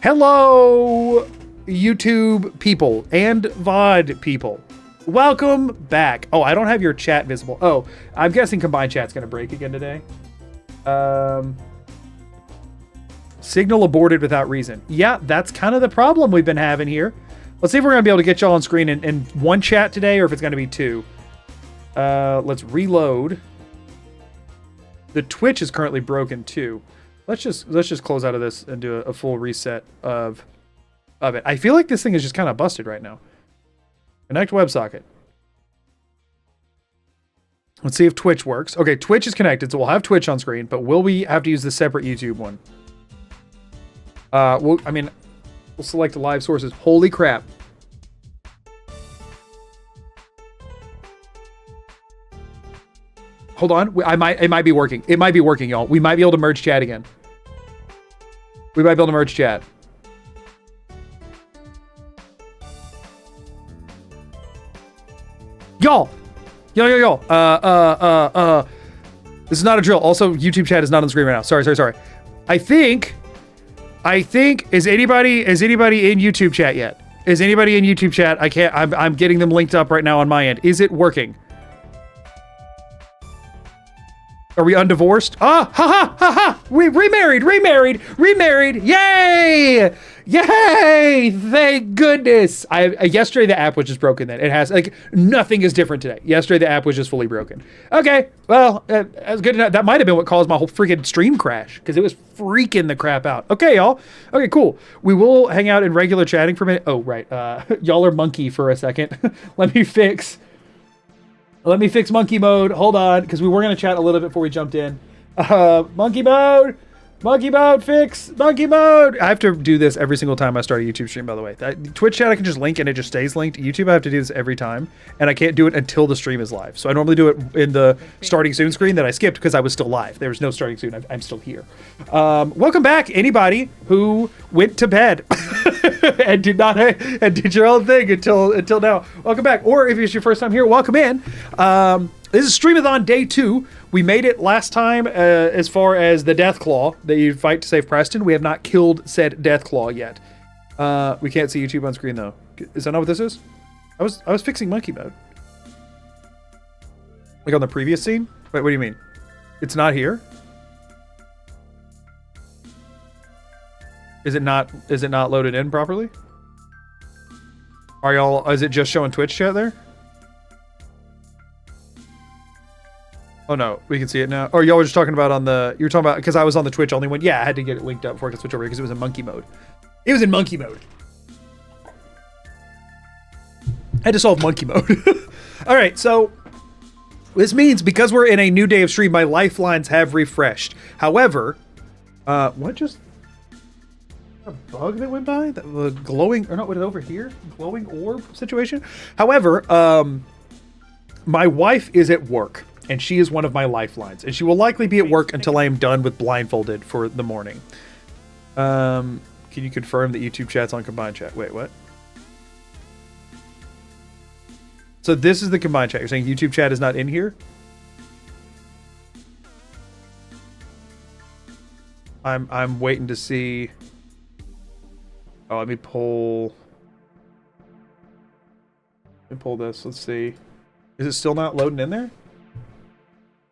Hello, YouTube people and VOD people. Welcome back. Oh, I don't have your chat visible. Oh, I'm guessing combined chat's gonna break again today. Signal aborted without reason. Yeah, that's kind of the problem we've been having here. Let's see if we're gonna be able to get y'all on screen in one chat today, or if it's gonna be two. Let's reload. The Twitch is currently broken too. Let's just close out of this and do a full reset of it. I feel like this thing is just kind of busted right now. Connect WebSocket. Let's see if Twitch works. Okay, Twitch is connected, so we'll have Twitch on screen, but will we have to use the separate YouTube one? We'll select the live sources. Holy crap. Hold on. It might be working. It might be working, y'all. We might be able to merge chat again. We might be able to merge chat. Y'all. Yo. This is not a drill. Also, YouTube chat is not on the screen right now. Sorry. I think, is anybody in YouTube chat yet? Is anybody in YouTube chat? I'm getting them linked up right now on my end. Is it working? Are we undivorced? Ha! We remarried. Yay! Thank goodness. Yesterday the app was just broken then. It has, nothing is different today. Yesterday the app was just fully broken. Okay, well, that's good enough. That might have been what caused my whole freaking stream crash, because it was freaking the crap out. Okay, y'all. Okay, cool. We will hang out in regular chatting for a minute. Oh, right. Y'all are monkey for a second. Let me fix monkey mode. Hold on, because we were going to chat a little bit before we jumped in. Monkey mode, fix monkey mode. I have to do this every single time I start a YouTube stream, by the way. Twitch chat I can just link and it just stays linked. YouTube I have to do this every time, and I can't do it until the stream is live. So I normally do it in the starting soon screen that I skipped because I was still live. There was no starting soon. I'm still here. Welcome back, anybody who went to bed and did your own thing until now. Welcome back. Or if it's your first time here, welcome in. This is Streamathon Day 2. We made it last time as far as the Death Claw that you fight to save Preston. We have not killed said Death Claw yet. We can't see YouTube on screen though. Is that not what this is? I was fixing monkey mode. Like on the previous scene? Wait, what do you mean? It's not here? Is it not loaded in properly? Is it just showing Twitch chat there? Oh no, we can see it now. Or y'all were just talking about you were talking about, because I was on the Twitch only one. Yeah, I had to get it linked up before I could switch over because it was in monkey mode. It was in monkey mode. I had to solve monkey mode. All right, so this means because we're in a new day of stream, my lifelines have refreshed. However, what just, a bug that went by? The glowing, or not, what is over here? Glowing orb situation? However, my wife is at work. And she is one of my lifelines. And she will likely be at work until I am done with Blindfolded for the morning. Can you confirm that YouTube chat's on combined chat? Wait, what? So this is the combined chat. You're saying YouTube chat is not in here? I'm waiting to see. Oh, let me pull this. Let's see. Is it still not loading in there?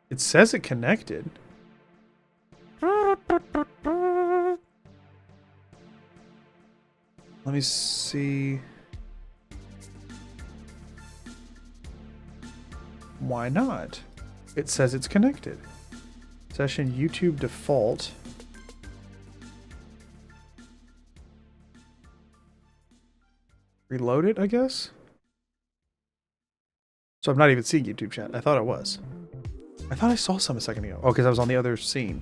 It says it connected. Let me see. Why not? It says it's connected. Session YouTube default. Reload it, I guess? So I'm not even seeing YouTube chat. I thought it was. I thought I saw some a second ago. Oh, because I was on the other scene.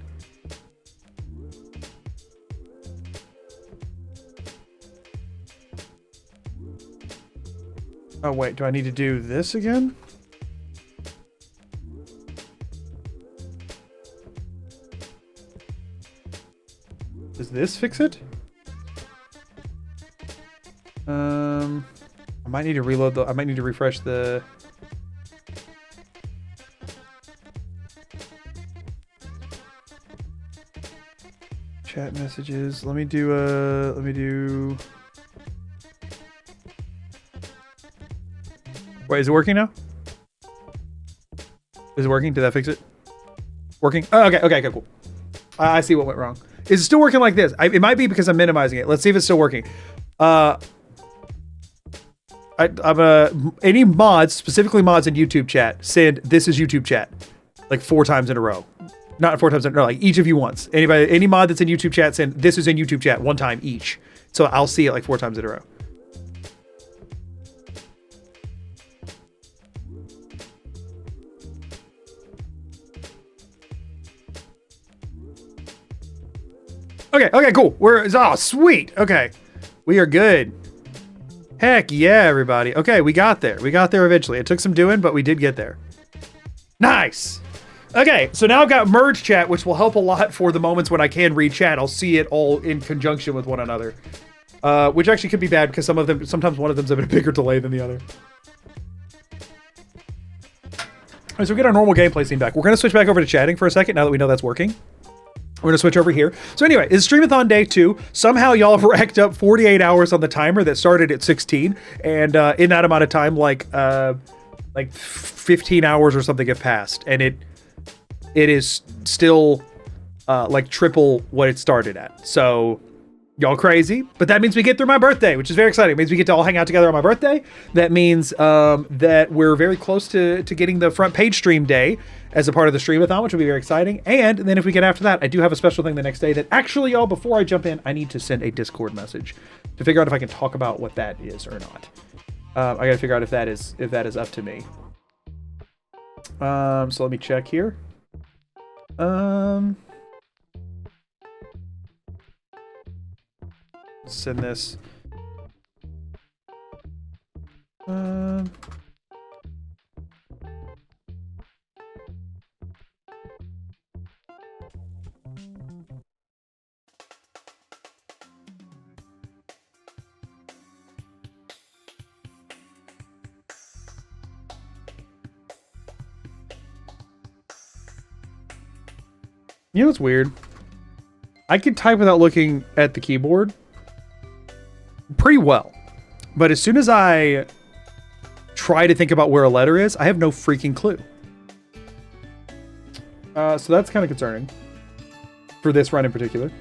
Oh, wait. Do I need to do this again? Does this fix it? I might need to reload I might need to refresh the... Chat messages. Let me do. Wait, is it working now? Is it working? Did that fix it? Working? Oh, okay, okay, cool. I see what went wrong. Is it still working like this? It might be because I'm minimizing it. Let's see if it's still working. Any mods, specifically mods in YouTube chat, send this is YouTube chat like 4 times in a row. Not 4 times in a row, like each of you once. Any mod that's in YouTube chat, send this is in YouTube chat 1 time each. So I'll see it like 4 times in a row. Okay, okay, cool. Oh, sweet. Okay. We are good. Heck yeah, everybody. Okay, we got there. We got there eventually. It took some doing, but we did get there. Nice. Okay, so now I've got merge chat, which will help a lot for the moments when I can read chat. I'll see it all in conjunction with one another. Which actually could be bad because sometimes one of them's a bit bigger delay than the other. All right, so we get our normal gameplay scene back. We're going to switch back over to chatting for a second now that we know that's working. We're going to switch over here. So anyway, it's Streamathon day 2. Somehow y'all have racked up 48 hours on the timer that started at 16. And in that amount of time, like 15 hours or something have passed. And it is still like triple what it started at. So y'all crazy. But that means we get through my birthday, which is very exciting. It means we get to all hang out together on my birthday. That means that we're very close to getting the front page stream day as a part of the Streamathon, which will be very exciting. And then if we get after that, I do have a special thing the next day that actually, y'all, before I jump in, I need to send a Discord message to figure out if I can talk about what that is or not. I gotta figure out if that is up to me. So let me check here. Send this. You know what's weird? I can type without looking at the keyboard pretty well. But as soon as I try to think about where a letter is, I have no freaking clue. So that's kind of concerning for this run in particular.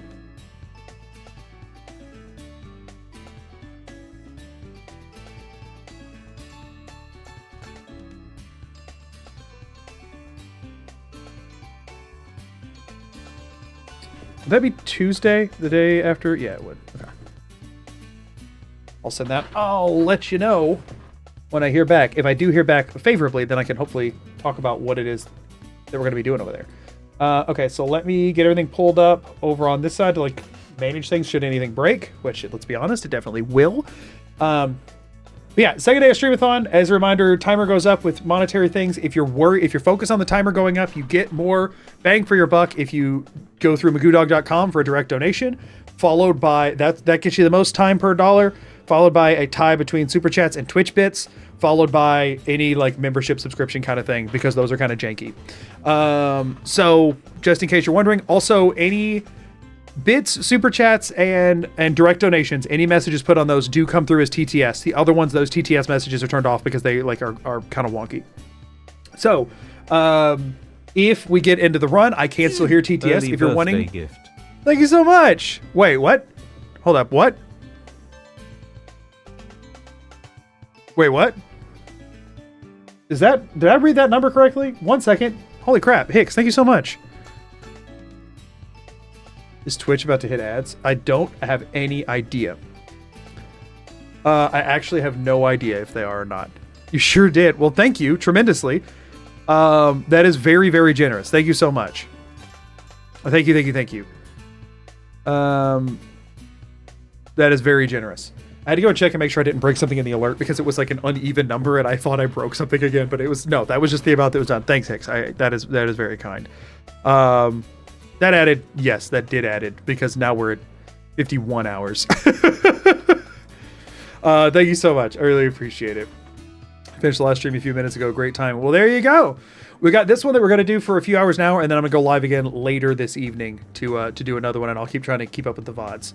Would that be Tuesday, the day after? Yeah, it would. Okay. I'll send that. I'll let you know when I hear back. If I do hear back favorably, then I can hopefully talk about what it is that we're going to be doing over there. Okay, so let me get everything pulled up over on this side to like manage things should anything break, which, let's be honest, it definitely will. But yeah, second day of Streamathon. As a reminder, timer goes up with monetary things. If you're focused on the timer going up, you get more bang for your buck if you go through magoodog.com for a direct donation, followed by that gets you the most time per dollar, followed by a tie between Superchats and Twitch bits, followed by any like membership subscription kind of thing, because those are kind of janky. So just in case you're wondering, also any bits, super chats, and direct donations, any messages put on those do come through as TTS. The other ones, those TTS messages are turned off because they like are kind of wonky. So if we get into the run, I can still hear TTS. Early if you're wanting gift. Thank you so much. Wait, what? Hold up, what? Wait, what? Is that, did I read that number correctly? 1 second. Holy crap, Hicks, thank you so much. Is Twitch about to hit ads? I don't have any idea. I actually have no idea if they are or not. You sure did. Well, thank you tremendously. That is very, very generous. Thank you so much. Thank you, thank you, thank you. That is very generous. I had to go and check and make sure I didn't break something in the alert because it was like an uneven number and I thought I broke something again, but it was, no, that was just the amount that was done. Thanks, Hicks. That is very kind. That added, yes, that did added because now we're at 51 hours. Thank you so much. I really appreciate it. Finished the last stream a few minutes ago. Great time. Well, there you go. We got this one that we're gonna do for a few hours now, and then I'm gonna go live again later this evening to do another one, and I'll keep trying to keep up with the VODs.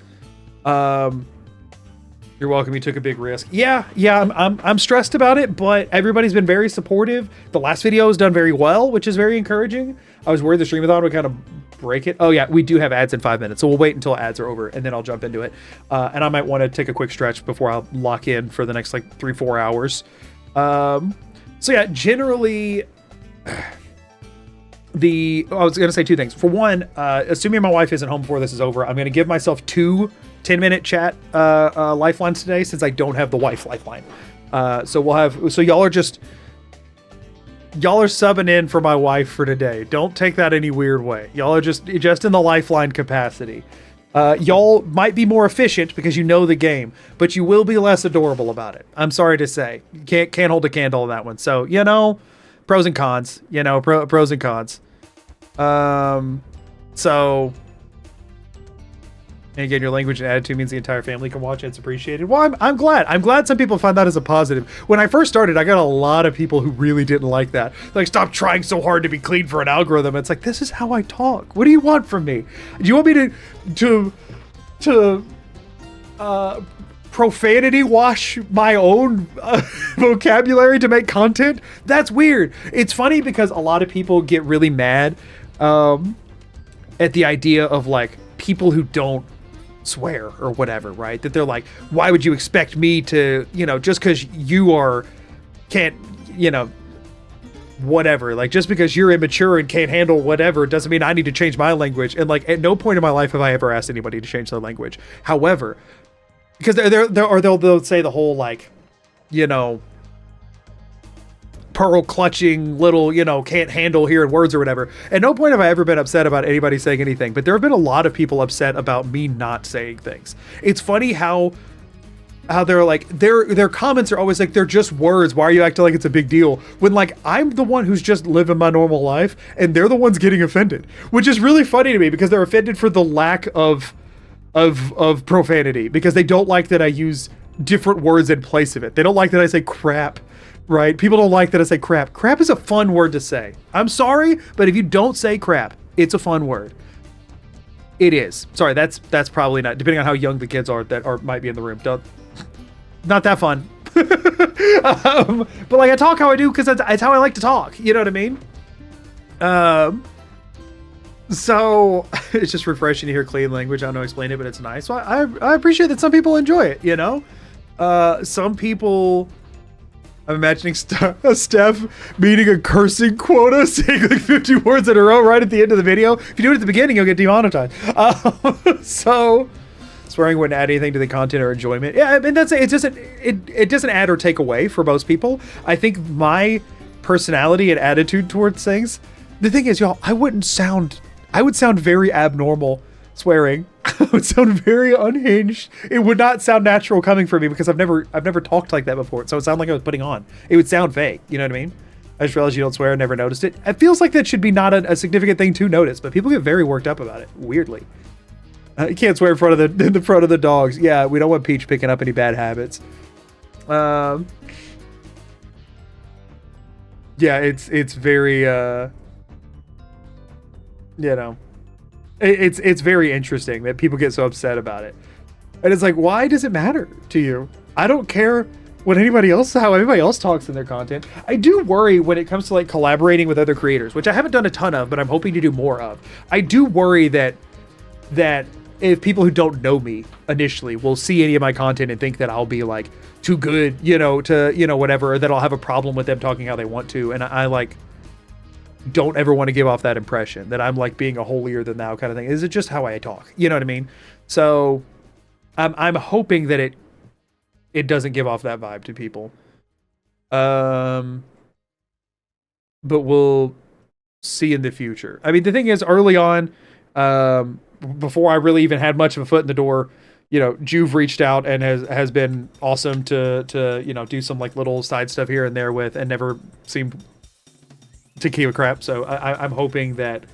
You're welcome. You took a big risk. Yeah. I'm stressed about it, but everybody's been very supportive. The last video has done very well, which is very encouraging. I was worried the Streamathon would kind of break it. Oh yeah, we do have ads in 5 minutes, so we'll wait until ads are over, and then I'll jump into it. And I might want to take a quick stretch before I'll lock in for the next like 3-4 hours. So yeah, generally, I was gonna say two things. For one, assuming my wife isn't home before this is over, I'm gonna give myself 2 10-minute chat lifelines today, since I don't have the wife lifeline. So y'all are subbing in for my wife for today. Don't take that any weird way. Y'all are just in the lifeline capacity. Y'all might be more efficient because you know the game, but you will be less adorable about it. I'm sorry to say. You can't hold a candle on that one. So, pros and cons. Pros and cons. So, and again, your language and attitude means the entire family can watch it. It's appreciated. Well, I'm glad. I'm glad some people find that as a positive. When I first started, I got a lot of people who really didn't like that. Like, stop trying so hard to be clean for an algorithm. It's like, this is how I talk. What do you want from me? Do you want me to profanity wash my own vocabulary to make content? That's weird. It's funny because a lot of people get really mad at the idea of like people who don't swear or whatever, right? That they're like, why would you expect me to, just because you can't, whatever, like just because you're immature and can't handle whatever doesn't mean I need to change my language. And like at no point in my life have I ever asked anybody to change their language. However, because they'll say the whole like, pearl clutching little, can't handle hearing words or whatever. At no point have I ever been upset about anybody saying anything, but there have been a lot of people upset about me not saying things. It's funny how they're like, their comments are always like, they're just words. Why are you acting like it's a big deal? When like, I'm the one who's just living my normal life and they're the ones getting offended, which is really funny to me because they're offended for the lack of profanity, because they don't like that I use different words in place of it. They don't like that I say crap. Right? People don't like that I say crap. Crap is a fun word to say. I'm sorry, but if you don't say crap, it's a fun word. It is. Sorry, that's probably not, depending on how young the kids are that might be in the room. Not that fun. But like I talk how I do because that's how I like to talk. You know what I mean? So it's just refreshing to hear clean language. I don't know how to explain it, but it's nice. So I appreciate that some people enjoy it, Some people... I'm imagining Steph meeting a cursing quota, saying like 50 words in a row right at the end of the video. If you do it at the beginning, you'll get demonetized. So swearing wouldn't add anything to the content or enjoyment. Yeah, I mean it doesn't add or take away for most people. I think my personality and attitude towards things. The thing is, y'all, I would sound very abnormal swearing. I would sound very unhinged. It would not sound natural coming from me because I've never talked like that before. So it sounded like I was putting on. It would sound fake. You know what I mean? I just realized you don't swear. I never noticed it. It feels like that should be not a significant thing to notice, but people get very worked up about it. Weirdly, you can't swear in front of the dogs. Yeah, we don't want Peach picking up any bad habits. Yeah, it's very It's very interesting that people get so upset about it. And it's like, why does it matter to you? I don't care how anybody else talks in their content. I do worry when it comes to like collaborating with other creators, which I haven't done a ton of, but I'm hoping to do more of. I do worry that if people who don't know me initially will see any of my content and think that I'll be like too good, to, whatever, or that I'll have a problem with them talking how they want to. And I like, don't ever want to give off that impression that I'm like being a holier than thou kind of thing. Is it just how I talk? You know what I mean? So I'm hoping that it doesn't give off that vibe to people. But we'll see in the future. I mean, the thing is, early on, before I really even had much of a foot in the door, Juve reached out and has been awesome to do some like little side stuff here and there with, and never seemed to give a crap. So I'm hoping that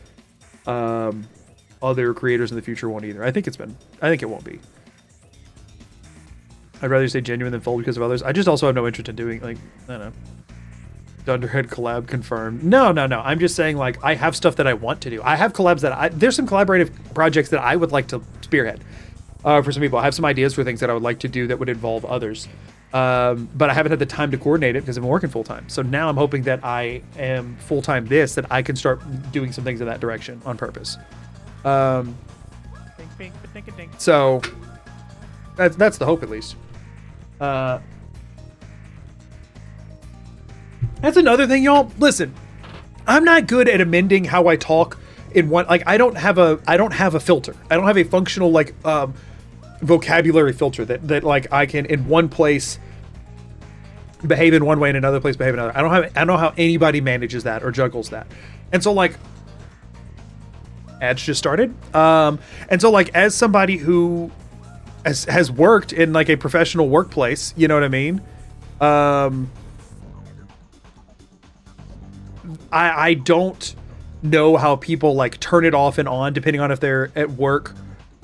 other creators in the future won't either. I think it won't be. I'd rather say genuine than fold because of others. I just also have no interest in doing, like, I don't know. Dunderhead collab confirmed. No. I'm just saying, like, I have stuff that I want to do. I have collabs there's some collaborative projects that I would like to spearhead. For some people, I have some ideas for things that I would like to do that would involve others. But I haven't had the time to coordinate it because I've been working full time. So now I'm hoping that I am full time that I can start doing some things in that direction on purpose. So that's the hope, at least. That's another thing, y'all. Listen, I'm not good at amending how I talk in one. Like, I don't have a filter. I don't have a functional, like, vocabulary filter that like I can in one place behave in one way and another place behave another. I don't know how anybody manages that or juggles that. And so, like, ads just started. And so, like, as somebody who has worked in, like, a professional workplace, you know what I mean? I don't know how people, like, turn it off and on depending on if they're at work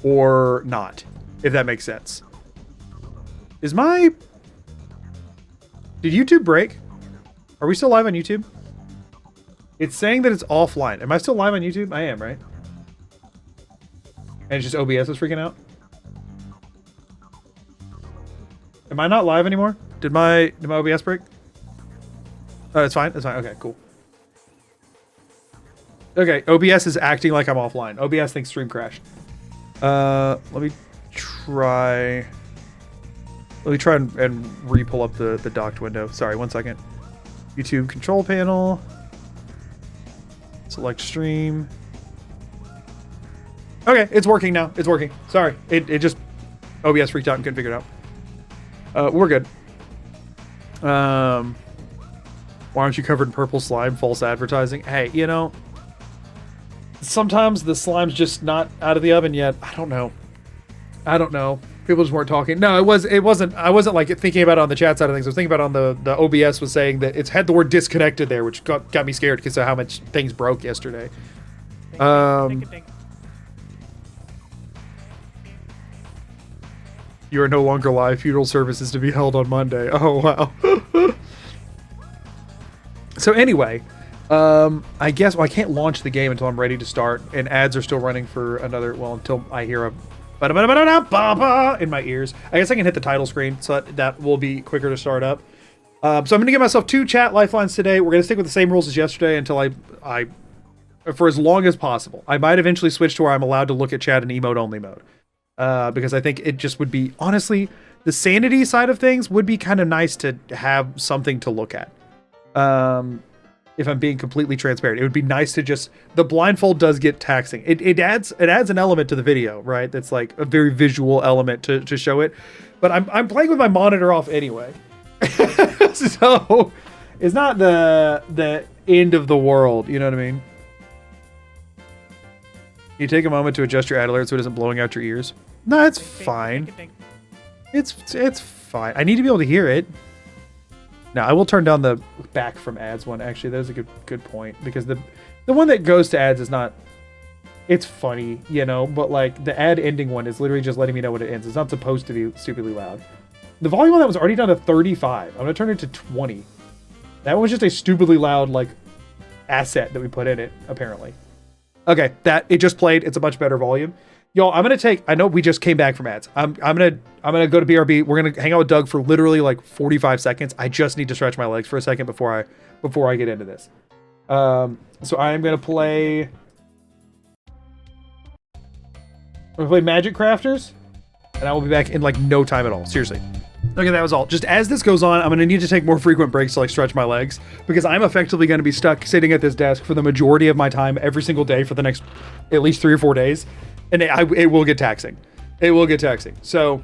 or not, if that makes sense. Did YouTube break? Are we still live on YouTube? It's saying that it's offline. Am I still live on YouTube? I am, right? And it's just OBS is freaking out? Am I not live anymore? Did my OBS break? Oh, it's fine. It's fine. Okay, cool. Okay, OBS is acting like I'm offline. OBS thinks stream crashed. Let me try and re-pull up the docked window. Sorry, 1 second. YouTube control panel. Select stream. Okay, it's working now. It's working. Sorry, it just OBS freaked out and couldn't figure it out. We're good. Why aren't you covered in purple slime? False advertising. Hey, you know, sometimes the slime's just not out of the oven yet. I don't know. People just weren't talking. No, it wasn't. I wasn't like thinking about it on the chat side of things. I was thinking about it on the OBS was saying that it's had the word disconnected there, which got me scared because of how much things broke yesterday. You are no longer live. Funeral service is to be held on Monday. Oh, wow. So anyway, I guess I can't launch the game until I'm ready to start, and ads are still running for until I hear a in my ears. I guess I can hit the title screen, so that will be quicker to start up. So I'm going to give myself 2 chat lifelines today. We're going to stick with the same rules as yesterday until I for as long as possible. I might eventually switch to where I'm allowed to look at chat in emote only mode. Because I think it just would be, honestly, the sanity side of things would be kind of nice to have something to look at. If I'm being completely transparent, it would be nice to just, the blindfold does get taxing. It adds an element to the video, right? That's like a very visual element to show it. But I'm playing with my monitor off anyway. So it's not the end of the world, you know what I mean? You take a moment to adjust your ad alert so it isn't blowing out your ears. No, it's fine. It's fine. I need to be able to hear it. Now, I will turn down the back from ads one. Actually, that's a good point, because the one that goes to ads is not, it's funny, you know, but like the ad ending one is literally just letting me know when it ends. It's not supposed to be stupidly loud. The volume on that was already down to 35. I'm going to turn it to 20. That was just a stupidly loud, like, asset that we put in it, apparently. Okay, it just played. It's a much better volume. Y'all, I'm going to take, I know we just came back from ads. I'm going to go to BRB. We're going to hang out with Doug for literally like 45 seconds. I just need to stretch my legs for a second before I get into this. So I am going to play, Magic Crafters, and I will be back in like no time at all. Seriously. Okay, that was all. Just as this goes on, I'm going to need to take more frequent breaks to like stretch my legs, because I'm effectively going to be stuck sitting at this desk for the majority of my time every single day for the next at least 3 or 4 days. And it will get taxing. It will get taxing. So,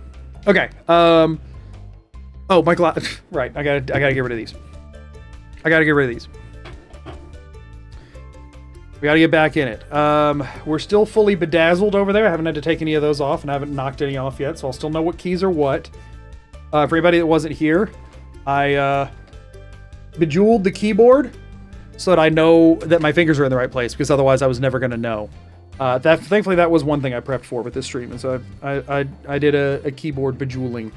okay. Oh, my glass. Right. I gotta get rid of these. We gotta get back in it. We're still fully bedazzled over there. I haven't had to take any of those off, and I haven't knocked any off yet, so I'll still know what keys are what. For anybody that wasn't here, I bejeweled the keyboard so that I know that my fingers are in the right place, because otherwise I was never gonna know. Thankfully, that was one thing I prepped for with this stream, and so I did a keyboard bejeweling.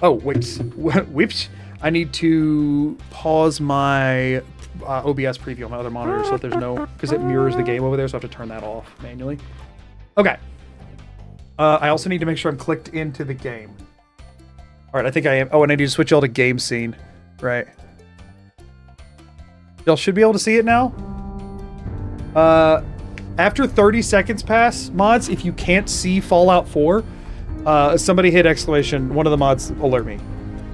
Oh, wait. Whoops. I need to pause my OBS preview on my other monitor, so there's no, because it mirrors the game over there, so I have to turn that off manually. Okay. I also need to make sure I'm clicked into the game. All right, I think I am. Oh, and I need to switch y'all to game scene. Right. Y'all should be able to see it now. After 30 seconds pass, mods, if you can't see Fallout 4, somebody hit exclamation, one of the mods alert me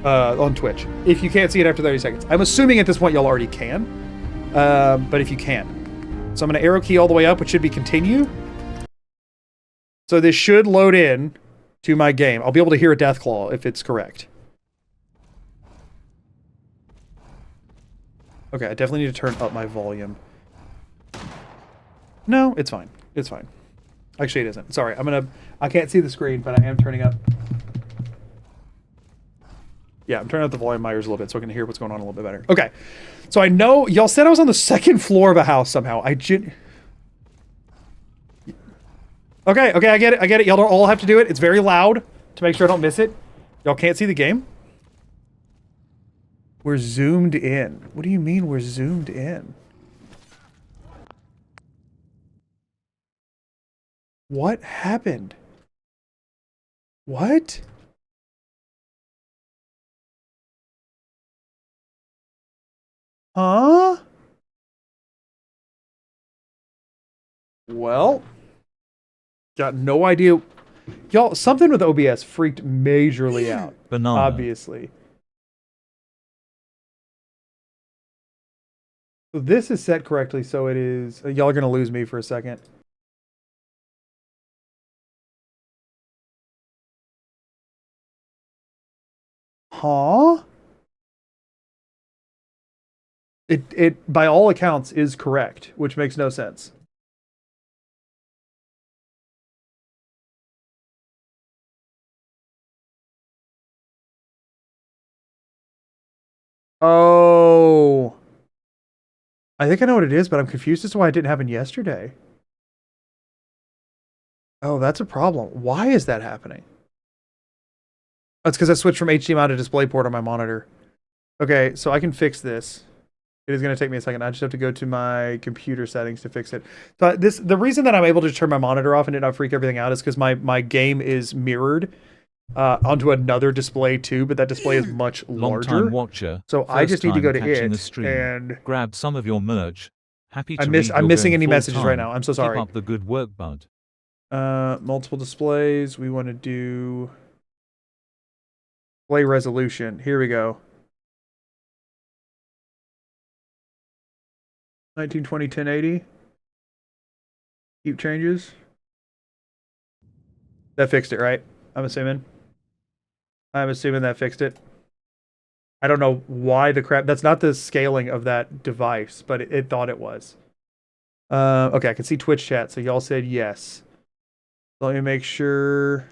on Twitch. If you can't see it after 30 seconds. I'm assuming at this point y'all already can, but if you can. So I'm going to arrow key all the way up, which should be continue. So this should load in to my game. I'll be able to hear a Deathclaw if it's correct. Okay, I definitely need to turn up my volume. No, it's fine. It's fine. Actually, it isn't. Sorry, I can't see the screen, but I am turning up. Yeah, I'm turning up the volume of my ears a little bit so I can hear what's going on a little bit better. Okay, so I know y'all said I was on the second floor of a house somehow. Okay, I get it. Y'all don't all have to do it. It's very loud to make sure I don't miss it. Y'all can't see the game? We're zoomed in. What do you mean we're zoomed in? What happened? What? Huh? Well, got no idea. Y'all, something with OBS freaked majorly out. Banana. Obviously. So this is set correctly, so it is... Y'all are going to lose me for a second. Huh? It by all accounts is correct, which makes no sense. Oh. I think I know what it is, but I'm confused as to why it didn't happen yesterday. Oh, that's a problem. Why is that happening? That's because I switched from HDMI to DisplayPort on my monitor. Okay, so I can fix this. It is going to take me a second. I just have to go to my computer settings to fix it. So the reason that I'm able to turn my monitor off and it not freak everything out is because my game is mirrored onto another display too, but that display is much larger. Long-time watcher. So I just need to go to it and grab some of your merch. Happy to I'm missing any messages right now. I'm so sorry. Keep up the good work, bud. Multiple displays. We want to do display resolution. Here we go. 1920 1080. Keep changes. That fixed it, right? I'm assuming that fixed it. I don't know why the crap. That's not the scaling of that device, but it thought it was. Okay, I can see Twitch chat, so y'all said yes. Let me make sure.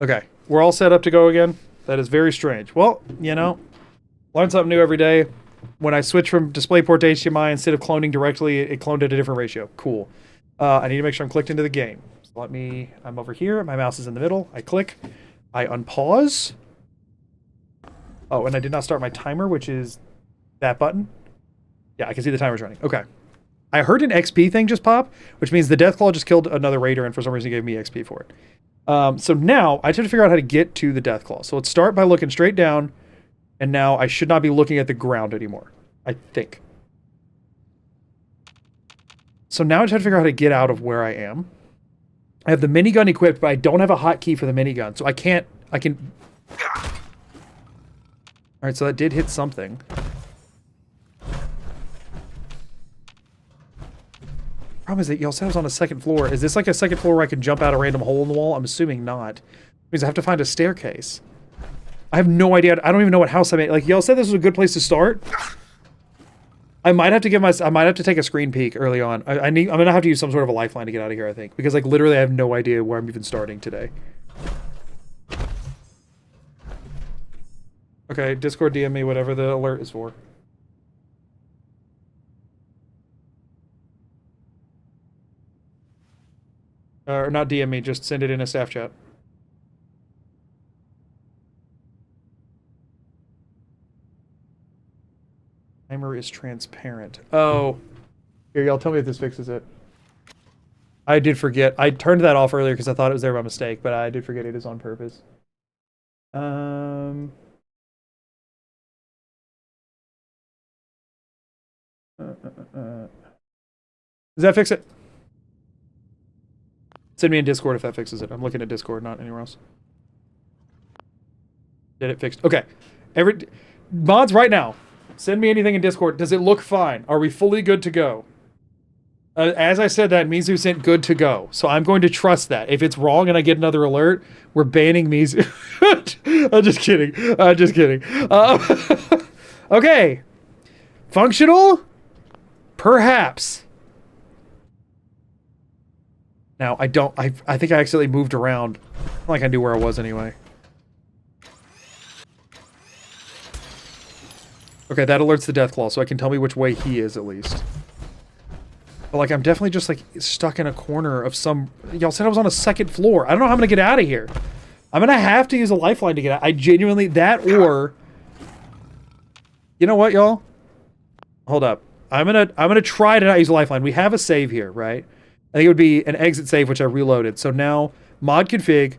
Okay, we're all set up to go again. That is very strange. Well, you know, learn something new every day. When I switch from DisplayPort to HDMI, instead of cloning directly, it cloned at a different ratio. Cool. I need to make sure I'm clicked into the game. So I'm over here. My mouse is in the middle. I click. I unpause. Oh, and I did not start my timer, which is that button. Yeah, I can see the timer's running. Okay. I heard an XP thing just pop, which means the Deathclaw just killed another raider, and for some reason gave me XP for it. So now I have to figure out how to get to the Deathclaw. So let's start by looking straight down. And now I should not be looking at the ground anymore, I think. So now I just have to figure out how to get out of where I am. I have the minigun equipped, but I don't have a hotkey for the minigun. So I can... Alright, so that did hit something. Problem is that y'all said I was on a second floor. Is this like a second floor where I can jump out a random hole in the wall? I'm assuming not. It means I have to find a staircase. I have no idea. I don't even know what house I'm in. Like, y'all said this was a good place to start. I might have to take a screen peek early on. I'm gonna have to use some sort of a lifeline to get out of here, I think. Because, like, literally I have no idea where I'm even starting today. Okay, Discord DM me whatever the alert is for. Or not DM me, just send it in a staff chat. Timer is transparent. Oh. Here, y'all tell me if this fixes it. I did forget. I turned that off earlier because I thought it was there by mistake, but I did forget it is on purpose. Does that fix it? Send me in Discord if that fixes it. I'm looking at Discord, not anywhere else. Did it fix? Okay. Mods right now. Send me anything in Discord. Does it look fine? Are we fully good to go? As I said that, Mizu sent good to go. So I'm going to trust that. If it's wrong and I get another alert, we're banning Mizu. I'm just kidding. I'm just kidding. Okay. Functional? Perhaps. Now, I think I accidentally moved around. Not like I knew where I was anyway. Okay, that alerts the Deathclaw, so I can tell me which way he is at least. But like, I'm definitely just like stuck in a corner of some... Y'all said I was on a second floor. I don't know how I'm gonna get out of here. I'm gonna have to use a lifeline to get out. I genuinely... That or... You know what, y'all? Hold up. I'm gonna try to not use a lifeline. We have a save here, right? I think it would be an exit save, which I reloaded. So now, mod config,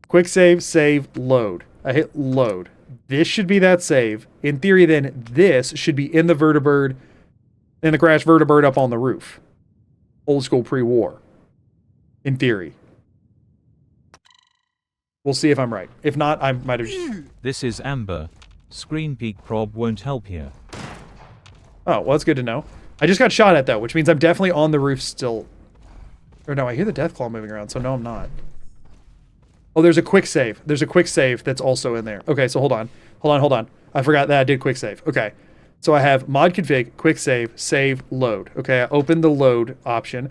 quick save, save, load. I hit load. This should be that save. In theory, then, this should be in the vertibird, in the crash vertibird up on the roof. Old school pre-war. In theory. We'll see if I'm right. If not, I might have... This is Amber. Screen peek prob won't help here. Oh, well, that's good to know. I just got shot at, though, which means I'm definitely on the roof still. Or no, I hear the Deathclaw moving around, so no, I'm not. Oh, there's a quick save. There's a quick save that's also in there. Okay, so hold on. Hold on. I forgot that I did quick save. Okay. So I have mod config, quick save, save, load. Okay, I opened the load option.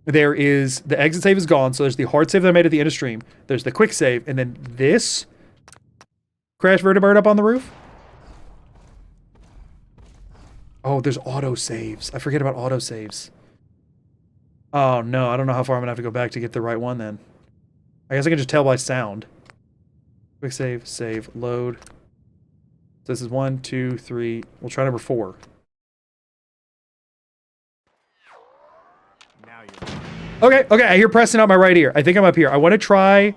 There is, the exit save is gone, so there's the hard save that I made at the end of stream. There's the quick save, and then this crash vertibird up on the roof. Oh, there's auto saves. I forget about auto saves. Oh no, I don't know how far I'm gonna have to go back to get the right one then. I guess I can just tell by sound. Quick save, save, load. So this is 1, 2, 3. We'll try number 4. Okay, I hear Preston out my right ear. I think I'm up here. I want to try...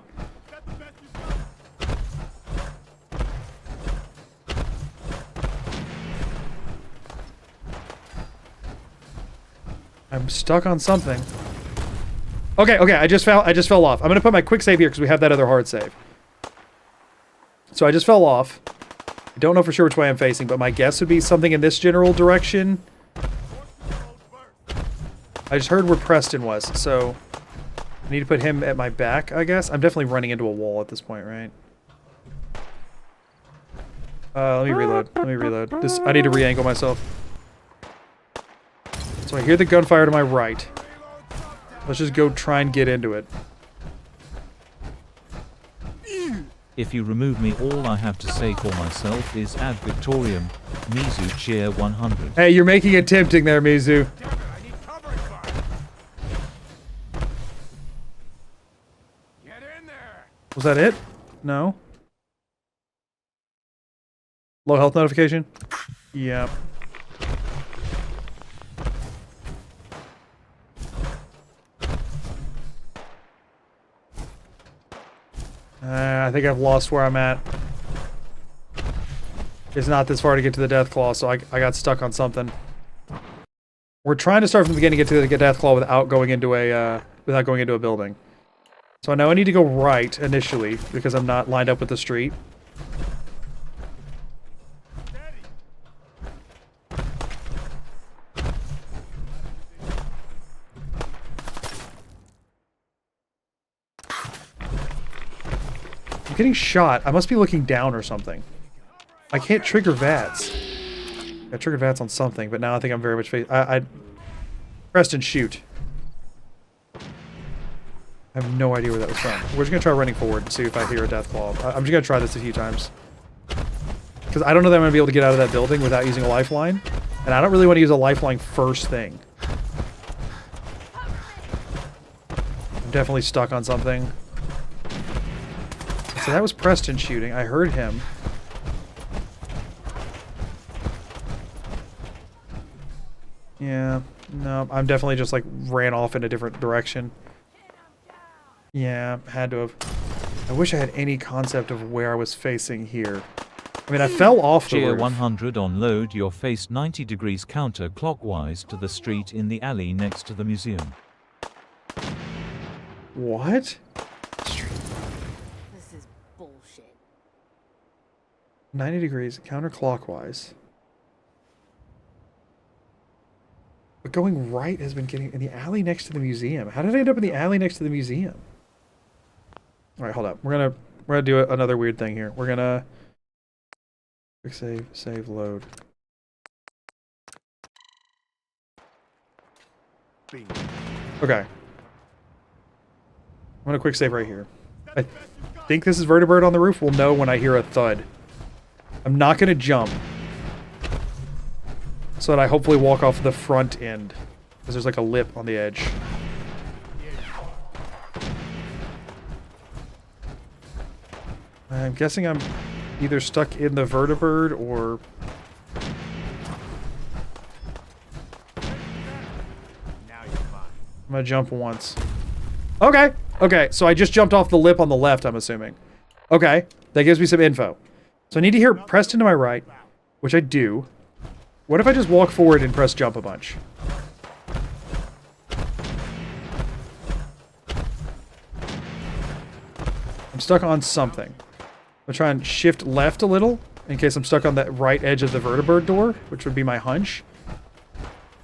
I'm stuck on something. Okay, I just fell off. I'm gonna put my quick save here because we have that other hard save. So I just fell off. I don't know for sure which way I'm facing, but my guess would be something in this general direction. I just heard where Preston was, so I need to put him at my back, I guess. I'm definitely running into a wall at this point, right? Let me reload. This, I need to re-angle myself. So I hear the gunfire to my right. Let's just go try and get into it. If you remove me, all I have to say for myself is ad Victorium, Mizu cheer 100. Hey, you're making it tempting there, Mizu. Was that it? No. Low health notification? Yep. I think I've lost where I'm at. It's not this far to get to the Deathclaw, so I got stuck on something. We're trying to start from the beginning to get to the Deathclaw without going into a building. So I know I need to go right initially because I'm not lined up with the street. I'm getting shot. I must be looking down or something. I can't trigger VATS. I triggered VATS on something, but now I think I'm very much Preston, shoot. I have no idea where that was from. We're just gonna try running forward and see if I hear a Deathclaw. I'm just gonna try this a few times. Because I don't know that I'm gonna be able to get out of that building without using a lifeline. And I don't really want to use a lifeline first thing. I'm definitely stuck on something. So that was Preston shooting. I heard him. Yeah, no, I'm definitely just like ran off in a different direction. Yeah, had to have. I wish I had any concept of where I was facing here. I mean, I fell off the Cheer roof. 100 on load. Your face 90 degrees counterclockwise to the street in the alley next to the museum. What? This is bullshit. 90 degrees counterclockwise. But going right has been getting in the alley next to the museum. How did I end up in the alley next to the museum? All right, hold up. We're gonna do another weird thing here. We're gonna quick save, load. Okay. I'm gonna quick save right here. I think this is Vertibird on the roof. We'll know when I hear a thud. I'm not gonna jump, so that I hopefully walk off the front end, because there's like a lip on the edge. I'm guessing I'm either stuck in the Vertibird or... I'm gonna jump once. Okay, okay, so I just jumped off the lip on the left, I'm assuming. Okay, that gives me some info. So I need to hear Preston to my right, which I do. What if I just walk forward and press jump a bunch? I'm stuck on something. I'm gonna try and shift left a little, in case I'm stuck on that right edge of the Vertibird door, which would be my hunch.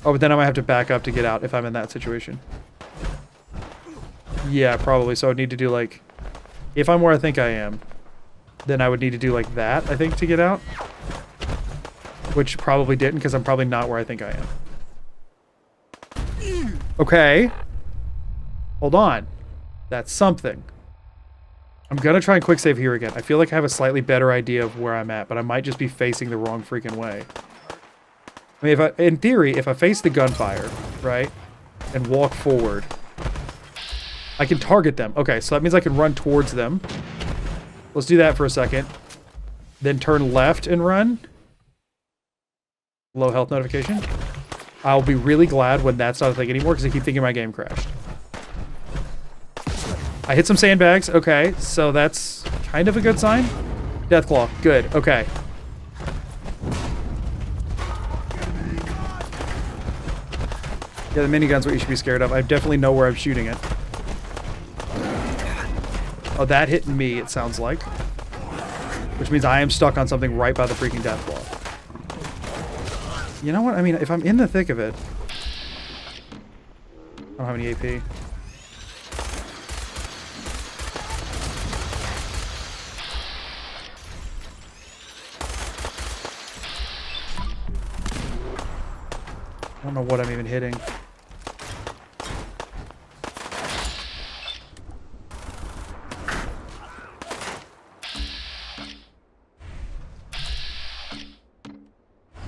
Oh, but then I might have to back up to get out if I'm in that situation. Yeah, probably. So I would need to do like... If I'm where I think I am, then I would need to do like that, I think, to get out. Which probably didn't, because I'm probably not where I think I am. Okay. Hold on. That's something. I'm gonna try and quick save here again. I feel like I have a slightly better idea of where I'm at, but I might just be facing the wrong freaking way. I mean, in theory, if I face the gunfire, right, and walk forward, I can target them. Okay, so that means I can run towards them. Let's do that for a second. Then turn left and run. Low health notification. I'll be really glad when that's not a thing anymore, because I keep thinking my game crashed. I hit some sandbags. Okay, so that's kind of a good sign. Deathclaw. Good. Okay. Yeah, the minigun's what you should be scared of. I definitely know where I'm shooting it. Oh, that hit me, it sounds like. Which means I am stuck on something right by the freaking Deathclaw. You know what? I mean, if I'm in the thick of it... I don't have any AP. I don't know what I'm even hitting.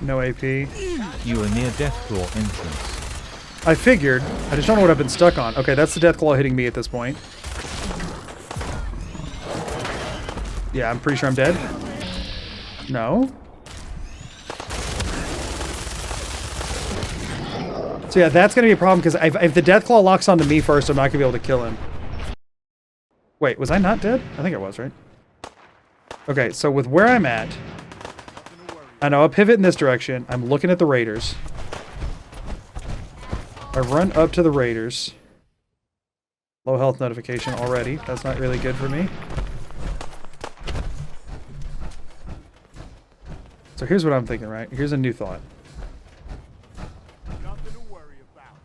No AP. You are near Deathclaw entrance. I figured. I just don't know what I've been stuck on. Okay, that's the Deathclaw hitting me at this point. Yeah, I'm pretty sure I'm dead. No? So yeah, that's going to be a problem, because if the Deathclaw locks onto me first, I'm not going to be able to kill him. Wait, was I not dead? I think I was, right? Okay, so with where I'm at, I know I'll pivot in this direction. I'm looking at the Raiders. I run up to the Raiders. Low health notification already. That's not really good for me. So here's what I'm thinking, right? Here's a new thought. Nothing to worry about.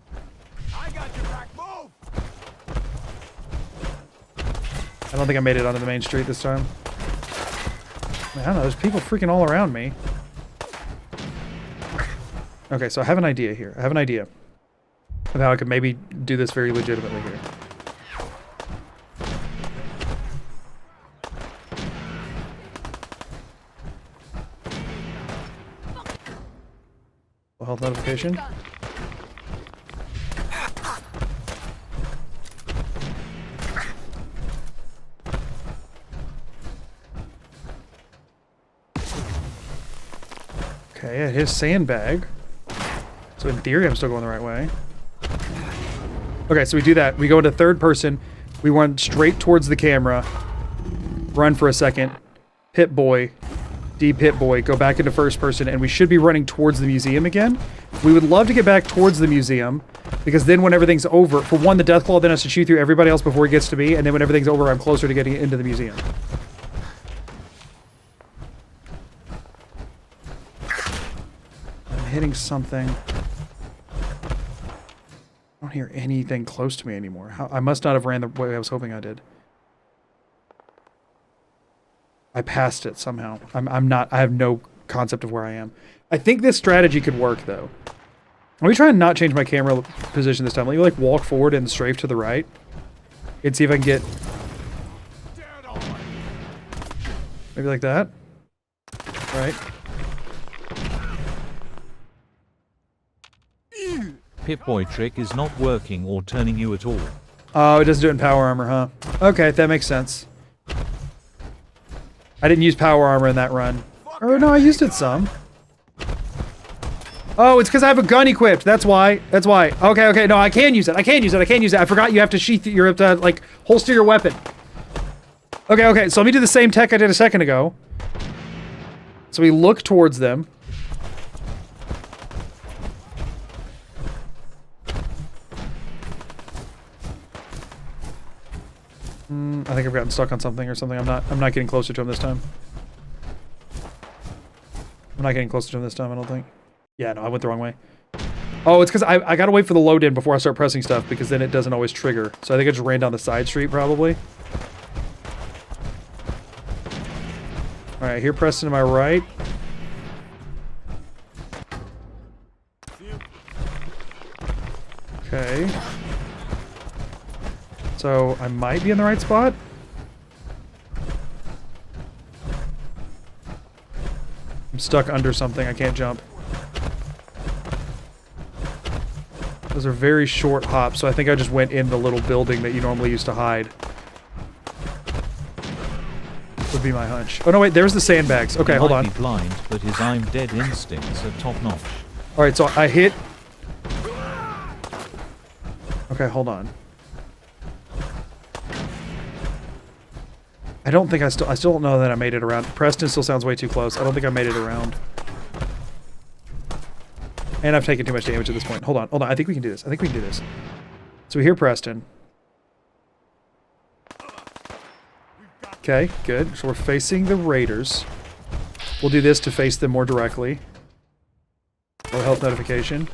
I got your back. Move! I don't think I made it onto the main street this time. I don't know, there's people freaking all around me. Okay, so I have an idea here. I have an idea of how I could maybe do this very legitimately here. Health notification. Okay, I hit his sandbag. So in theory, I'm still going the right way. Okay, so we do that. We go into third person. We run straight towards the camera. Run for a second. Pip-boy. D-pip-boy. Go back into first person, and we should be running towards the museum again. We would love to get back towards the museum, because then when everything's over, for one, the Deathclaw then has to shoot through everybody else before he gets to me, and then when everything's over, I'm closer to getting into the museum. I'm hitting something. I don't hear anything close to me anymore. I must not have ran the way I was hoping I did. I passed it somehow. I have no concept of where I am. I think this strategy could work, though. Let me try and not change my camera position this time. Let me, like, walk forward and strafe to the right. And see if I can get... maybe like that. Right. Pip-boy trick is not working or turning you at all. Oh, it doesn't do it in power armor, huh? Okay, that makes sense. I didn't use power armor in that run. Or no, I used it some. Oh, it's because I have a gun equipped. That's why. That's why. Okay, okay. No, I can use it. I can use it. I can use it. I forgot you have to sheath. You have to, like, holster your weapon. Okay, okay. So let me do the same tech I did a second ago. So we look towards them. I think I've gotten stuck on something or something. I'm not getting closer to him this time. I'm not getting closer to him this time, I don't think. Yeah, no, I went the wrong way. Oh, it's because I gotta wait for the load in before I start pressing stuff, because then it doesn't always trigger. So I think I just ran down the side street, probably. Alright, here Preston to my right. Okay. So, I might be in the right spot. I'm stuck under something. I can't jump. Those are very short hops, so I think I just went in the little building that you normally used to hide. Would be my hunch. Oh no, wait, there's the sandbags. Okay, hold on. He might be blind, but his I'm dead instincts are top notch. Alright, so I hit... Okay, hold on. I don't think I still don't know that I made it around. Preston still sounds way too close. I don't think I made it around. And I've taken too much damage at this point. Hold on, hold on. I think we can do this. I think we can do this. So we hear Preston. Okay, good. So we're facing the raiders. We'll do this to face them more directly. Low health notification.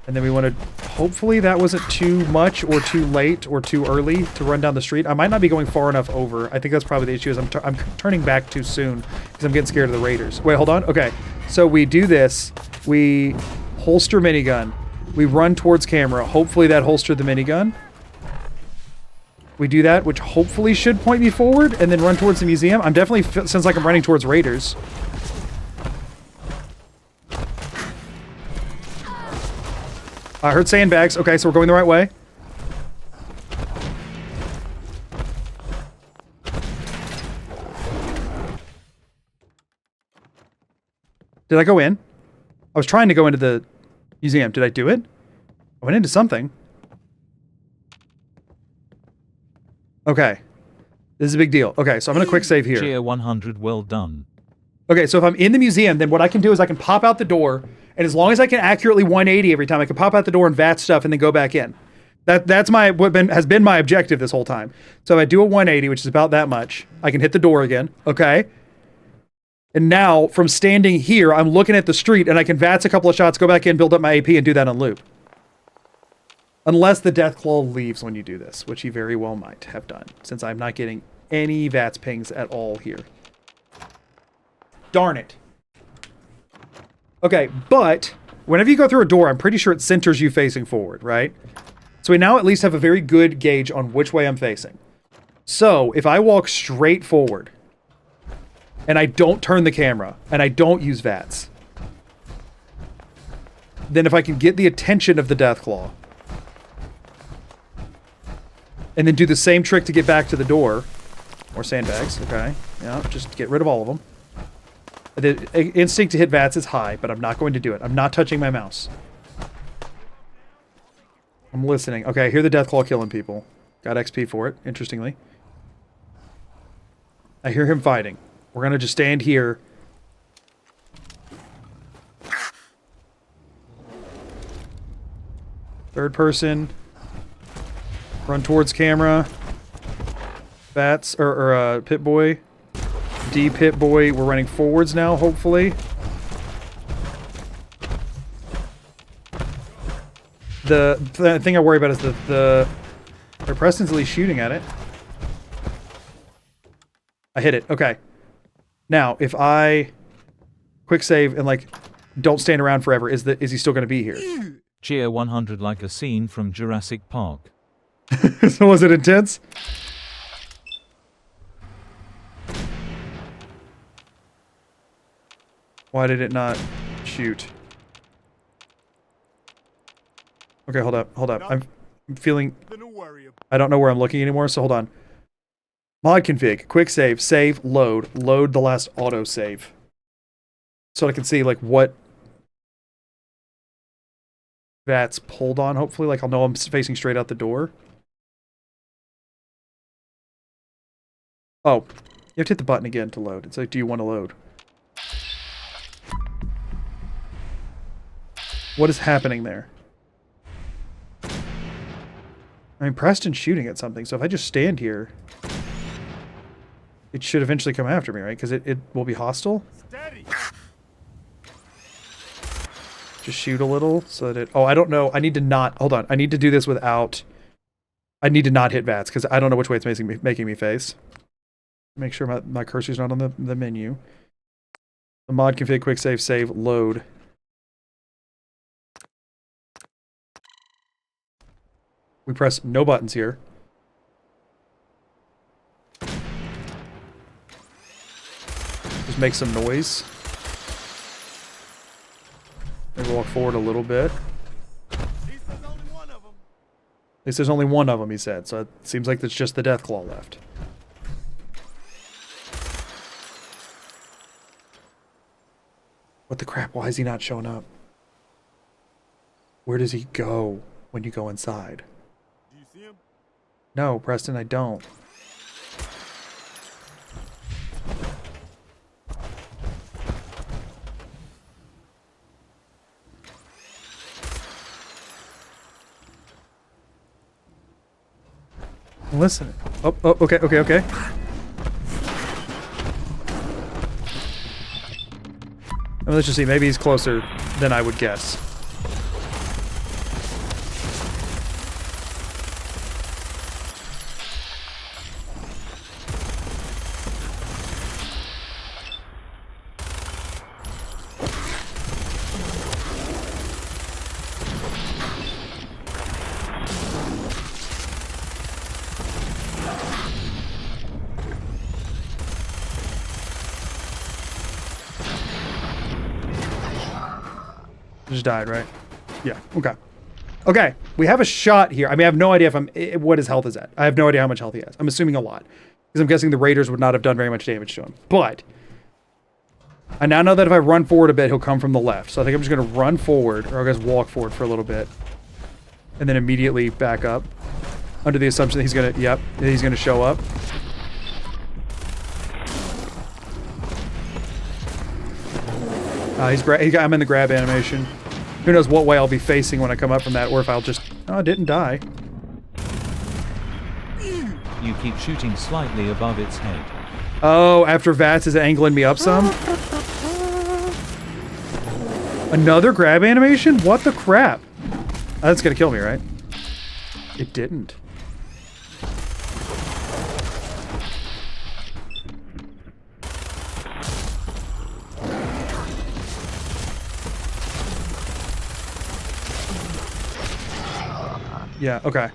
And then we want to... hopefully that wasn't too much or too late or too early to run down the street. I might not be going far enough over. I think that's probably the issue is I'm turning back too soon because I'm getting scared of the raiders. Wait, hold on. Okay. So we do this. We holster minigun. We run towards camera. Hopefully that holstered the minigun. We do that, which hopefully should point me forward, and then run towards the museum. I'm definitely... sounds like I'm running towards raiders. I heard sandbags. Okay, so we're going the right way. Did I go in? I was trying to go into the museum. Did I do it? I went into something. Okay. This is a big deal. Okay, so I'm going to quick save here. Cheer 100, well done. Okay, so if I'm in the museum, then what I can do is I can pop out the door, and as long as I can accurately 180 every time, I can pop out the door and vat stuff and then go back in. That's has been my objective this whole time. So if I do a 180, which is about that much, I can hit the door again. Okay. And now, from standing here, I'm looking at the street, and I can VATS a couple of shots, go back in, build up my AP, and do that on loop. Unless the Deathclaw leaves when you do this, which he very well might have done, since I'm not getting any VATS pings at all here. Darn it. Okay, but whenever you go through a door, I'm pretty sure it centers you facing forward, right? So we now at least have a very good gauge on which way I'm facing. So if I walk straight forward, and I don't turn the camera, and I don't use VATS, then if I can get the attention of the Deathclaw, and then do the same trick to get back to the door, more sandbags, okay, yeah, just get rid of all of them. The instinct to hit VATS is high, but I'm not going to do it. I'm not touching my mouse. I'm listening. Okay, I hear the Deathclaw killing people. Got XP for it, interestingly. I hear him fighting. We're gonna just stand here. Third person. Run towards camera. Bats, or Pip-boy. D Pip-boy. We're running forwards now, hopefully. The thing I worry about is the Preston's at least shooting at it. I hit it. Okay. Now, if I quick save and like don't stand around forever, is he still going to be here? Cheer 100 like a scene from Jurassic Park. So was it intense? Why did it not shoot? Okay, hold up. I'm feeling... I don't know where I'm looking anymore, so hold on. Mod config, quick save, save, load the last auto save. So I can see like what that's pulled on, hopefully. Like I'll know I'm facing straight out the door. Oh, you have to hit the button again to load. It's like, do you want to load? What is happening there? I mean, Preston's shooting at something, so if I just stand here, it should eventually come after me, right? Because it will be hostile. Steady. Just shoot a little so that it... Oh, I don't know. I need to not... Hold on. I need to do this without... I need to not hit VATS, because I don't know which way it's making me face. Make sure my cursor's not on the menu. The mod config, quick save, save, load. We press no buttons here. Just make some noise. Maybe walk forward a little bit. At least there's only one of them. At least there's only one of them, he said. So it seems like there's just the Deathclaw left. What the crap? Why is he not showing up? Where does he go when you go inside? Do you see him? No, Preston, I don't. Listen. Oh, okay. Let's just see. Maybe he's closer than I would guess. Just died, right? Yeah, okay. Okay, we have a shot here. I mean, I have no idea what his health is at. I have no idea how much health he has. I'm assuming a lot. Because I'm guessing the Raiders would not have done very much damage to him. But, I now know that if I run forward a bit, he'll come from the left. So I think I'm just going to run forward, or I guess walk forward for a little bit. And then immediately back up. Under the assumption that he's going to, he's going to show up. I'm in the grab animation. Who knows what way I'll be facing when I come up from that, or if I'll just... Oh, I didn't die. You keep shooting slightly above its head. Oh, after VATS is angling me up some? Another grab animation? What the crap? That's gonna kill me, right? It didn't. Yeah, okay.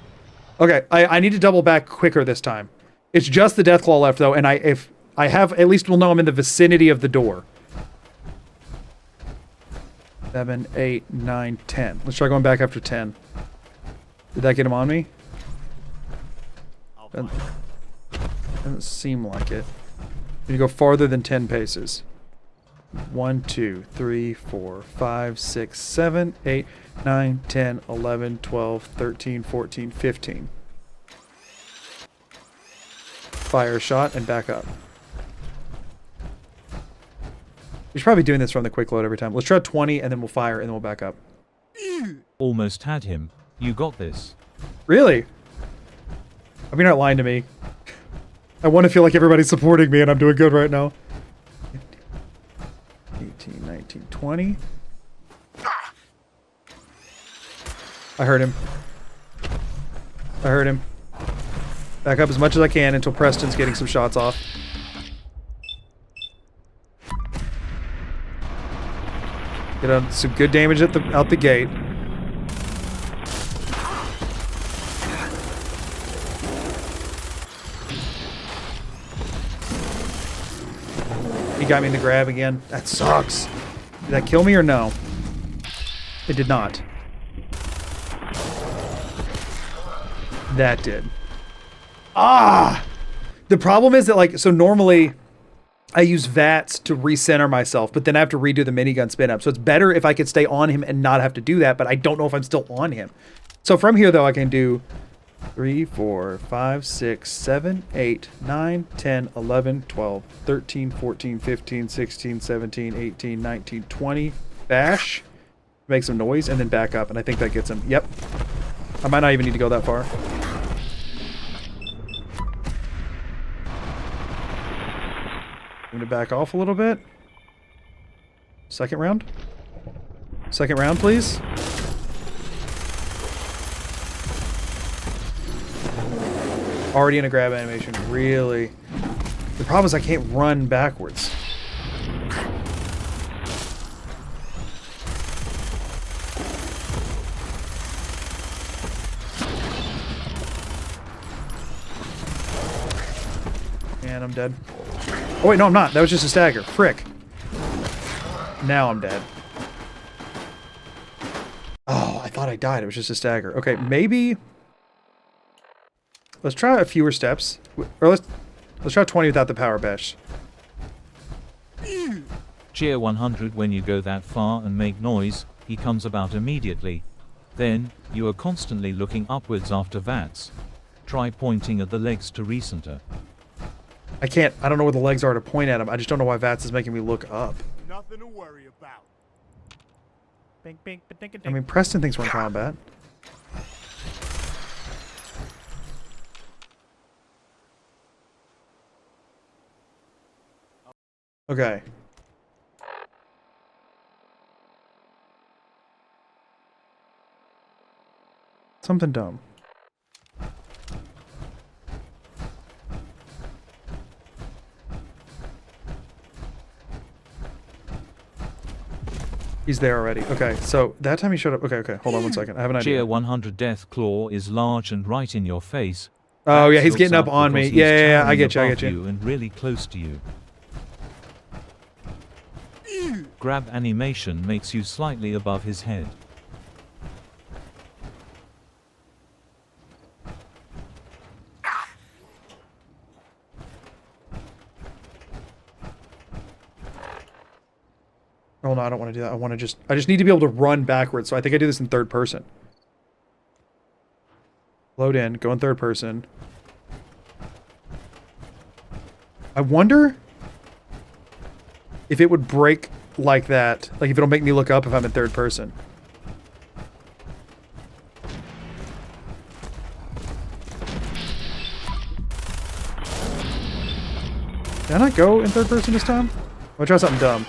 Okay, I need to double back quicker this time. It's just the Deathclaw left, though, and if I have... At least we'll know I'm in the vicinity of the door. 7, 8, 9, 10. Let's try going back after 10. Did that get him on me? Doesn't seem like it. You go farther than 10 paces. 1, 2, 3, 4, 5, 6, 7, 8, 9, 10, 11, 12, 13, 14, 15. Fire a shot and back up. We should probably be doing this from the quick load every time. Let's try 20 and then we'll fire and then we'll back up. Almost had him. You got this. Really? I mean, you're not lying to me. I want to feel like everybody's supporting me and I'm doing good right now. 18, 19, 20. I heard him. I heard him. Back up as much as I can until Preston's getting some shots off. Get on some good damage at out the gate. He got me in the grab again. That sucks. Did that kill me or no? It did not. That did. Ah! The problem is that, like, so normally I use VATS to recenter myself, but then I have to redo the minigun spin up. So it's better if I could stay on him and not have to do that, but I don't know if I'm still on him. So from here, though, I can do 3, 4, 5, 6, 7, 8, 9, 10, 11, 12, 13, 14, 15, 16, 17, 18, 19, 20. Bash. Make some noise and then back up. And I think that gets him. Yep. I might not even need to go that far. I'm going to back off a little bit. Second round. Second round, please. Already in a grab animation. Really? The problem is I can't run backwards. And I'm dead. Oh wait, no I'm not. That was just a stagger. Frick. Now I'm dead. Oh, I thought I died. It was just a stagger. Okay, maybe... Let's try a fewer steps. Or let's try 20 without the power bash. Cheer 100 when you go that far and make noise, he comes about immediately. Then, you are constantly looking upwards after VATS. Try pointing at the legs to recenter. I can't, I don't know where the legs are to point at them. I just don't know why VATS is making me look up. Nothing to worry about. Bink, bink, ba-dink, I mean, Preston thinks we're in combat. Okay. Something dumb. He's there already. Okay, so that time he showed up. Okay, hold on 1 second. I have an idea. Cheer 100 Death Claw is large and right in your face. Oh yeah, he's Looks getting up on me. because he's Yeah, I towering get you, I above get you. And really close to you. Grab animation makes you slightly above his head. Oh no, I don't want to do that. I just need to be able to run backwards. So I think I do this in third person. Load in, go in third person. I wonder if it would break like that. Like if it'll make me look up if I'm in third person. Can I go in third person this time? I'll try something dumb.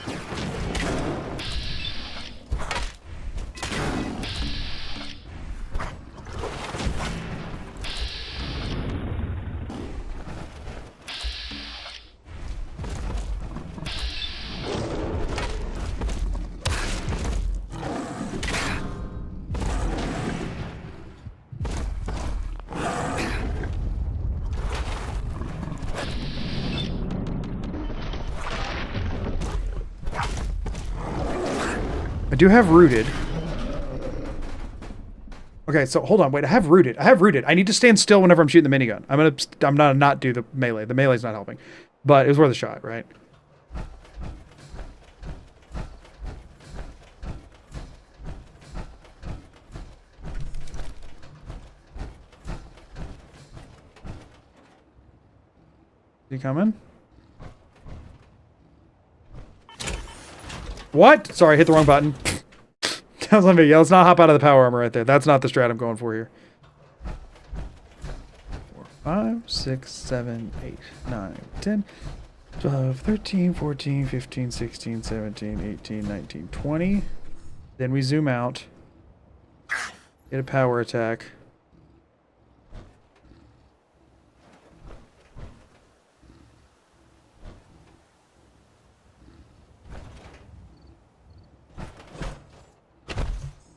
I do have rooted. Okay, so hold on, wait, I have rooted. I need to stand still whenever I'm shooting the minigun. I'm gonna not do the melee. The melee's not helping. But it was worth a shot, right? he coming? What? Sorry, I hit the wrong button. That was on me. Yeah, let's not hop out of the power armor right there. That's not the strat I'm going for here. 4, 5, 6, 7, 8, 9, 10, 12, 13, 14, 15, 16, 17, 18, 19, 20. Then we zoom out. Get a power attack.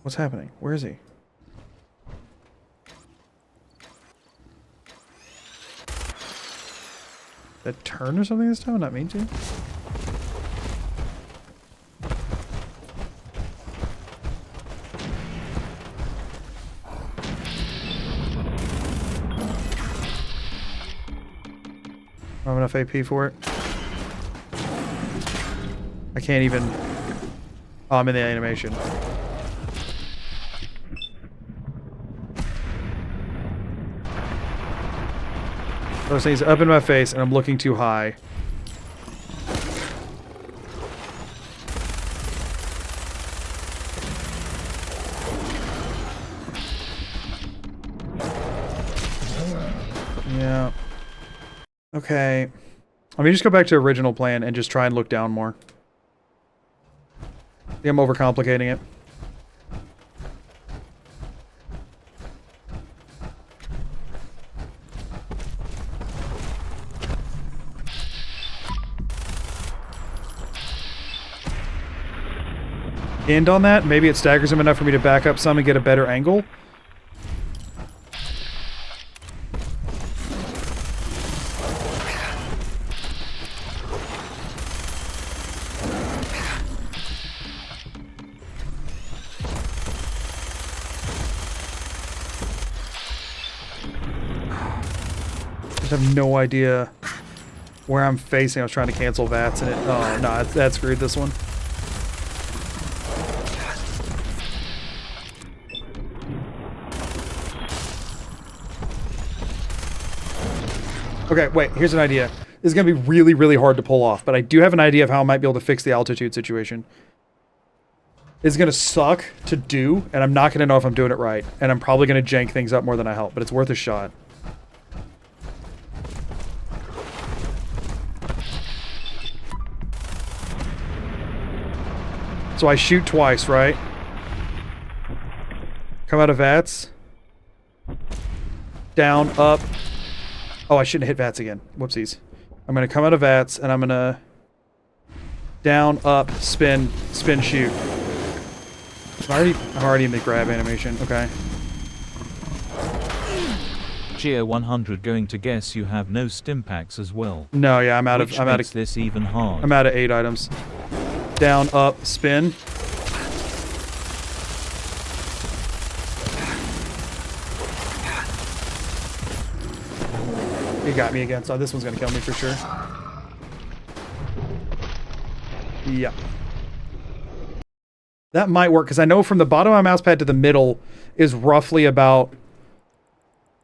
What's happening? Where is he? That turn or something this time? Not mean to. I have enough AP for it. I can't even... Oh, I'm in the animation. Those things up in my face, and I'm looking too high. Yeah. Okay. Let me just go back to original plan and just try and look down more. I think I'm overcomplicating it. End on that. Maybe it staggers him enough for me to back up some and get a better angle. I just have no idea where I'm facing. I was trying to cancel VATS and it... Oh, no, that screwed this one. Okay, wait, here's an idea. This is going to be really, really hard to pull off, but I do have an idea of how I might be able to fix the altitude situation. It's going to suck to do, and I'm not going to know if I'm doing it right. And I'm probably going to jank things up more than I help, but it's worth a shot. So I shoot twice, right? Come out of VATS. Down, up. Oh, I shouldn't have hit VATS again. Whoopsies. I'm going to come out of VATS, and I'm going to... Down, up, spin, spin, shoot. I'm already in the grab animation. Okay. Geo 100 going to guess you have no stim packs as well. No, yeah, I'm out of... Which makes this even hard. I'm out of 8 items. Down, up, spin. He got me again, so this one's gonna kill me for sure. Yeah. That might work, because I know from the bottom of my mouse pad to the middle is roughly about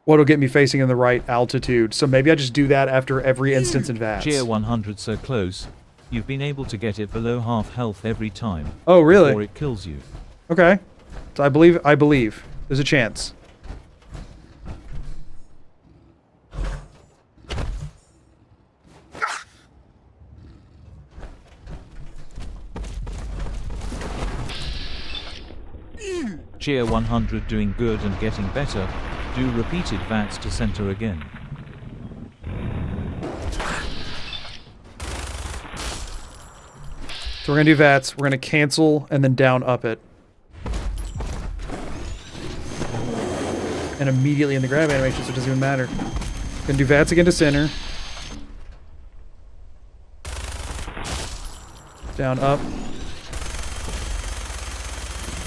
what'll get me facing in the right altitude. So maybe I just do that after every instance in VATS. Geo 100 so close. You've been able to get it below half health every time. Oh, really? Before it kills you. Okay. So I believe. There's a chance. Geo 100 doing good and getting better. Do repeated VATS to center again. So we're going to do VATS, we're going to cancel, and then down up it. And immediately in the grab animation, so it doesn't even matter. Going to do VATS again to center. Down, up.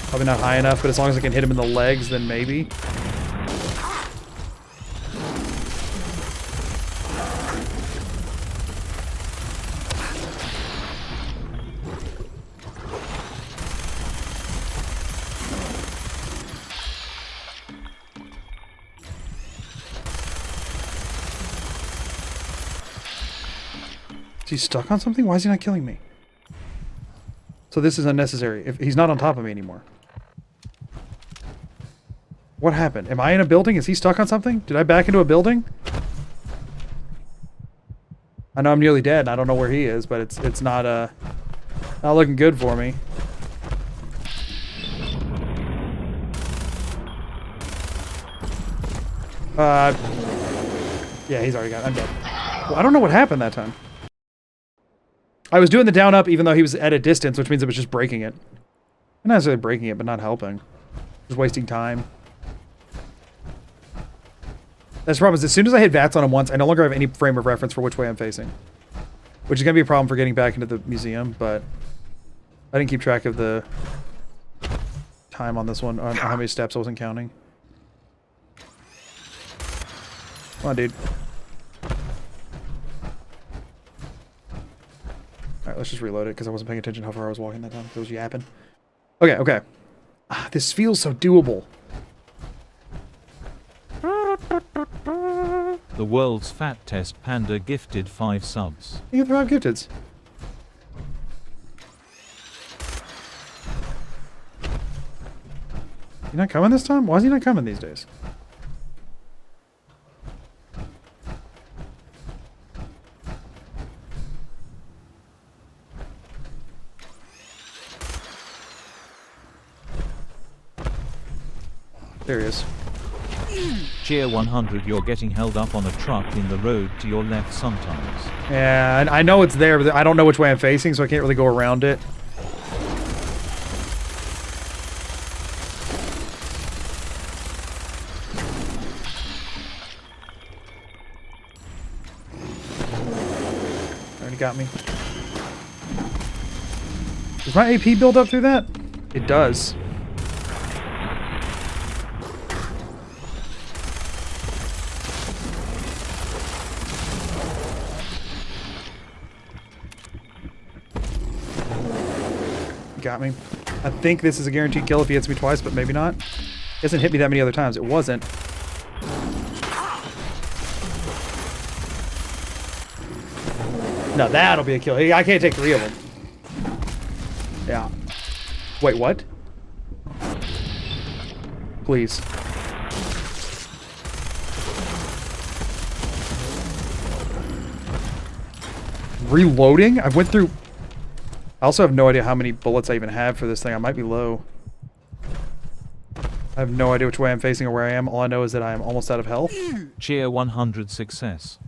Probably not high enough, but as long as I can hit him in the legs, then maybe. Is he stuck on something? Why is he not killing me? So this is unnecessary. If he's not on top of me anymore. What happened? Am I in a building? Is he stuck on something? Did I back into a building? I know I'm nearly dead and I don't know where he is, but it's not not looking good for me. Yeah, he's already got it. I'm dead. Well, I don't know what happened that time. I was doing the down up even though he was at a distance, which means it was just breaking it. Not necessarily breaking it, but not helping. Just wasting time. That's the problem is as soon as I hit VATS on him once, I no longer have any frame of reference for which way I'm facing. Which is going to be a problem for getting back into the museum, but I didn't keep track of the time on this one, on how many steps I wasn't counting. Come on, dude. Alright, let's just reload it, because I wasn't paying attention how far I was walking that time. It was yapping. Okay, okay. This feels so doable. The world's fat test panda gifted 5 subs. You get 5 gifteds. You not coming this time? Why is he not coming these days? There he is. Cheer 100, you're getting held up on a truck in the road to your left sometimes. Yeah, I know it's there, but I don't know which way I'm facing, so I can't really go around it. Already got me. Does my AP build up through that? It does. Got me. I think this is a guaranteed kill if he hits me twice, but maybe not. He hasn't hit me that many other times. It wasn't. No, that'll be a kill. I can't take 3 of them. Yeah. Wait, what? Please. Reloading? I went through... I also have no idea how many bullets I even have for this thing. I might be low. I have no idea which way I'm facing or where I am. All I know is that I am almost out of health. Cheer 100 success.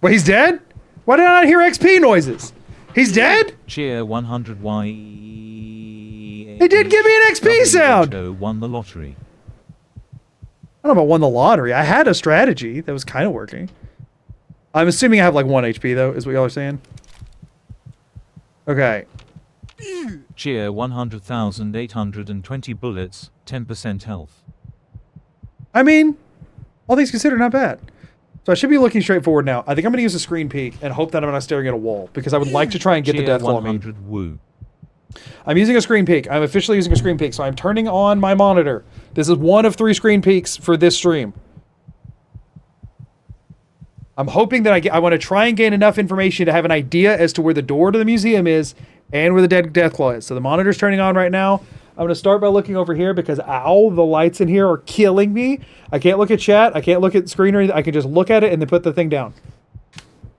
Wait, he's dead? Why did I not hear XP noises? He's dead? Cheer 100 Y. He did give me an XP sound! Won the lottery. I don't know about won the lottery. I had a strategy that was kind of working. I'm assuming I have like 1 HP though, is what y'all are saying. Okay. Cheer 100,820 bullets, 10% health. I mean, all things considered, not bad. So I should be looking straight forward now. I think I'm going to use a screen peek and hope that I'm not staring at a wall, because I would like to try and get the death claw on me. 100 woo. I'm using a screen peek. I'm officially using a screen peek, so I'm turning on my monitor. This is one of 3 screen peeks for this stream. I'm hoping that I want to try and gain enough information to have an idea as to where the door to the museum is and where the dead Deathclaw is. So the monitor's turning on right now. I'm going to start by looking over here because, ow, the lights in here are killing me. I can't look at chat. I can't look at the screen or anything. I can just look at it and then put the thing down.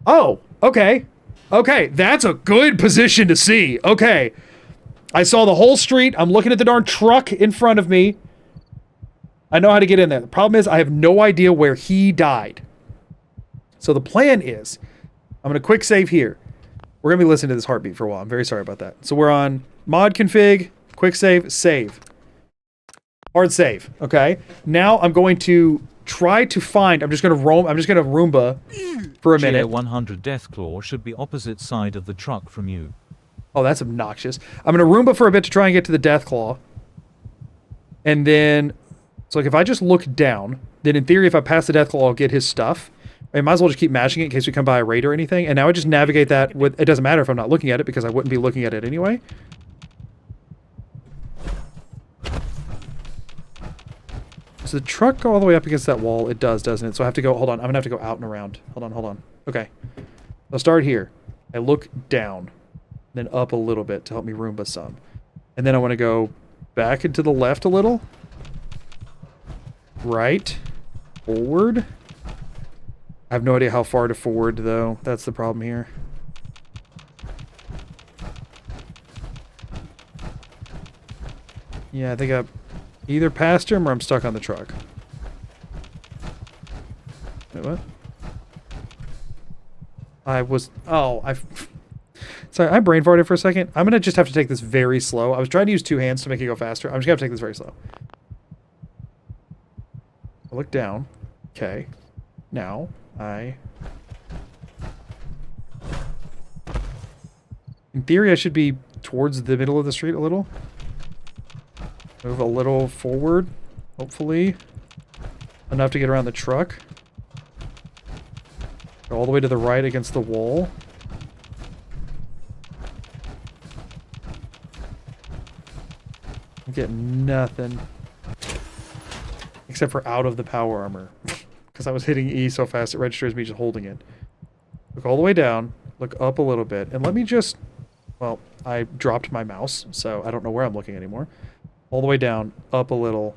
Oh, okay. Okay, that's a good position to see. Okay. I saw the whole street. I'm looking at the darn truck in front of me. I know how to get in there. The problem is I have no idea where he died. So the plan is, I'm going to quick save here. We're going to be listening to this heartbeat for a while. I'm very sorry about that. So we're on mod config, quick save, save. Hard save, okay? Now I'm going to try to find, I'm just going to Roomba for a minute. Cheer 100 Deathclaw should be opposite side of the truck from you. Oh, that's obnoxious. I'm going to Roomba for a bit to try and get to the Deathclaw. And then, so like if I just look down, then in theory if I pass the Deathclaw, I'll get his stuff. I might as well just keep mashing it in case we come by a raid or anything. And now I just navigate that with... It doesn't matter if I'm not looking at it because I wouldn't be looking at it anyway. Does the truck go all the way up against that wall? It does, doesn't it? So I have to go... Hold on. I'm going to have to go out and around. Hold on, hold on. Okay. I'll start here. I look down, then up a little bit to help me Roomba some. And then I want to go back and to the left a little. Right. Forward. I have no idea how far to forward, though. That's the problem here. Yeah, I think I'm either past him or I'm stuck on the truck. Wait, what? Sorry, I brain farted for a second. I'm going to just have to take this very slow. I was trying to use 2 hands to make it go faster. I'm just going to have to take this very slow. I look down. Okay. Now, in theory, I should be towards the middle of the street a little. Move a little forward, hopefully. Enough to get around the truck. Go all the way to the right against the wall. I'm getting nothing. Except for out of the power armor. Because I was hitting E so fast it registers me just holding it. Look all the way down. Look up a little bit. And let me just... Well, I dropped my mouse, so I don't know where I'm looking anymore. All the way down, up a little.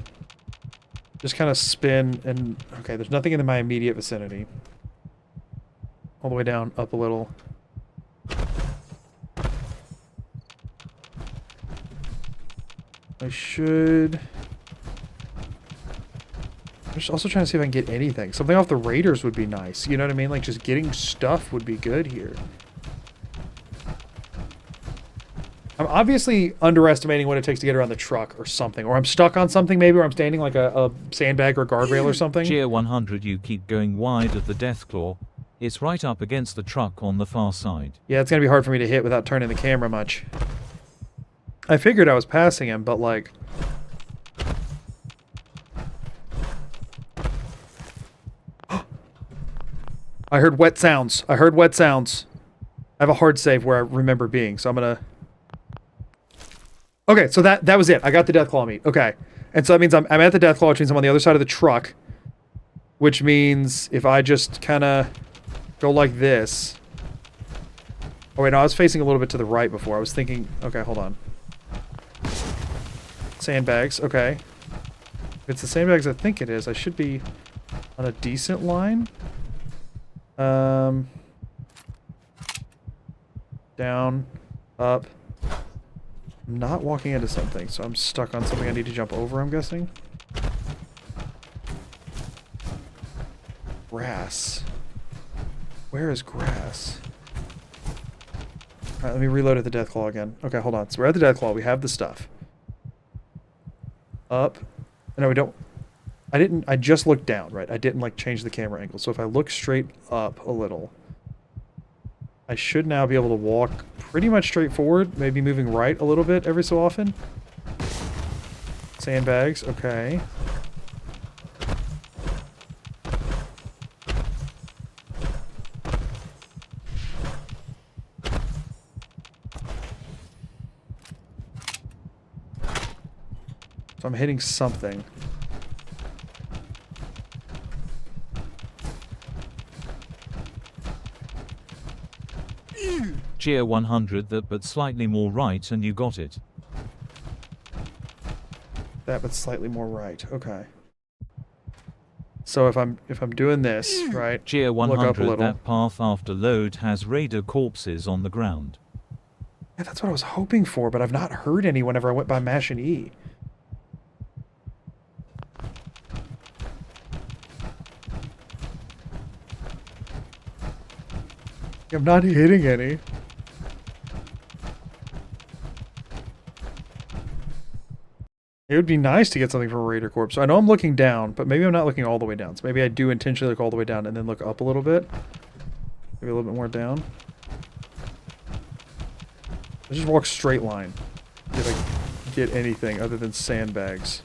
Just kind of spin and... Okay, there's nothing in my immediate vicinity. All the way down, up a little. I should... I'm just also trying to see if I can get anything. Something off the Raiders would be nice. You know what I mean? Like, just getting stuff would be good here. I'm obviously underestimating what it takes to get around the truck or something. Or I'm stuck on something maybe, or I'm standing like a sandbag or guardrail or something. Cheer 100, you keep going wide of the Deathclaw. It's right up against the truck on the far side. Yeah, it's going to be hard for me to hit without turning the camera much. I figured I was passing him, but like... I heard wet sounds. I heard wet sounds. I have a hard save where I remember being, so I'm gonna... Okay, so that was it. I got the Deathclaw meat. Okay. And so that means I'm at the Deathclaw, which means I'm on the other side of the truck. Which means if I just kind of go like this... Oh wait, no, I was facing a little bit to the right before. I was thinking... Okay, hold on. Sandbags, okay. If it's the sandbags I think it is, I should be on a decent line. Down, up. I'm not walking into something, so I'm stuck on something I need to jump over, I'm guessing. Grass. Where is grass? Alright, let me reload at the Deathclaw again. Okay, hold on. So we're at the Deathclaw. We have the stuff. Up. No, we don't. I just looked down, right? I didn't, like, change the camera angle. So if I look straight up a little, I should now be able to walk pretty much straight forward, maybe moving right a little bit every so often. Sandbags, okay. So I'm hitting something. Cheer 100 that but slightly more right and you got it. That but slightly more right. Okay. So if I'm doing this, right? Cheer look up a 100 little. that path after load has raider corpses on the ground. Yeah, that's what I was hoping for, but I've not heard any whenever I went by mashing E. I'm not hitting any. It would be nice to get something from a Raider Corps. So I know I'm looking down, but maybe I'm not looking all the way down. So maybe I do intentionally look all the way down and then look up a little bit. Maybe a little bit more down. I just walk straight line. If I get anything other than sandbags.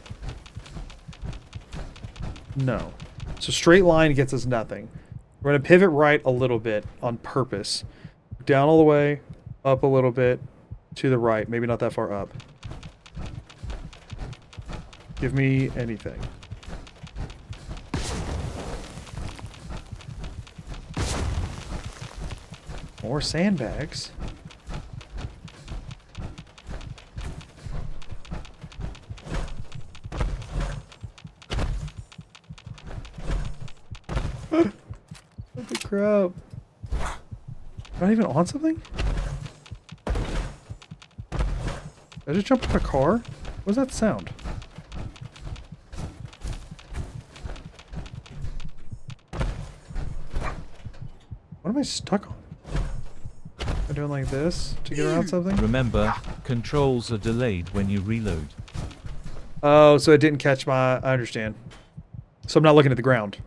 No. So straight line gets us nothing. We're going to pivot right a little bit on purpose. Down all the way, up a little bit, to the right. Maybe not that far up. Give me anything. More sandbags. What the crap? Not even on something? Did I just jump off a car? What was that sound? What am I stuck on? Am I doing like this to get around something? Remember, controls are delayed when you reload. Oh, so it didn't catch my... I understand. So I'm not looking at the ground.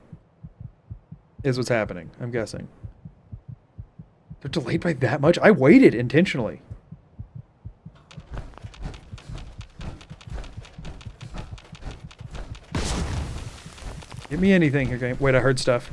Is what's happening, I'm guessing. They're delayed by that much? I waited intentionally. Give me anything here, game. Wait, I heard stuff.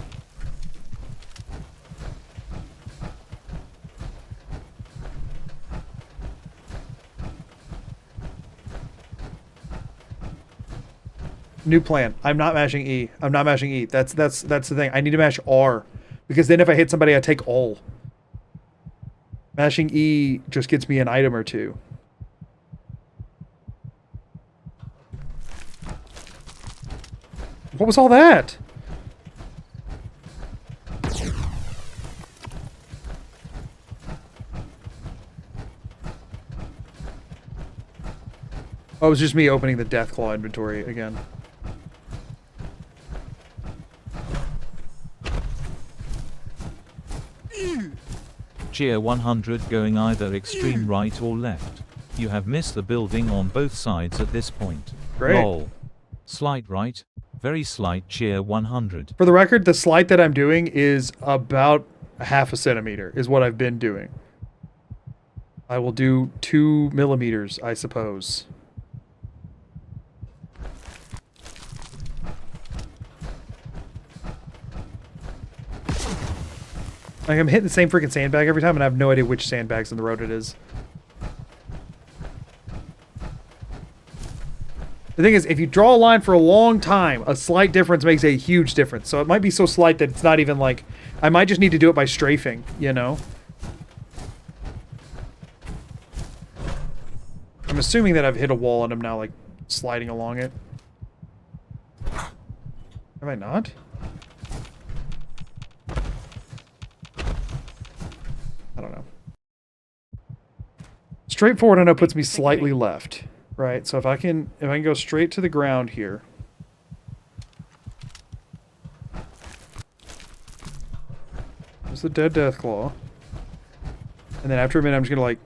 New plan. I'm not mashing E. I'm not mashing E. That's the thing. I need to mash R. Because then if I hit somebody, I take all. Mashing E just gets me an item or two. What was all that? Oh, it was just me opening the Deathclaw inventory again. Cheer 100 going either extreme right or left. You have missed the building on both sides at this point. Great. Lol. Slight right, very slight cheer 100. For the record, the slight that I'm doing is about half a centimeter, is what I've been doing. I will do 2 millimeters, I suppose. Like, I'm hitting the same freaking sandbag every time, and I have no idea which sandbags in the road it is. The thing is, if you draw a line for a long time, a slight difference makes a huge difference. So it might be so slight that it's not even like... I might just need to do it by strafing, you know? I'm assuming that I've hit a wall and I'm now, like, sliding along it. Have I not? I don't know. Straightforward, I know, puts me slightly left. Right, so if I can go straight to the ground here. There's the dead Deathclaw. And then after a minute, I'm just gonna like...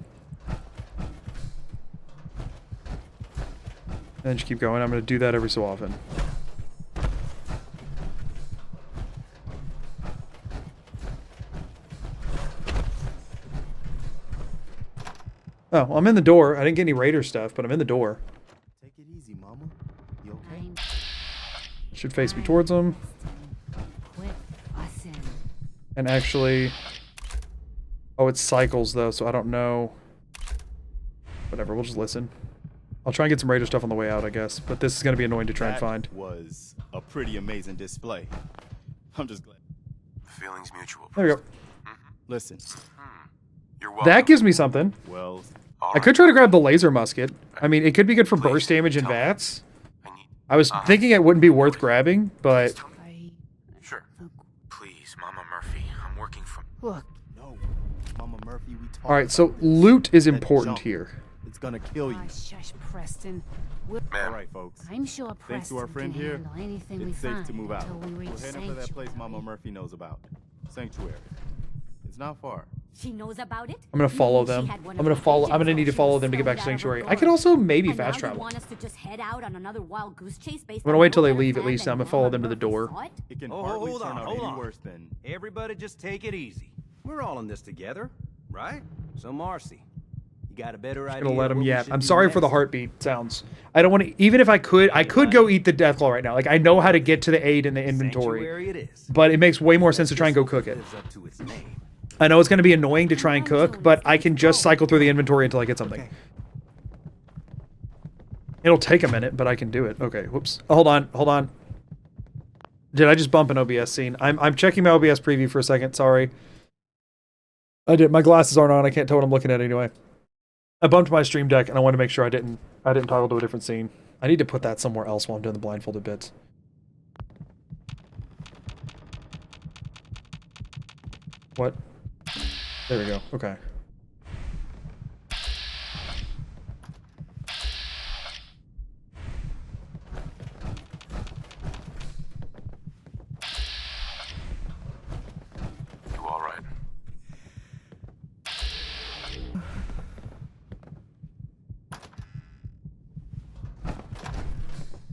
And then just keep going. I'm gonna do that every so often. Oh, well, I'm in the door. I didn't get any raider stuff, but I'm in the door. Take it easy, mama. You okay? Should face me towards them. And actually... Oh, it cycles, though, so I don't know. Whatever, we'll just listen. I'll try and get some raider stuff on the way out, I guess. But this is going to be annoying to try and find. That was a pretty amazing display. I'm just glad. Feelings mutual. There we go. Listen. You're welcome. That gives me something. Well, I could try to grab the laser musket. I mean, it could be good for burst damage and VATS. I was thinking it wouldn't be worth grabbing, but... Sure. Please, Mama Murphy. I'm working from... Look, no. Mama Murphy, we talked Alright, so about loot is That important jump. here. It's gonna kill you. Shush, Preston. All right, folks. I'm sure Thanks Preston to our friend can here, handle anything we it's safe find to move out. until we reach We're heading for that place Sanctuary. Mama Murphy knows about. Sanctuary. It's not far. She knows about it? I'm gonna follow Meaning she them. had one I'm of gonna her follow. I'm agents gonna need to while she follow was them to get back to stoned out of her Sanctuary. I gourd. could also maybe And fast now travel. you want us to just head out on another wild goose chase based I'm gonna on wait no till they better leave at plan least. than I'm gonna follow them to the Mama Murphy door. thought? It can Oh, hardly hold turn on, out hold any on. worse than... Everybody just take it easy. We're all in this together, right? So Marcy, you got a better idea? Gonna let of them what we yap. should I'm do sorry for the next? heartbeat sounds. I don't want to. Even if I could go eat the Deathclaw right now. Like I know how to get to the aid in the inventory, Sanctuary it is. but it makes way more sense to try and go cook it. Lives up to its name. I know it's going to be annoying to try and cook, but I can just cycle through the inventory until I get something. It'll take a minute, but I can do it. Okay, whoops. Oh, hold on. Did I just bump an OBS scene? I'm checking my OBS preview for a second. Sorry. I did. My glasses aren't on. I can't tell what I'm looking at anyway. I bumped my stream deck, and I wanted to make sure I didn't toggle to a different scene. I need to put that somewhere else while I'm doing the blindfolded bits. What? There we go. Okay. You all right?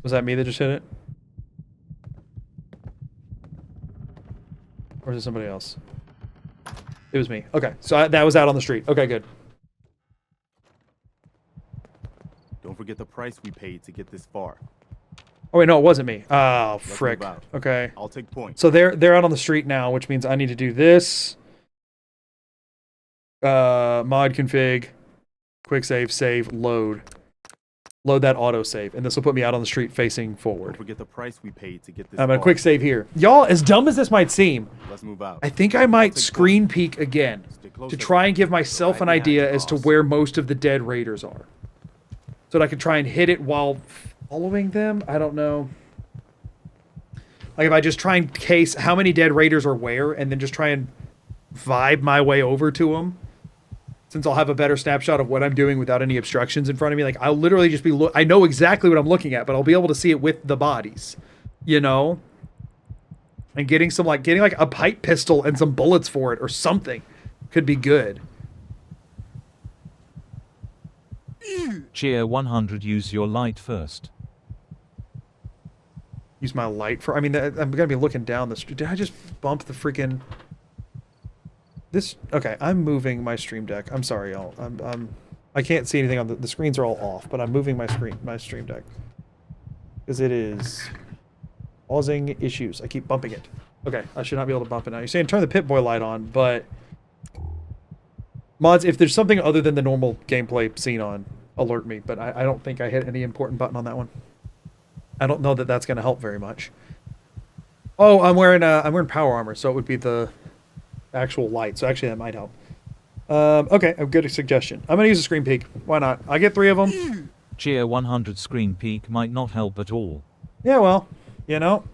Was that me that just hit it? Or is it somebody else? It was me. Okay, so that was out on the street. Okay, good. Don't forget the price we paid to get this far. Oh wait, no, it wasn't me. Oh, Let's frick. move out. Okay. I'll take point. So they're out on the street now, which means I need to do this. Mod config, quick save, load. Load that autosave, and this will put me out on the street facing forward. Don't forget the price we paid to get this I'm far. gonna quick save here. Y'all, as dumb as this might seem, Let's move out. I think I might screen peek again to try and give myself an idea as to where most of the dead raiders are. So that I can try and hit it while following them? I don't know. Like if I just try and case how many dead raiders are where, and then just try and vibe my way over to them. Since I'll have a better snapshot of what I'm doing without any obstructions in front of me. Like, I'll literally just be... I know exactly what I'm looking at, but I'll be able to see it with the bodies. You know? And getting like a pipe pistol and some bullets for it or something could be good. Cheer 100, use your light first. Use my light for... I mean, I'm going to be looking down the street. Did I just bump the freaking... This... Okay, I'm moving my stream deck. I'm sorry, y'all. I can't see anything on the screens are all off, but I'm moving my stream deck. Because it is causing issues. I keep bumping it. Okay, I should not be able to bump it now. You're saying turn the Pip-Boy light on, but... Mods, if there's something other than the normal gameplay scene on, alert me. But I don't think I hit any important button on that one. I don't know that that's going to help very much. Oh, I'm wearing power armor, so it would be the actual light. So actually, that might help. Okay, a good suggestion. I'm going to use a screen peek. Why not? I get 3 of them. Cheer 100 screen peek might not help at all. Yeah, well, you know.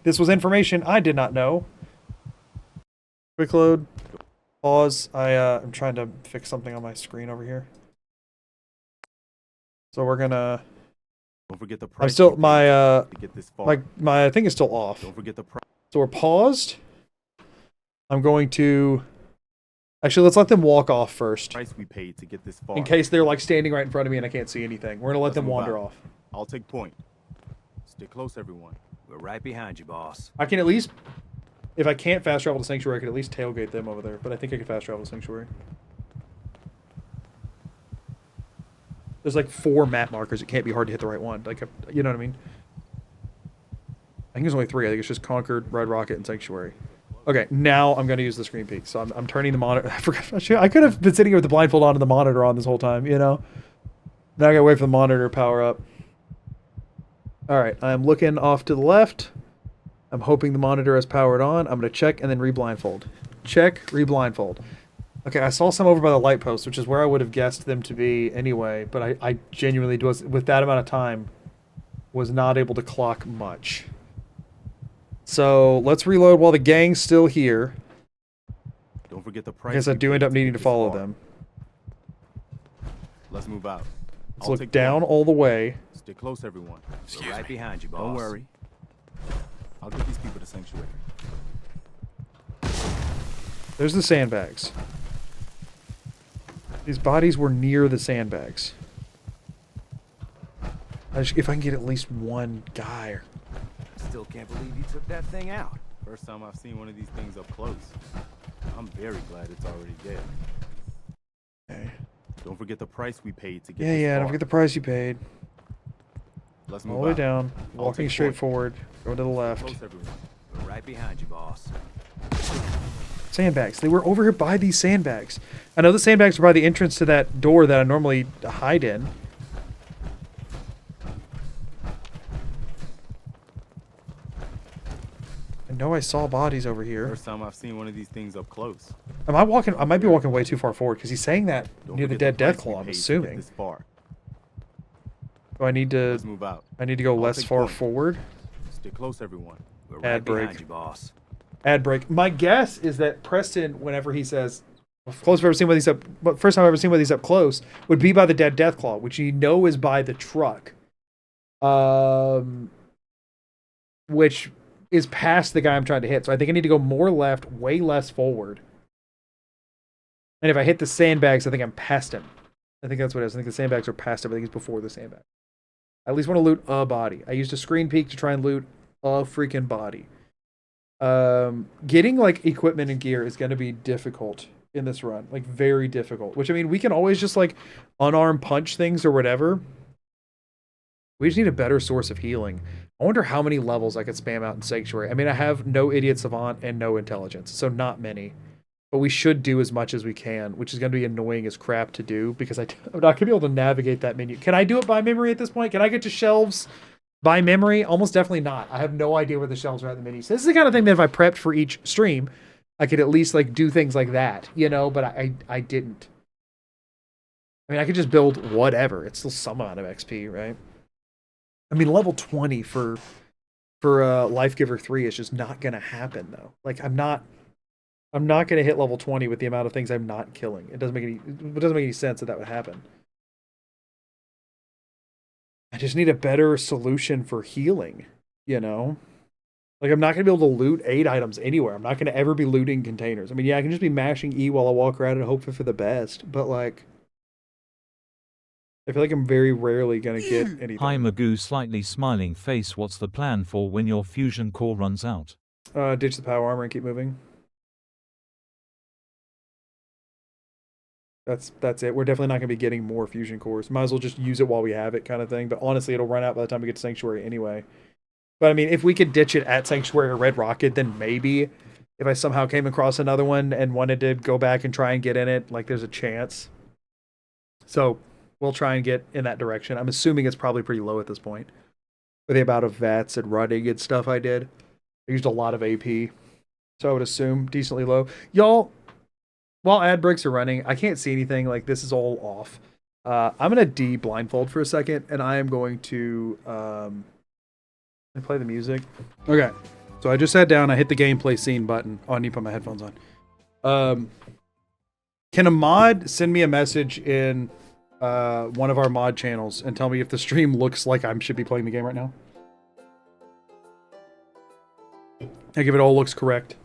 This was information I did not know. Quick load. Pause. I'm trying to fix something on my screen over here. So we're gonna... Don't forget the price. I'm still... to get this far. My thing is still off. Don't forget the price. So we're paused. I'm going to... Actually, let's let them walk off first. Price we paid to get this far. In case they're like standing right in front of me and I can't see anything. We're gonna let them wander off. I'll take point. Stay close, everyone. We're right behind you, boss. I can at least... If I can't fast travel to Sanctuary, I could at least tailgate them over there. But I think I can fast travel to Sanctuary. There's like 4 map markers. It can't be hard to hit the right one. Like, you know what I mean? I think there's only 3. I think it's just Conquered, Red Rocket, and Sanctuary. Okay, now I'm going to use the screen peek. So I'm turning the monitor. I forgot. I could have been sitting here with the blindfold on and the monitor on this whole time, you know? Now I got to wait for the monitor to power up. Alright, I'm looking off to the left. I'm hoping the monitor is powered on. I'm going to check and then re-blindfold. Check, re-blindfold. Okay, I saw some over by the light post, which is where I would have guessed them to be anyway, but I genuinely was, with that amount of time, was not able to clock much. So, let's reload while the gang's still here. Don't forget the price. I guess I do end up needing to follow them. Let's move out. Let's look down all the way. Stay close, everyone. We're right behind you, boss. Don't worry. I'll get these people to Sanctuary. There's the sandbags. These bodies were near the sandbags. If I can get at least one guy. Still can't believe you took that thing out. First time I've seen one of these things up close. I'm very glad it's already dead. Okay. Don't forget the price we paid to get Yeah, this don't far. forget the price you paid. Let's move All the way out. down. I'll Walking take straight point. forward. Go to the left. Close, everyone. We're right behind you, boss. Sandbags. They were over here by these sandbags. I know the sandbags are by the entrance to that door that I normally hide in. I know I saw bodies over here. First time I've seen one of these things up close. Am I walking? I might be walking way too far forward because he's saying that Don't near the forget dead price we Deathclaw. I'm paid to get assuming. This far. Do I need to? Let's move out. I need to go I'll less take far point. forward. Stay close, everyone. We're Ad right behind break. you, boss. Ad break. My guess is that Preston, whenever he says, "Close I've ever seen one of these up," but first time I've ever seen one of these up close, would be by the dead Deathclaw, which you know is by the truck, which is past the guy I'm trying to hit. So I think I need to go more left, way less forward. And if I hit the sandbags, I think I'm past him. I think that's what it is. I think the sandbags are past him. I think he's before the sandbag. I at least want to loot a body. I used a screen peek to try and loot a freaking body. Getting like equipment and gear is going to be difficult in this run, like very difficult, which I mean, we can always just like unarmed punch things or whatever. We just need a better source of healing. I wonder how many levels I could spam out in Sanctuary. I mean, I have no Idiot Savant and no Intelligence, so not many. But we should do as much as we can, which is going to be annoying as crap to do because I'm not going to be able to navigate that menu. Can I do it by memory at this point? Can I get to shelves by memory? Almost definitely not. I have no idea where the shelves are at in the menu. So this is the kind of thing that if I prepped for each stream, I could at least like do things like that, you know, but I didn't. I mean, I could just build whatever. It's still some amount of XP, right? I mean, level 20 for Life Giver 3 is just not going to happen though. Like I'm not going to hit level 20 with the amount of things I'm not killing. It doesn't make any sense that would happen. I just need a better solution for healing, you know? Like, I'm not going to be able to loot 8 items anywhere. I'm not going to ever be looting containers. I mean, yeah, I can just be mashing E while I walk around and hope for the best, but, like, I feel like I'm very rarely going to get anything. Hi Magoo, slightly smiling face. What's the plan for when your fusion core runs out? Ditch the power armor and keep moving. That's it. We're definitely not going to be getting more fusion cores. Might as well just use it while we have it kind of thing. But honestly, it'll run out by the time we get to Sanctuary anyway. But I mean, if we could ditch it at Sanctuary or Red Rocket, then maybe if I somehow came across another one and wanted to go back and try and get in it, like there's a chance. So we'll try and get in that direction. I'm assuming it's probably pretty low at this point. For the amount of VATS and running and stuff I did. I used a lot of AP. So I would assume decently low. Y'all, while ad breaks are running, I can't see anything. Like, this is all off. I'm going to blindfold for a second, and I am going to play the music. Okay, so I just sat down. I hit the gameplay scene button. Oh, I need to put my headphones on. Can a mod send me a message in one of our mod channels and tell me if the stream looks like I should be playing the game right now? Like, if it all looks correct.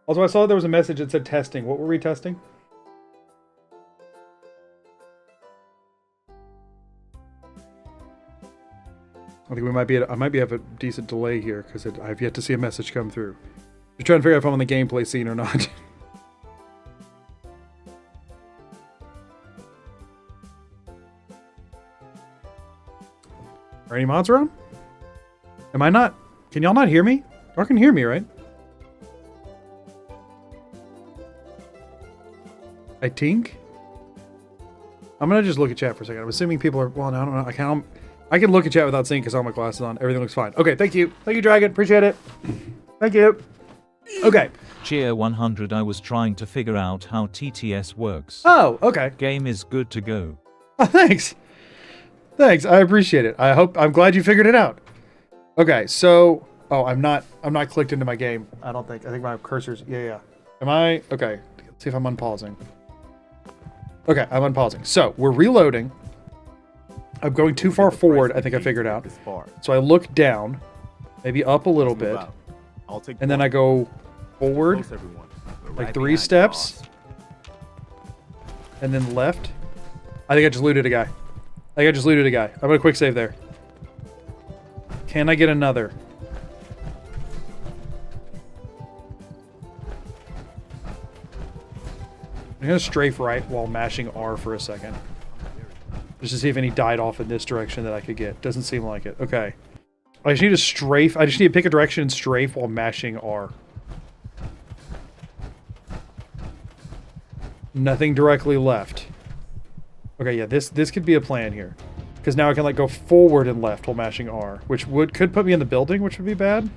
Also, I saw there was a message that said testing. What were we testing? I think we might be I might have a decent delay here because I've yet to see a message come through. Just trying to figure out if I'm on the gameplay scene or not. Are any mods around? Am I not? Can y'all not hear me? Y'all can hear me, right? I think. I'm gonna just look at chat for a second. I'm assuming people are. Well, no, I don't know. I can look at chat without seeing because all my glasses on. Everything looks fine. Okay, thank you. Thank you, Dragon. Appreciate it. Thank you. Okay. Cheer 100. I was trying to figure out how TTS works. Oh, okay. Game is good to go. Oh, thanks. Thanks. I appreciate it. I'm glad you figured it out. Okay, so I'm not clicked into my game. I don't think. I think my cursor's yeah. Am I? Okay. Let's see if I'm unpausing. Okay, I'm unpausing. So we're reloading. I'm going too far forward, I think I figured out. So I look down, maybe up a little bit, and then I go forward, like 3 steps, and then left. I think I just looted a guy. I'm going to quick save there. Can I get another? I'm going to strafe right while mashing R for a second. Just to see if any died off in this direction that I could get. Doesn't seem like it. Okay. I just need to strafe. I just need to pick a direction and strafe while mashing R. Nothing directly left. Okay, yeah, this could be a plan here. Because now I can like go forward and left while mashing R, which could put me in the building, which would be bad.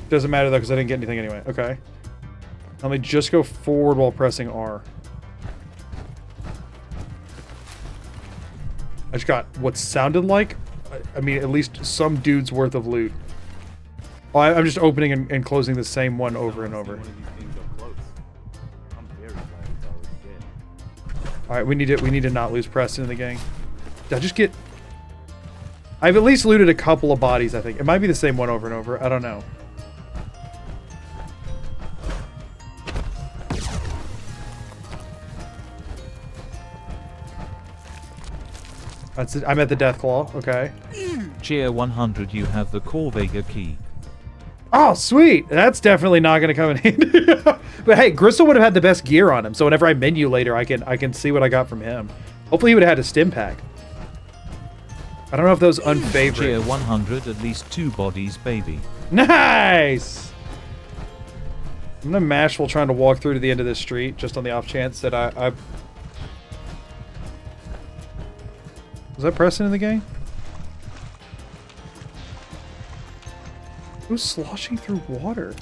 Doesn't matter though, because I didn't get anything anyway. Okay. Let me just go forward while pressing R. I just got what sounded like, I mean, at least some dude's worth of loot. Oh, I'm just opening and closing the same one over and over. One of these things up close. I'm very glad it's already dead. All right, we need to not lose Preston in the gang. Did I just get? I've at least looted a couple of bodies. I think it might be the same one over and over. I don't know. That's it. I'm at the Deathclaw. Okay. Cheer 100, you have the Corvega key. Oh, sweet. That's definitely not going to come in handy. But hey, Gristle would have had the best gear on him, so whenever I menu later, I can see what I got from him. Hopefully, he would have had a stim pack. I don't know if those unfavored. Cheer 100, at least 2 bodies, baby. Nice. I'm gonna mash while trying to walk through to the end of this street, just on the off chance that I... Was that Preston in the game? Who's sloshing through water?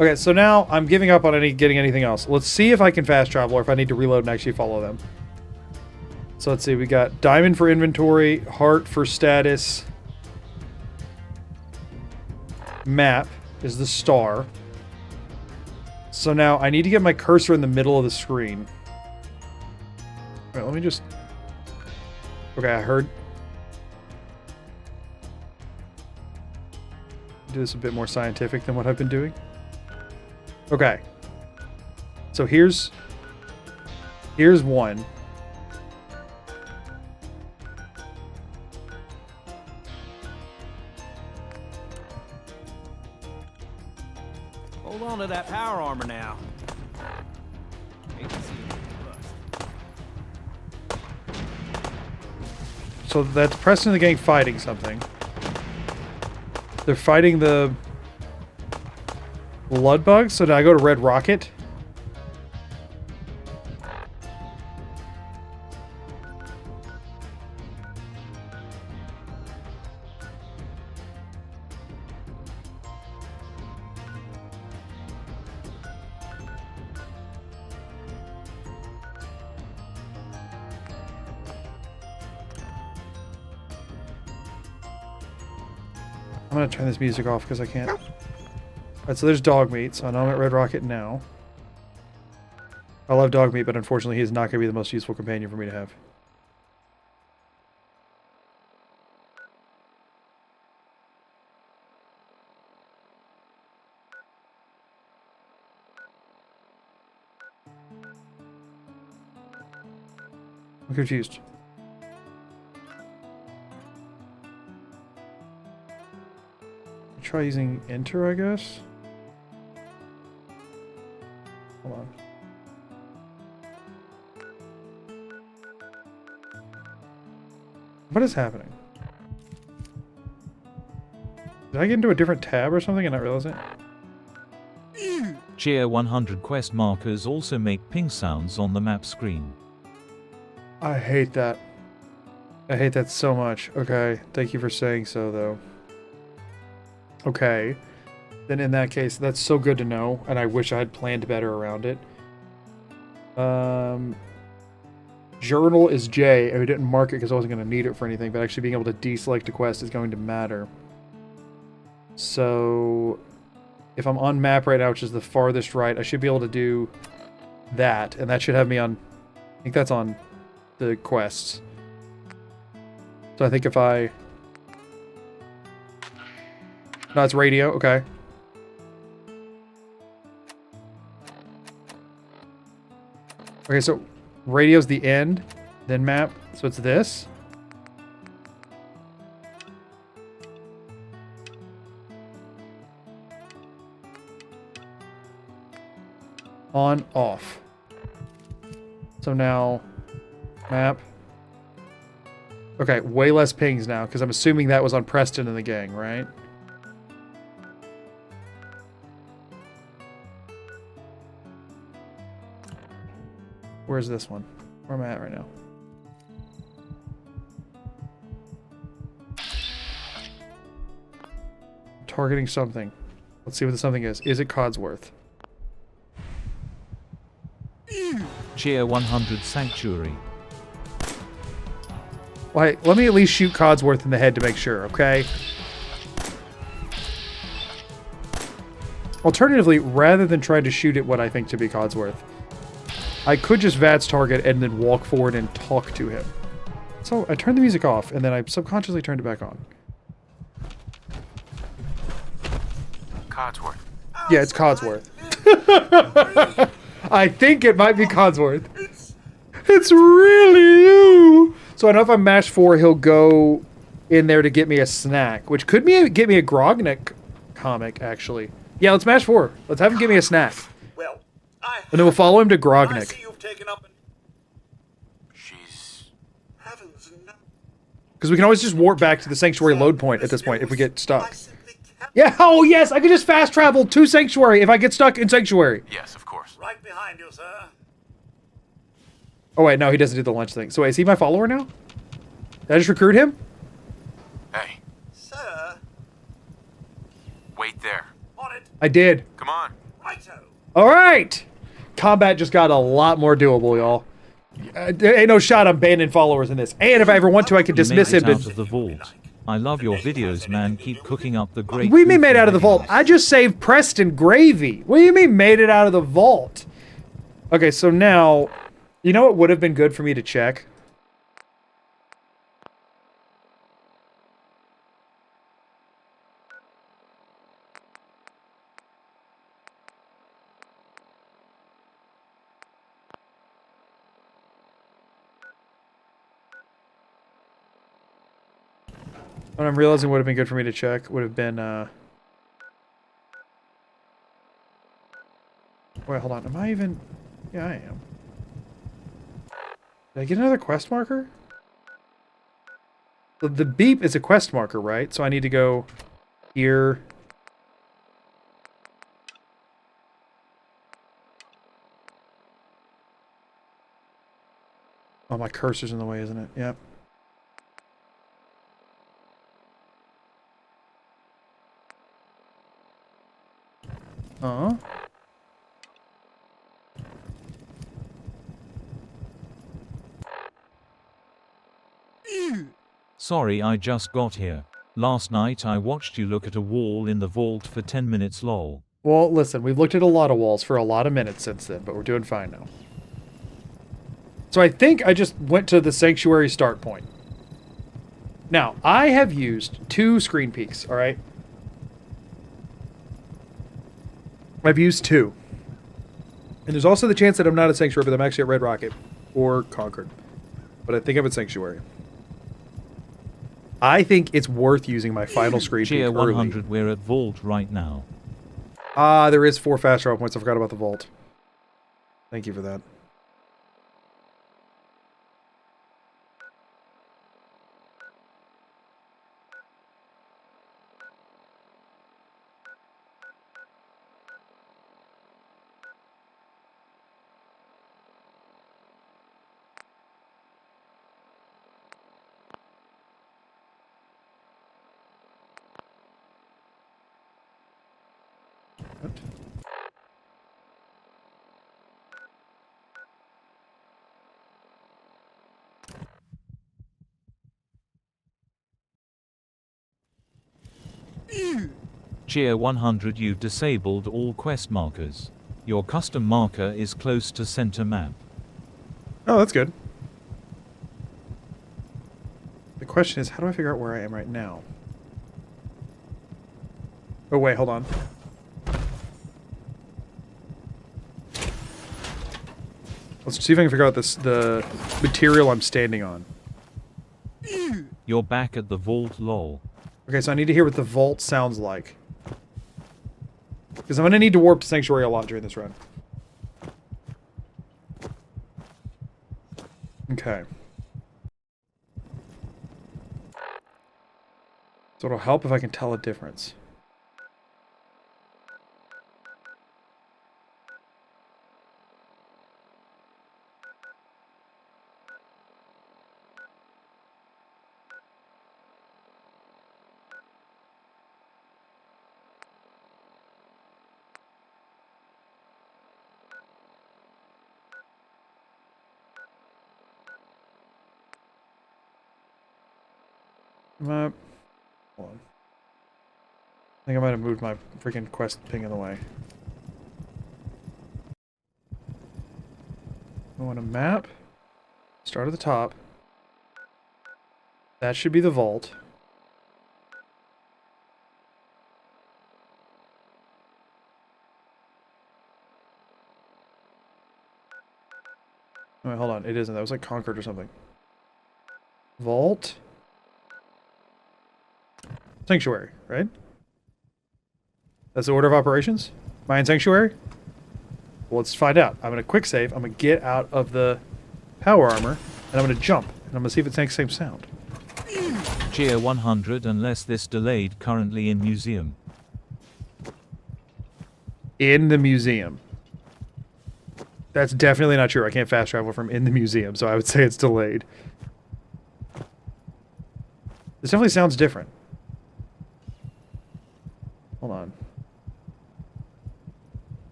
Okay, so now I'm giving up on getting anything else. Let's see if I can fast travel or if I need to reload and actually follow them. So let's see, we got diamond for inventory, heart for status. Map is the star. So now I need to get my cursor in the middle of the screen. All right, let me just... Okay, I heard... Do this a bit more scientific than what I've been doing. Okay. So here's one. Hold on to that power armor now. Hate to see it rust. So that's Preston and the gang fighting something. They're fighting the blood bugs. So now I go to Red Rocket. I'm gonna turn this music off because I can't. Alright, so there's dog meat, so I know I'm at Red Rocket now. I love dog meat, but unfortunately he is not going to be the most useful companion for me to have. I'm confused. Try using enter, I guess. Hold on. What is happening? Did I get into a different tab or something and not realize it? Cheer 100 quest markers also make ping sounds on the map screen. I hate that. I hate that so much. Okay, thank you for saying so, though. Okay, then in that case, that's so good to know, and I wish I had planned better around it. Journal is J, and we didn't mark it because I wasn't going to need it for anything, but actually being able to deselect a quest is going to matter. So, if I'm on map right now, which is the farthest right, I should be able to do that, and that should have me on, I think that's on the quests. So I think if I... No, it's radio. Okay. Okay, so radio's the end, then map. So it's this. On, off. So now, map. Okay, way less pings now, because I'm assuming that was on Preston and the gang, right? Where's this one? Where am I at right now? Targeting something. Let's see what the something is. Is it Codsworth? Cheer 100 Sanctuary. Why, let me at least shoot Codsworth in the head to make sure, okay? Alternatively, rather than trying to shoot at what I think to be Codsworth, I could just VATS target and then walk forward and talk to him. So I turned the music off, and then I subconsciously turned it back on. Codsworth. Yeah, it's Codsworth. I think it might be Codsworth. It's really you! So I know if I mash 4, he'll go in there to get me a snack, which could get me a Grognik comic, actually. Yeah, let's mash 4. Let's have him give me a snack. Well, And then we'll follow him to I Grognik. see you've taken up an... She's... Heavens, no. Because we can always just warp back to the Sanctuary load point at this point if we get I stuck. simply can't... Yeah, oh yes, I could just fast travel to Sanctuary if I get stuck in Sanctuary. Yes, of course. Right behind you, sir. Oh wait, no, he doesn't do the lunch thing. So wait, is he my follower now? Did I just recruit him? Hey, Sir, wait there. on it. I did. Come on. Righto. Alright! Combat just got a lot more doable, y'all. There ain't no shot I'm banning followers in this. And if I ever want to, I can You dismiss made him. it out of the vault. I love your videos, man. Keep cooking up the great. We made goofy out of the vault. videos. I just saved Preston gravy. What do you mean made it out of the vault? Okay, so now, you know what would have been good for me to check? What I'm realizing would have been good for me to check would have been, wait, hold on. Am I even... Yeah, I am. Did I get another quest marker? The beep is a quest marker, right? So I need to go here. Oh, my cursor's in the way, isn't it? Yep. Sorry, I just got here. Last night I watched you look at a wall in the vault for 10 minutes lol. Well, listen, we've looked at a lot of walls for a lot of minutes since then, but we're doing fine now. So I think I just went to the Sanctuary start point. Now, I have used 2 screen peeks, alright? I've used 2. And there's also the chance that I'm not at Sanctuary, but I'm actually at Red Rocket. Or Concord. But I think I'm at Sanctuary. I think it's worth using my final screen peek Cheer early. 100, we're at vault right now. Ah, there is 4 fast travel points. I forgot about the vault. Thank you for that. What? Cheer 100, you've disabled all quest markers. Your custom marker is close to center map. Oh, that's good. The question is, how do I figure out where I am right now? Oh, wait, hold on. Let's see if I can figure out the material I'm standing on. You're back at the vault, lol. Okay, so I need to hear what the vault sounds like. Because I'm going to need to warp to Sanctuary a lot during this run. Okay. So it'll help if I can tell a difference. Hold on. I think I might have moved my freaking quest thing in the way. I want a map. Start at the top. That should be the vault. Wait, hold on. It isn't. That was like Concord or something. Vault. Sanctuary, right? That's the order of operations? Am I in Sanctuary? Well, let's find out. I'm going to quick save. I'm going to get out of the power armor, and I'm going to jump. And I'm going to see if it makes the same sound. Cheer 100 unless this delayed currently in museum. In the museum. That's definitely not true. I can't fast travel from in the museum, so I would say it's delayed. This definitely sounds different. Hold on.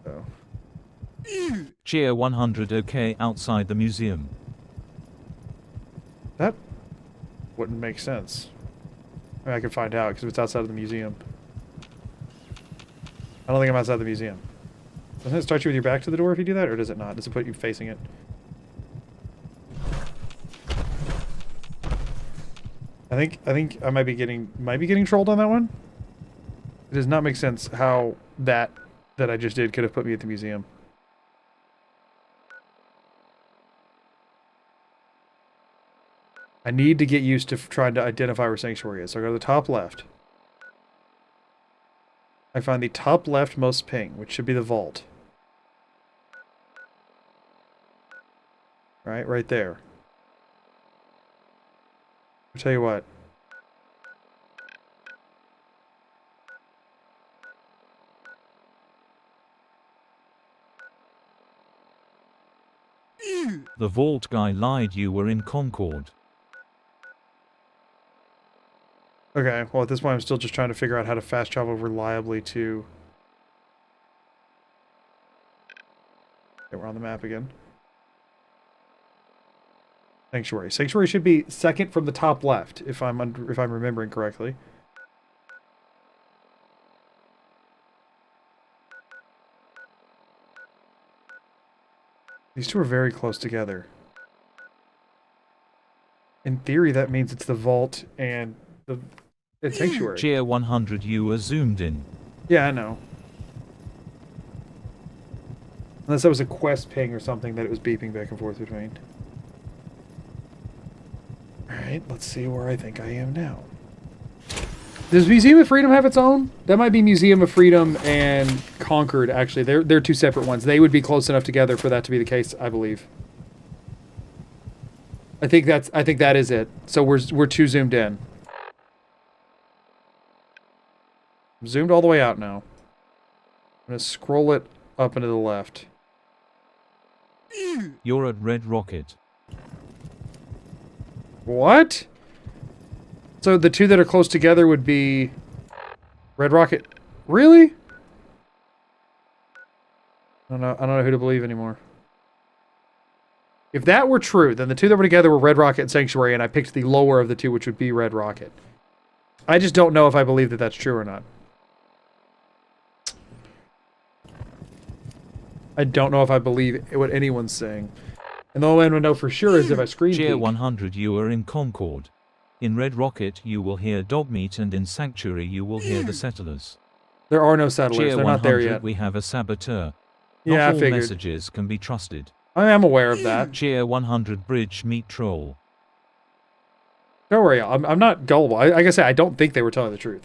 Oh. Cheer 100 okay outside the museum. That wouldn't make sense. I mean, I could find out because it's outside of the museum. I don't think I'm outside the museum. Doesn't it start you with your back to the door if you do that, or does it not? Does it put you facing it? I think I might be getting trolled on that one. It does not make sense how that I just did could have put me at the museum. I need to get used to trying to identify where Sanctuary is. So I go to the top left. I find the top leftmost ping, which should be the vault. Right there. I'll tell you what. The vault guy lied, you were in Concord. Okay, well at this point I'm still just trying to figure out how to fast travel reliably to... Okay, we're on the map again. Sanctuary. Sanctuary should be second from the top left, if I'm remembering correctly. These two are very close together. In theory, that means it's the vault and the Sanctuary. Cheer 100 you were zoomed in. Yeah, I know. Unless that was a quest ping or something that it was beeping back and forth between. Alright, let's see where I think I am now. Does Museum of Freedom have its own? That might be Museum of Freedom and Concord, actually. They're two separate ones. They would be close enough together for that to be the case, I believe. I think that is it. So we're too zoomed in. I'm zoomed all the way out now. I'm going to scroll it up and to the left. You're at Red Rocket. What? So the two that are close together would be Red Rocket. Really? I don't know who to believe anymore. If that were true, then the two that were together were Red Rocket and Sanctuary, and I picked the lower of the two, which would be Red Rocket. I just don't know if I believe that that's true or not. I don't know if I believe what anyone's saying. And the only way I would know for sure is if I screen Cheer peek. 100 you are in Concord. In Red Rocket you will hear Dogmeat and in Sanctuary you will hear the Settlers. There are no settlers. Cheer They're not there 100, yet. we have a saboteur. Yeah, Not I all figured. messages can be trusted. I am aware of that. Cheer 100 bridge meet troll. Don't worry, I'm not gullible. Like I said, I don't think they were telling the truth.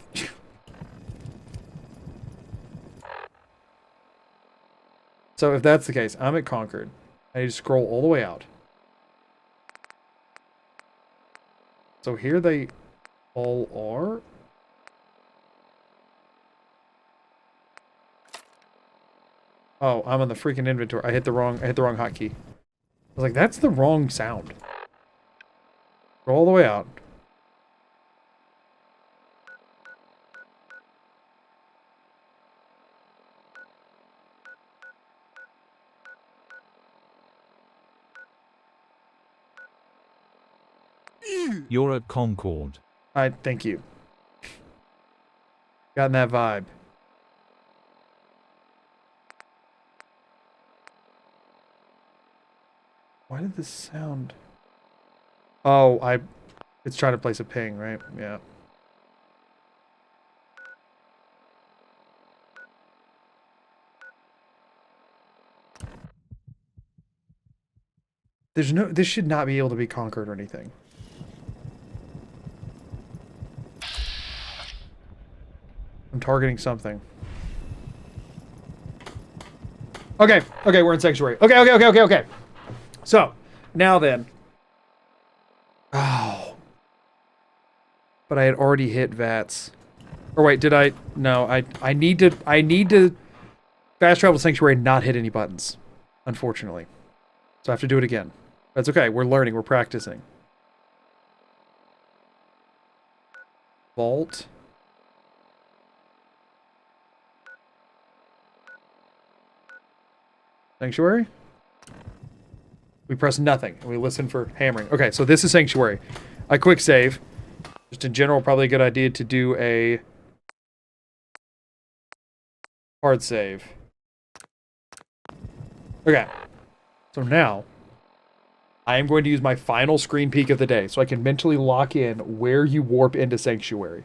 So if that's the case, I'm at Concord. I need to scroll all the way out. So here they all are. Oh, I'm on the freaking inventory. I hit the wrong hotkey. I was like, that's the wrong sound. Go all the way out. You're at Concord. Thank you. Gotten that vibe. Why did this sound? Oh, it's trying to place a ping, right? Yeah. This should not be able to be conquered or anything. I'm targeting something. Okay, we're in Sanctuary. Okay. So, now then. Oh. But I had already hit VATS. Or wait, did I? No, I need to fast travel to Sanctuary and not hit any buttons. Unfortunately. So I have to do it again. That's okay, we're learning, we're practicing. Vault. Sanctuary? We press nothing, and we listen for hammering. Okay, so this is Sanctuary. I quick save. Just in general, probably a good idea to do a hard save. Okay. So now, I am going to use my final screen peek of the day, so I can mentally lock in where you warp into Sanctuary.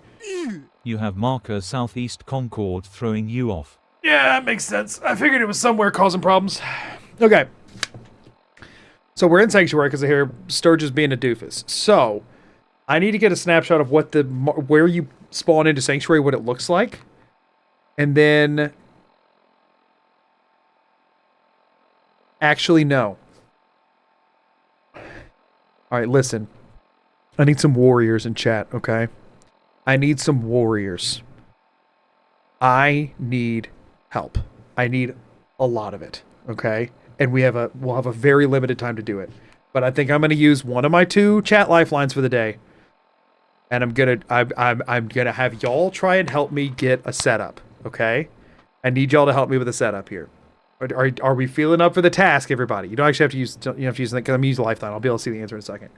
You have marker southeast Concord throwing you off. Yeah, that makes sense. I figured it was somewhere causing problems. Okay. So we're in Sanctuary because I hear Sturgis being a doofus. So, I need to get a snapshot of what where you spawn into Sanctuary, what it looks like. And then... Actually, no. Alright, listen. I need some warriors in chat, okay? I need some warriors. I need help. I need a lot of it, okay? And we'll have a very limited time to do it. But I think I'm gonna use one of my 2 chat lifelines for the day. And I'm gonna have y'all try and help me get a setup, okay? I need y'all to help me with a setup here. Are we feeling up for the task, everybody? You don't actually have to use because I'm gonna use a lifeline. I'll be able to see the answer in a second.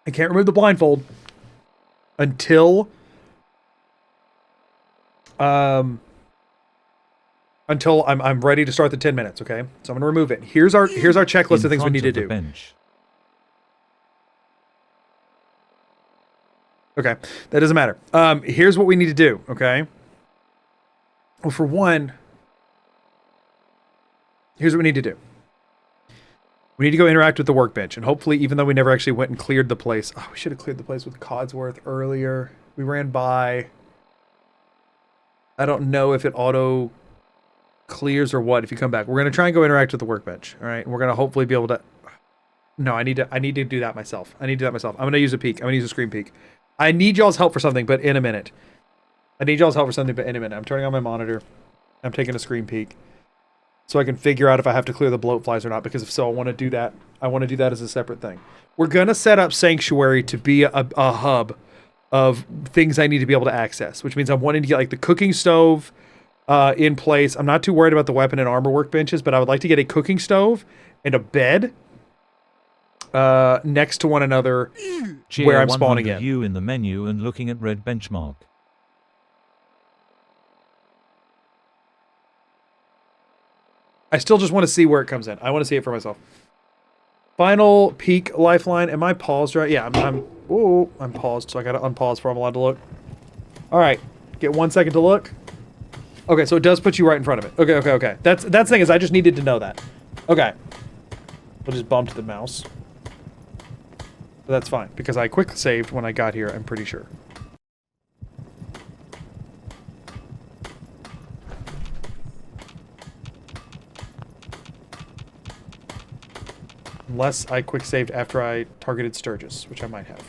I can't remove the blindfold until I'm ready to start the 10 minutes, okay? So I'm gonna remove it. Here's our checklist In of things we front need to of the do. bench. Okay, that doesn't matter. Here's what we need to do, okay? Well, for one, here's what we need to do. We need to go interact with the workbench, and hopefully, even though we never actually went and cleared the place... Oh, we should have cleared the place with Codsworth earlier. We ran by... I don't know if it auto clears or what if you come back. We're going to try and go interact with the workbench, all right? And we're going to hopefully be able to... No, I need to do that myself. I'm going to use a peek. I'm going to use a screen peek. I need y'all's help for something, but in a minute. I'm turning on my monitor. I'm taking a screen peek. So I can figure out if I have to clear the bloat flies or not, because if so, I want to do that. I want to do that as a separate thing. We're going to set up Sanctuary to be a hub of things I need to be able to access, which means I'm wanting to get like the cooking stove in place. I'm not too worried about the weapon and armor workbenches, but I would like to get a cooking stove and a bed next to one another where I'm spawning in. You in the menu and looking at red benchmark. I still just want to see where it comes in. I want to see it for myself. Final peak lifeline. Am I paused right? Yeah, Ooh, I'm paused, so I gotta unpause before I'm allowed to look. Alright. Get 1 second to look. Okay, so it does put you right in front of it. Okay. That's the thing is I just needed to know that. Okay. We'll just bump the mouse. But that's fine, because I quick saved when I got here, I'm pretty sure. Unless I quick saved after I targeted Sturgis, which I might have.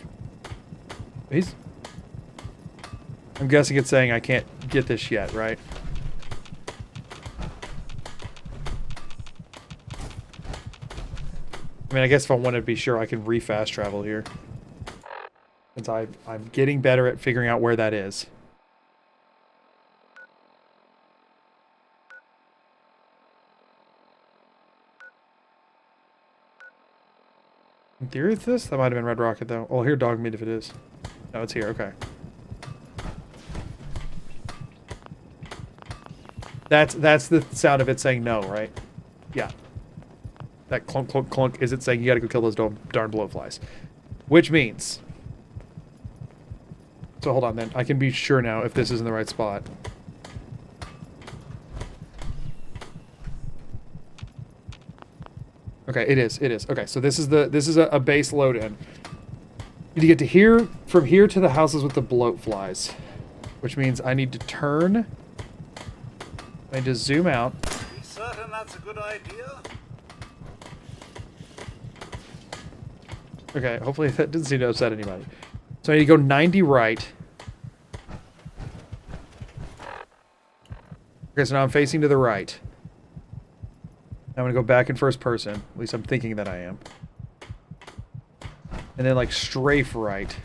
I'm guessing it's saying I can't get this yet, right? I mean, I guess if I wanted to be sure, I can re-fast travel here. Since I'm getting better at figuring out where that is. In theory, it's this? That might have been Red Rocket, though. Oh, here, dog meat if it is. No, it's here. Okay. That's the sound of it saying no, right? Yeah. That clunk, clunk, clunk is it saying you gotta go kill those darn blowflies. Which means... So hold on then. I can be sure now if this is in the right spot. Okay, it is. Okay, so this is a base load in. You get to here from here to the houses with the bloat flies. Which means I need to turn. I need to zoom out. You certain that's a good idea? Okay, hopefully that didn't seem to upset anybody. So I need to go 90 right. Okay, so now I'm facing to the right. Now I'm going to go back in first person. At least I'm thinking that I am. And then, like, strafe right.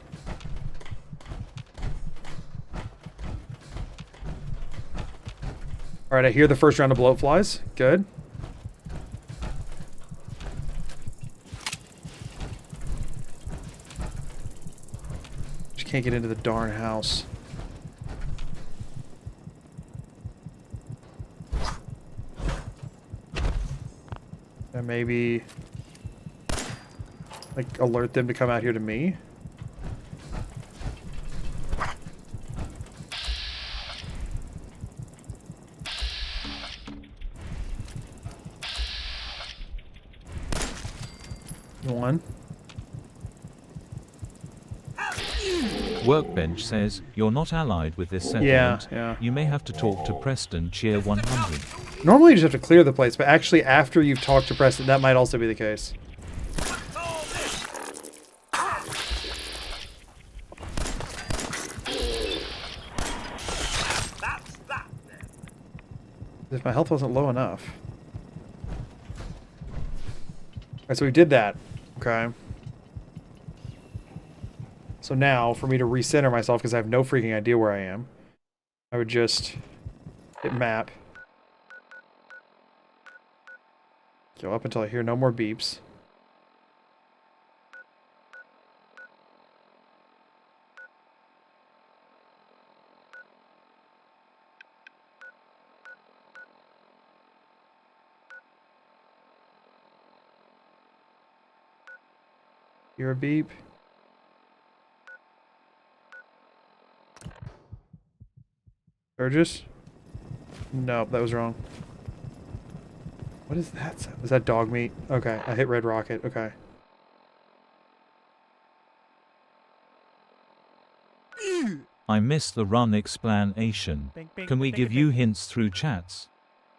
Alright, I hear the first round of bloat flies. Good. Just can't get into the darn house. And maybe, like, alert them to come out here to me. One. Workbench says, you're not allied with this settlement. Yeah. You may have to talk to Preston, cheer 100. Normally you just have to clear the place, but actually after you've talked to Preston, that might also be the case. If my health wasn't low enough. Alright, so we did that. Okay. So now, for me to recenter myself, because I have no freaking idea where I am, I would just hit map. Go up until I hear no more beeps. Hear a beep. Burgess? Nope, that was wrong. What is that sound? Is that dog meat? Okay, I hit Red Rocket. Okay. I miss the run explanation. Can we give you hints through chats?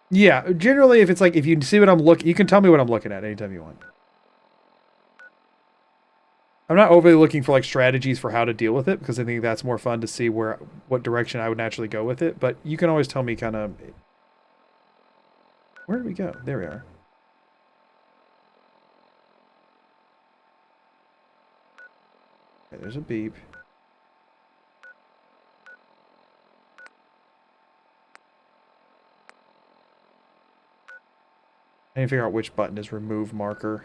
Yeah, generally if it's like, if you see what I'm looking, you can tell me what I'm looking at anytime you want. I'm not overly looking for like strategies for how to deal with it, because I think that's more fun to see what direction I would naturally go with it, but you can always tell me kind of... Where did we go? There we are. Okay, there's a beep. I need to figure out which button is remove marker.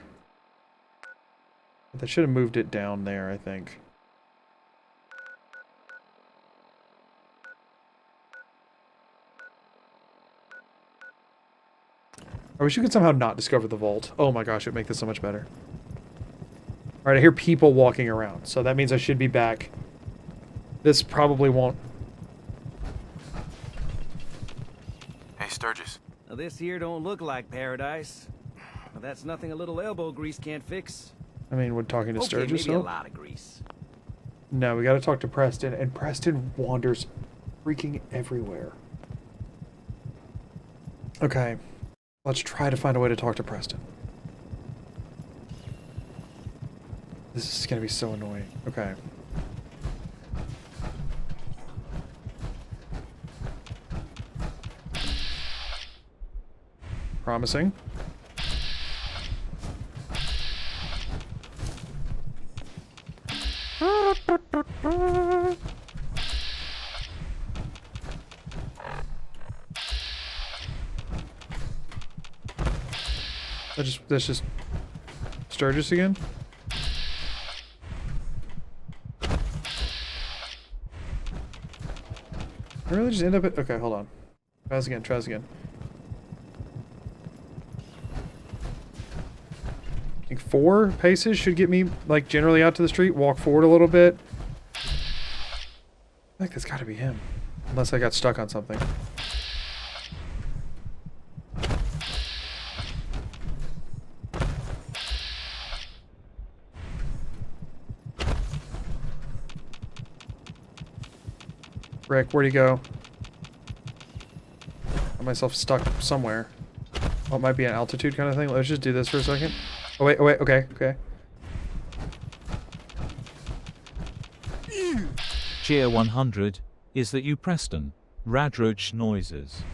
That should have moved it down there, I think. I wish you could somehow not discover the vault. Oh my gosh, it'd make this so much better. Alright, I hear people walking around, so that means I should be back. This probably won't... Hey, Sturgis. Now, this here don't look like paradise. But that's nothing a little elbow grease can't fix. I mean, would talking to Okay, Sturgis maybe a help? lot of grease. No, we gotta talk to Preston, and Preston wanders freaking everywhere. Okay, let's try to find a way to talk to Preston. This is gonna be so annoying. Okay. Promising. That's just Sturgis again? I really just end up at... Okay, hold on. Try this again, try this again. I think 4 paces should get me, like, generally out to the street. Walk forward a little bit. I think that's gotta be him. Unless I got stuck on something. Rick, where'd he go? Got myself stuck somewhere. Oh, it might be an altitude kind of thing. Let's just do this for a second. Oh wait, okay, okay. Cheer 100. Is that you, Preston? Radroach noises.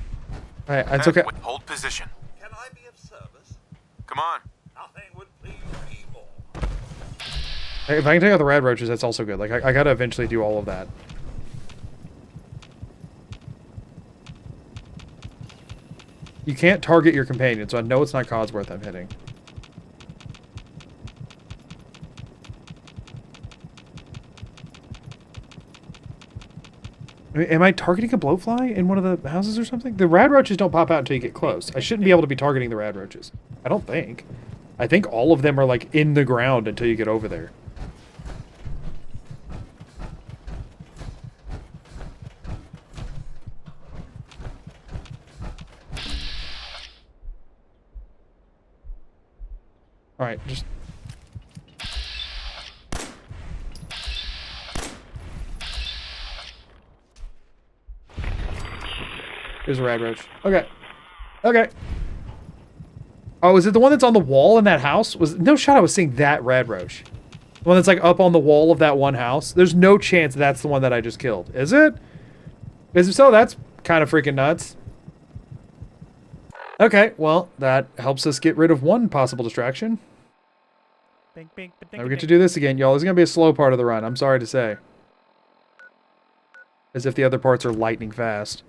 Alright, it's okay. Wait, hold position. Can I be of service? Come on. Nothing would please me more. Hey, if I can take out the rad roaches, that's also good. Like, I gotta eventually do all of that. You can't target your companion, so I know it's not Codsworth I'm hitting. I mean, am I targeting a blowfly in one of the houses or something? The rad roaches don't pop out until you get close. I shouldn't be able to be targeting the rad roaches. I don't think. I think all of them are like in the ground until you get over there. Alright, just... Here's a rad roach. Okay. Okay. Oh, is it the one that's on the wall in that house? No shot I was seeing that rad roach. The one that's like up on the wall of that one house? There's no chance that's the one that I just killed. Is it? Because if so, that's kind of freaking nuts. Okay, well, that helps us get rid of one possible distraction. Bink, bink, ba-dink, Now we get to do this again, y'all. This is going to be a slow part of the run. I'm sorry to say. As if the other parts are lightning fast.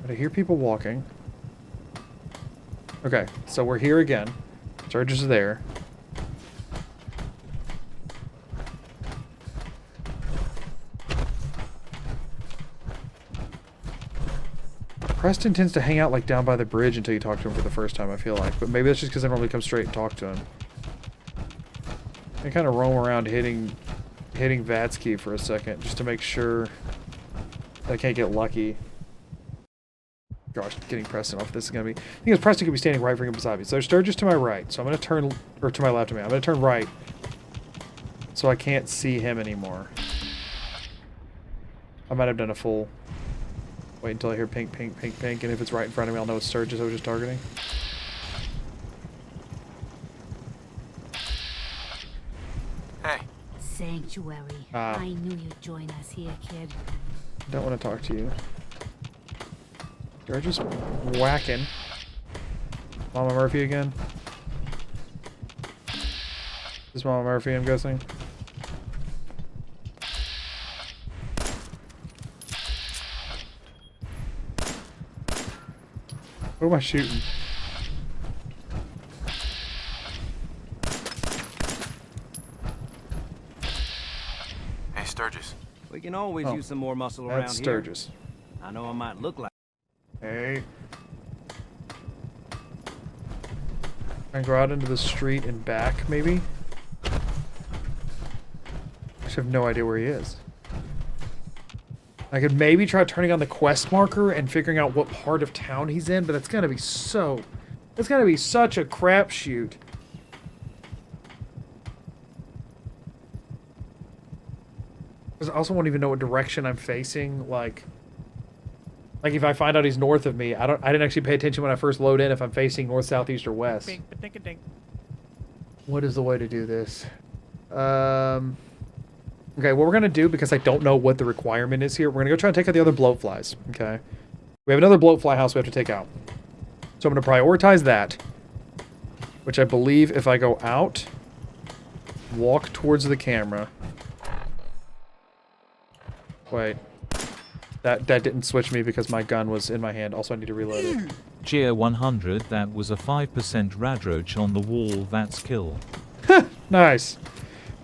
But I hear people walking. Okay, so we're here again. Sturgis is there. Preston tends to hang out like down by the bridge until you talk to him for the first time, I feel like. But maybe that's just because I normally come straight and talk to him. I kind of roam around hitting Vatsky for a second just to make sure that I can't get lucky. Gosh, getting Preston off this is going to be... I think Preston could be standing right freaking beside me. So there's Sturgis to my right. So I'm going to turn... Or to my left of me. I'm going to turn right. So I can't see him anymore. I might have done a full... Wait until I hear pink, pink, pink, pink, and if it's right in front of me, I'll know it's Sturgis I was just targeting. Hey. Sanctuary. Ah. I knew you'd join us here, kid. Don't want to talk to you. Sturgis whacking. Mama Murphy again. This is Mama Murphy, I'm guessing. What am I shooting? Hey, Sturgis. We can always Oh, use some more muscle around That's here. Sturgis. I know I might look like... Hey. And go out into the street and back, maybe? I just have no idea where he is. I could maybe try turning on the quest marker and figuring out what part of town he's in, but that's gonna be so... That's gonna be such a crapshoot. Because I also won't even know what direction I'm facing, like if I find out he's north of me, I didn't actually pay attention when I first load in if I'm facing north, south, east, or west. Bing, ba-ding, ding. What is the way to do this? Okay, what we're going to do, because I don't know what the requirement is here, we're going to go try and take out the other bloatflies, okay? We have another bloatfly house we have to take out. So I'm going to prioritize that, which I believe if I go out, walk towards the camera. Wait. That didn't switch me because my gun was in my hand. Also, I need to reload it. Cheer 100, that was a 5% radroach on the wall, that's kill. Nice.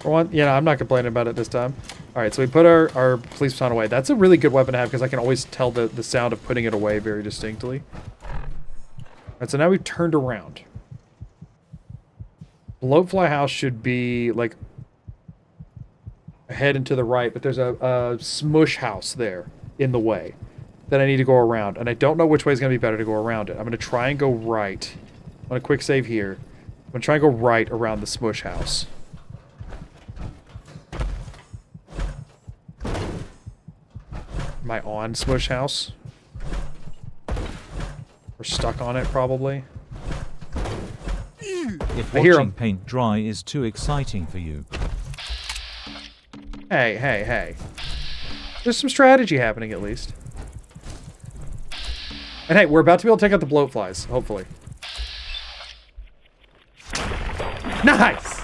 For one, I'm not complaining about it this time. Alright, so we put our police baton away. That's a really good weapon to have because I can always tell the sound of putting it away very distinctly. Alright, so now we've turned around. Bloatfly house should be, like, ahead and to the right, but there's a smush house there in the way that I need to go around. And I don't know which way is going to be better to go around it. I'm going to try and go right. I'm going to quick save here. I'm going to try and go right around the smush house. Am I on smush house? We're stuck on it, probably. If I hear watching him. paint dry is too exciting for you. Hey, hey, hey. There's some strategy happening, at least. And hey, we're about to be able to take out the bloatflies, hopefully. Nice!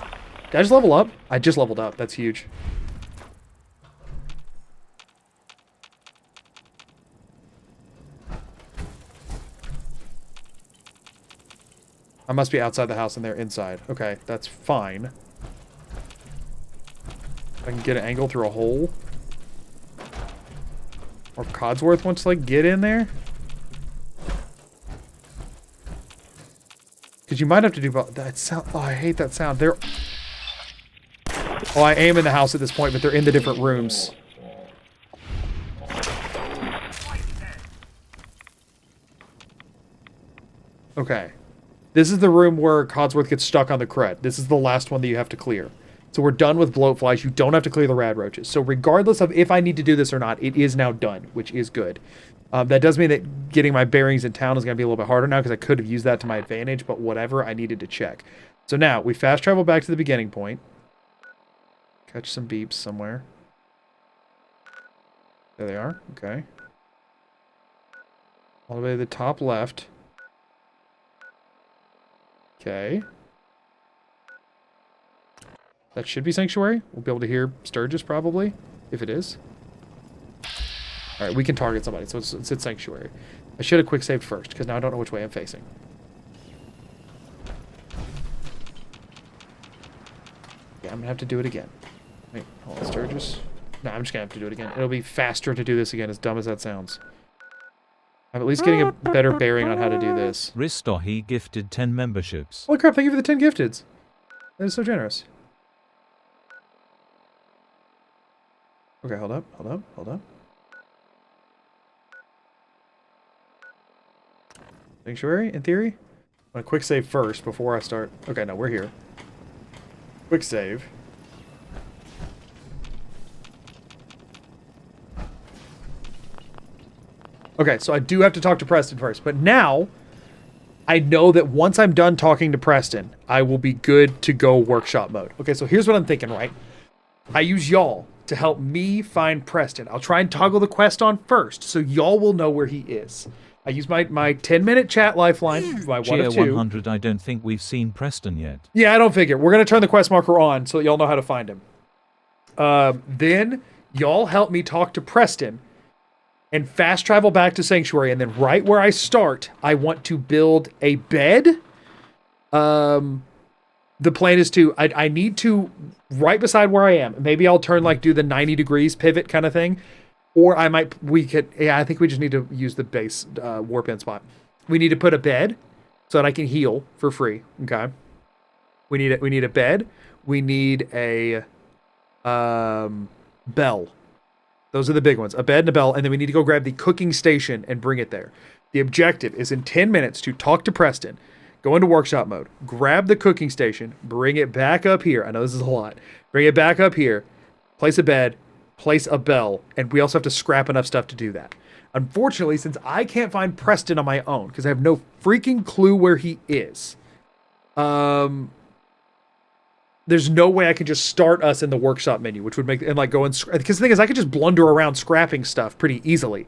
Did I just level up? I just leveled up. That's huge. I must be outside the house and they're inside. Okay, that's fine. I can get an angle through a hole. Or if Codsworth wants to, like, get in there. Because you might have to do that sound. Oh, I hate that sound. They're... Oh, I am in the house at this point, but they're in the different rooms. Okay. This is the room where Codsworth gets stuck on the crud. This is the last one that you have to clear. So we're done with bloatflies. You don't have to clear the rad roaches. So regardless of if I need to do this or not, it is now done, which is good. That does mean that getting my bearings in town is going to be a little bit harder now because I could have used that to my advantage, but whatever, I needed to check. So now, we fast travel back to the beginning point. Catch some beeps somewhere. There they are. Okay. All the way to the top left. Okay. That should be Sanctuary. We'll be able to hear Sturgis, probably, if it is. Alright, we can target somebody, so it's at Sanctuary. I should have quick saved first, because now I don't know which way I'm facing. Yeah, I'm going to have to do it again. Wait, hold on, Sturgis. No, I'm just going to have to do it again. It'll be faster to do this again, as dumb as that sounds. I'm at least getting a better bearing on how to do this. Ristohi gifted 10 memberships. Holy crap, thank you for the 10 gifteds. That is so generous. Okay, hold up, hold up, hold up. Sanctuary, in theory? I'm gonna quick save first before I start. Okay, no, we're here. Quick save. Okay, so I do have to talk to Preston first, but now I know that once I'm done talking to Preston, I will be good to go workshop mode. Okay, so here's what I'm thinking, right? I use y'all to help me find Preston. I'll try and toggle the quest on first, so y'all will know where he is. I use my 10-minute chat lifeline, my 1 of 2. Cheer 100, I don't think we've seen Preston yet. Yeah, I don't figure. We're going to turn the quest marker on so that y'all know how to find him. Then y'all help me talk to Preston and fast travel back to Sanctuary. And then right where I start, I want to build a bed. The plan is to, I need to, right beside where I am, maybe I'll turn, like, do the 90 degrees pivot kind of thing. Or I think we just need to use the base warp in spot. We need to put a bed so that I can heal for free, okay? We need a bed. We need a bell. Those are the big ones. A bed and a bell, and then we need to go grab the cooking station and bring it there. The objective is in 10 minutes to talk to Preston, go into workshop mode, grab the cooking station, bring it back up here. I know this is a lot. Bring it back up here, place a bed, place a bell, and we also have to scrap enough stuff to do that. Unfortunately, since I can't find Preston on my own, because I have no freaking clue where he is, there's no way I can just start us in the workshop menu, which would make, and like go and, because the thing is, I could just blunder around scrapping stuff pretty easily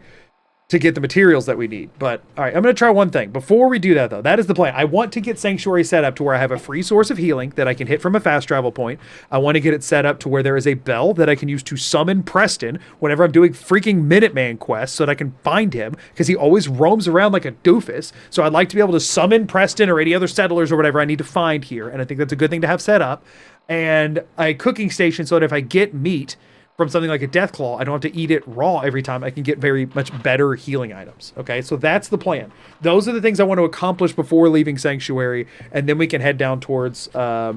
to get the materials that we need. But all right, I'm going to try one thing. Before we do that though, that is the plan. I want to get Sanctuary set up to where I have a free source of healing that I can hit from a fast travel point. I want to get it set up to where there is a bell that I can use to summon Preston whenever I'm doing freaking Minuteman quests so that I can find him, because he always roams around like a doofus. So I'd like to be able to summon Preston or any other settlers or whatever I need to find here. And I think that's a good thing to have set up. And a cooking station so that if I get meat from something like a Deathclaw, I don't have to eat it raw every time. I can get very much better healing items. Okay, so that's the plan. Those are the things I want to accomplish before leaving Sanctuary, and then we can head down towards, I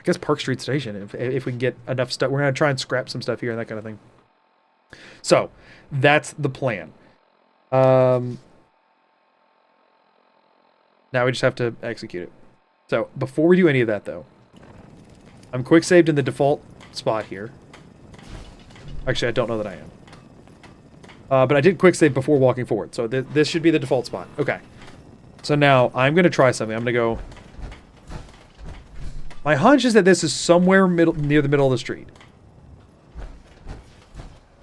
guess, Park Street Station if we can get enough stuff. We're going to try and scrap some stuff here and that kind of thing. So that's the plan. Now we just have to execute it. So before we do any of that, though, I'm quick saved in the default spot here. Actually, I don't know that I am. But I did quick save before walking forward. So this should be the default spot. Okay. So now I'm going to try something. I'm going to go... My hunch is that this is somewhere near the middle of the street.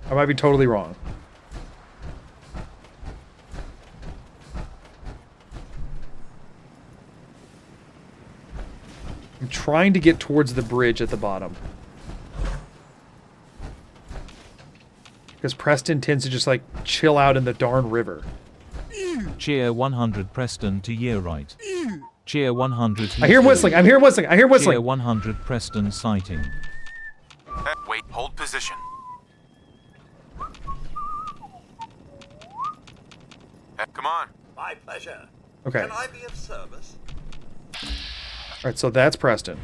I might be totally wrong. I'm trying to get towards the bridge at the bottom. Because Preston tends to just, like, chill out in the darn river. Cheer 100 Preston to year right. Cheer 100. I hear him whistling. I'm hearing whistling. I hear whistling. Cheer 100 Preston sighting. Wait, hold position. Come on. My pleasure. Okay. Can I be of service? Alright, so that's Preston.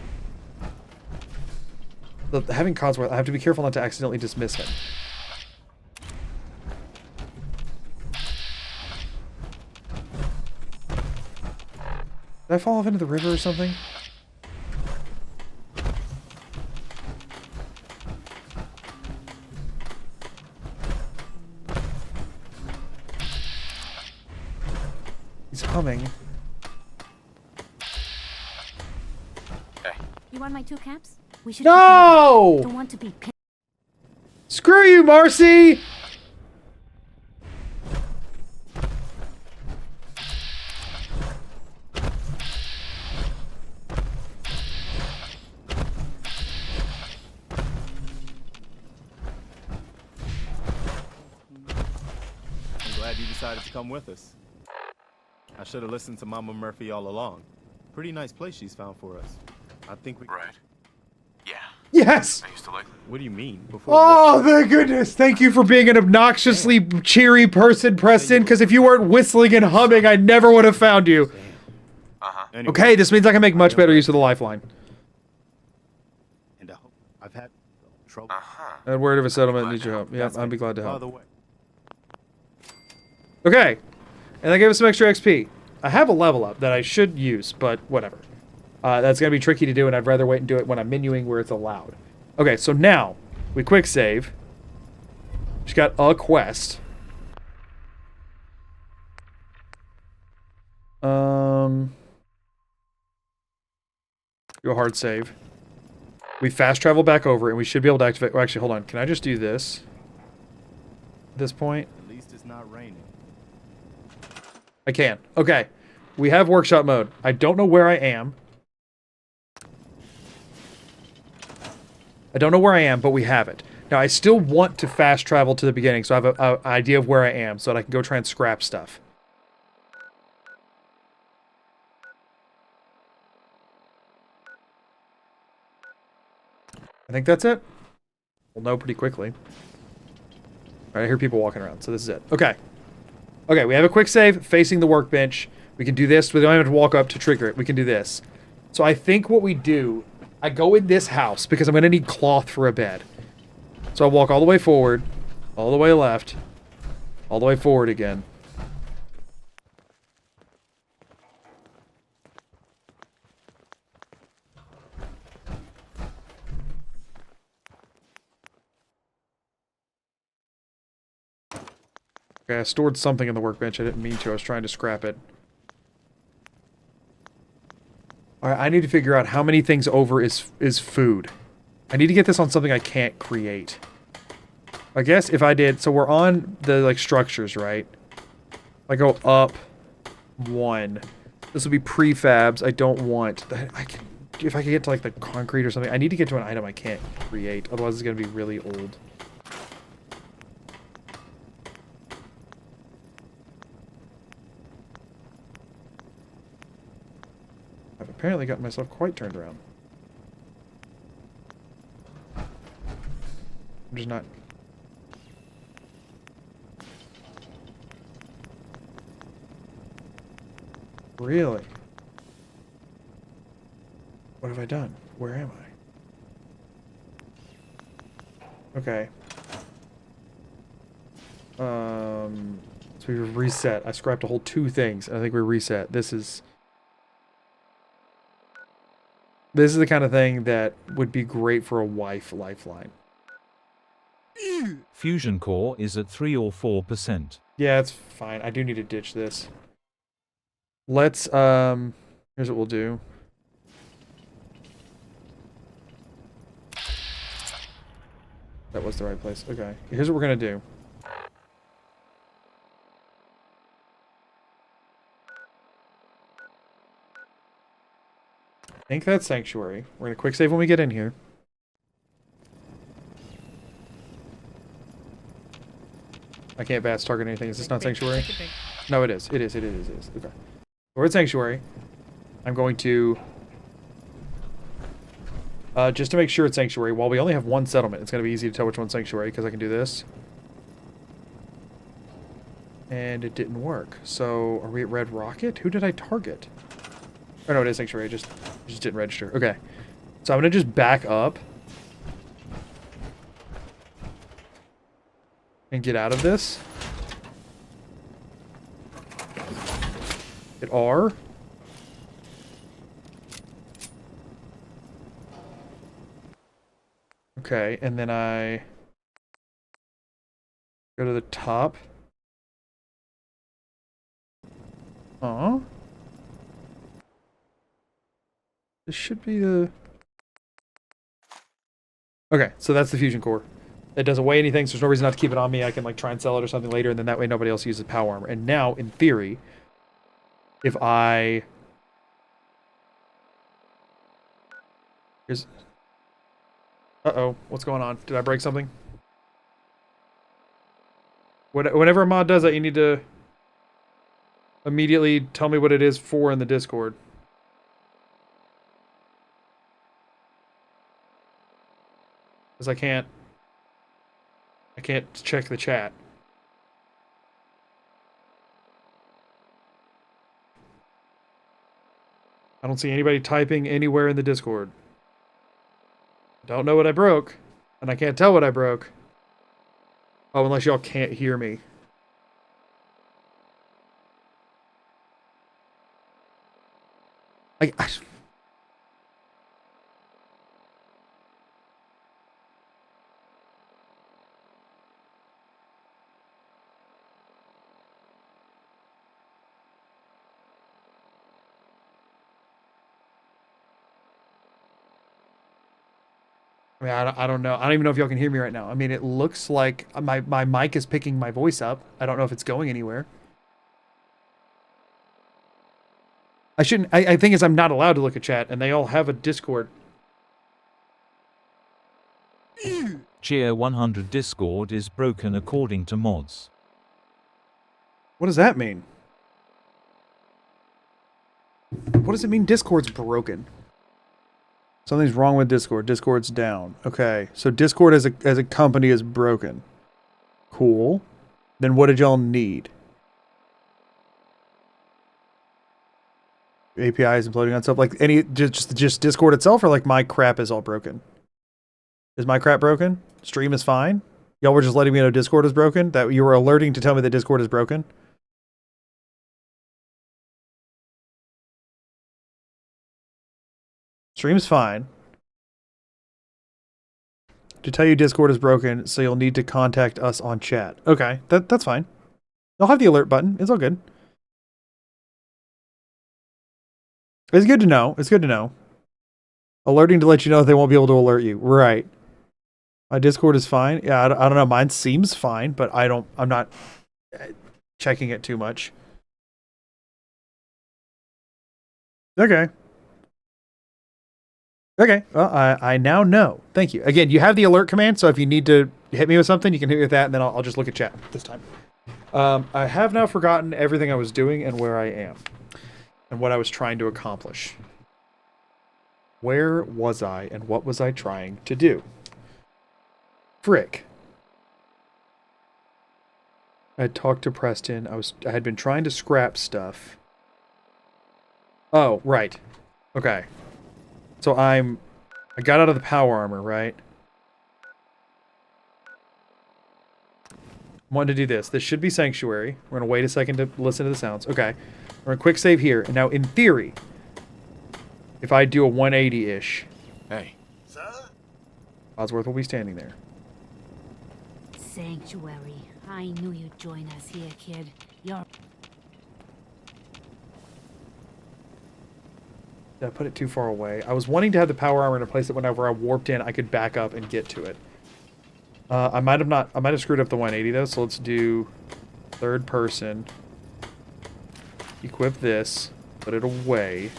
Having Codsworth, I have to be careful not to accidentally dismiss him. Did I fall off into the river or something? He's humming. You want my 2 caps? We should. No! Don't want to be. Screw you, Marcy! I'm glad you decided to come with us. I should have listened to Mama Murphy all along. Pretty nice place she's found for us. I think we... Right. Yeah. Yes! I used to like... What do you mean? Before Oh, thank goodness. Thank you for being an obnoxiously cheery person, Preston, because if you weren't whistling and humming, I never would have found you. Uh-huh. Anyway, Okay, this means I can make much better use of the lifeline. and I hope I've had trouble. Uh-huh. And word of a settlement needs your help. Yeah, That's I'd be it. glad to By help. the way, Okay. And they gave us some extra XP. I have a level up that I should use, but whatever. That's going to be tricky to do, and I'd rather wait and do it when I'm menuing where it's allowed. Okay, so now we quick save. Just got a quest. Do a hard save. We fast travel back over, and we should be able to activate... Oh, actually, hold on. Can I just do this? At this point? at least it's not raining. I can. Okay. We have workshop mode. I don't know where I am. But we have it. Now, I still want to fast travel to the beginning, so I have an idea of where I am, so that I can go try and scrap stuff. I think that's it. We'll know pretty quickly. Alright, I hear people walking around, so this is it. Okay. Okay, we have a quick save facing the workbench. We can do this. We don't have to walk up to trigger it. We can do this. So I think what we do, I go in this house because I'm going to need cloth for a bed. So I walk all the way forward, all the way left, all the way forward again. Okay, I stored something in the workbench. I didn't mean to. I was trying to scrap it. Alright, I need to figure out how many things over is food. I need to get this on something I can't create. I guess if I did... So we're on the, like, structures, right? If I go up 1. This will be prefabs. I don't want... if I could get to, like, the concrete or something. I need to get to an item I can't create. Otherwise, it's going to be really old. I've apparently gotten myself quite turned around. I'm just not... Really? What have I done? Where am I? Okay. So we reset. I scrapped a whole 2 things. I think we reset. This is the kind of thing that would be great for a wife lifeline. Fusion core is at 3 or 4%. Yeah, it's fine. I do need to ditch this. Let's, here's what we'll do. That was the right place. Okay. Here's what we're gonna do. I think that's Sanctuary. We're gonna quick save when we get in here. I can't bats target anything. Is this not Sanctuary? No, it is. It is. It is. It is. Okay. We're at Sanctuary. I'm going to... just to make sure it's Sanctuary, while we only have 1 settlement, it's going to be easy to tell which one's Sanctuary, because I can do this. And it didn't work. So, are we at Red Rocket? Who did I target? Oh, no, it is Sanctuary. It just didn't register. Okay. So I'm going to just back up. And get out of this. Hit R. Okay, and then I go to the top. This should be the... Okay, so that's the fusion core. It doesn't weigh anything, so there's no reason not to keep it on me. I can like try and sell it or something later, and then that way nobody else uses power armor. And now, in theory, if I... Here's... Uh-oh, what's going on? Did I break something? Whenever a mod does that, you need to immediately tell me what it is for in the Discord. Because I can't check the chat. I don't see anybody typing anywhere in the Discord. Don't know what I broke, and I can't tell what I broke. Oh, unless y'all can't hear me. I mean, I don't know. I don't even know if y'all can hear me right now. I mean, it looks like my mic is picking my voice up. I don't know if it's going anywhere. I shouldn't... I think is I'm not allowed to look at chat, and they all have a Discord. Cheer 100 Discord is broken according to mods. What does that mean? What does it mean Discord's broken? Something's wrong with Discord. Discord's down. Okay, so Discord as a company is broken. Cool. Then what did y'all need? API is imploding on stuff. Like any just Discord itself, or like my crap is all broken. Is my crap broken? Stream is fine. Y'all were just letting me know Discord is broken. That you were alerting to tell me that Discord is broken. Stream's fine. To tell you Discord is broken, so you'll need to contact us on chat. Okay, that's fine. I'll have the alert button. It's all good. It's good to know. It's good to know. Alerting to let you know that they won't be able to alert you. Right. My Discord is fine. Yeah, I don't know. Mine seems fine, but I'm not checking it too much. Okay. Okay. Well, I now know. Thank you. Again, you have the alert command, so if you need to hit me with something, you can hit me with that, and then I'll just look at chat this time. I have now forgotten everything I was doing and where I am. And what I was trying to accomplish. Where was I, and what was I trying to do? Frick. I had talked to Preston. I had been trying to scrap stuff. Oh, right. Okay. So I got out of the power armor, right? I wanted to do this. This should be Sanctuary. We're going to wait a second to listen to the sounds. Okay. We're going to quick save here. And now, in theory, if I do a 180-ish... Hey. Osworth will be standing there. Sanctuary. I knew you'd join us here, kid. You're... Did I put it too far away? I was wanting to have the power armor in a place that whenever I warped in, I could back up and get to it. I might have screwed up the 180 though, so let's do third person. Equip this, put it away,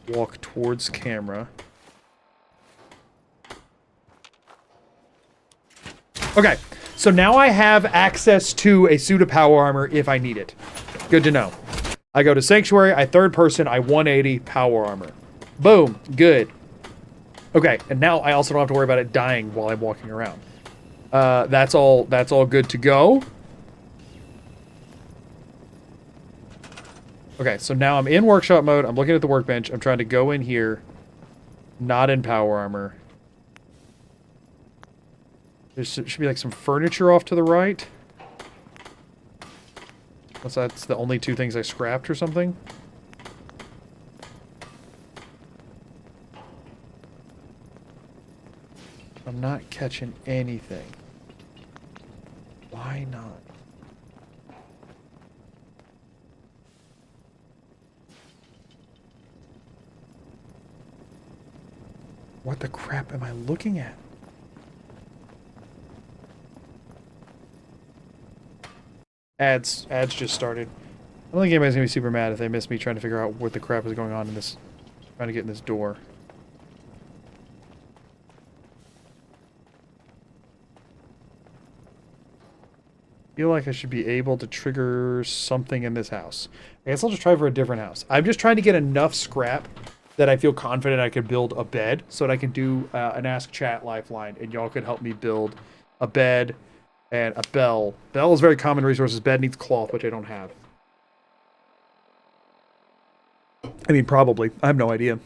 walk towards camera. Okay, so now I have access to a suit of power armor if I need it. Good to know. I go to Sanctuary, I third person, I 180 power armor. Boom, good. Okay, and now I also don't have to worry about it dying while I'm walking around. That's all good to go. Okay, so now I'm in workshop mode. I'm looking at the workbench. I'm trying to go in here. Not in power armor. There should be like some furniture off to the right. Unless that's the only two things I scrapped or something. I'm not catching anything. Why not? What the crap am I looking at? Ads just started. I don't think anybody's gonna be super mad if they miss me trying to figure out what the crap is going on in this, trying to get in this door. I feel like I should be able to trigger something in this house. I guess I'll just try for a different house. I'm just trying to get enough scrap that I feel confident I could build a bed so that I can do an Ask Chat lifeline, and y'all could help me build a bed and a bell. Bell is very common resources. Bed needs cloth, which I don't have. I mean, probably. I have no idea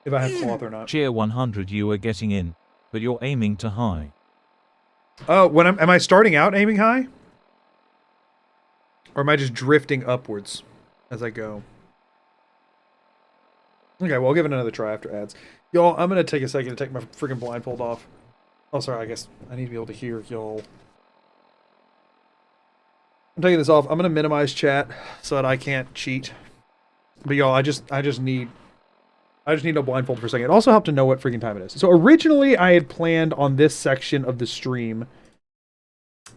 if I have cloth or not. Cheer 100, you are getting in, but you're aiming to high. Oh, am I starting out aiming high? Or am I just drifting upwards as I go? Okay, well, I'll give it another try after ads. Y'all, I'm going to take a second to take my freaking blindfold off. Oh, sorry, I guess I need to be able to hear y'all. I'm taking this off. I'm going to minimize chat so that I can't cheat. But y'all, I just need no blindfold for a second. It also helped to know what freaking time it is. So originally I had planned on this section of the stream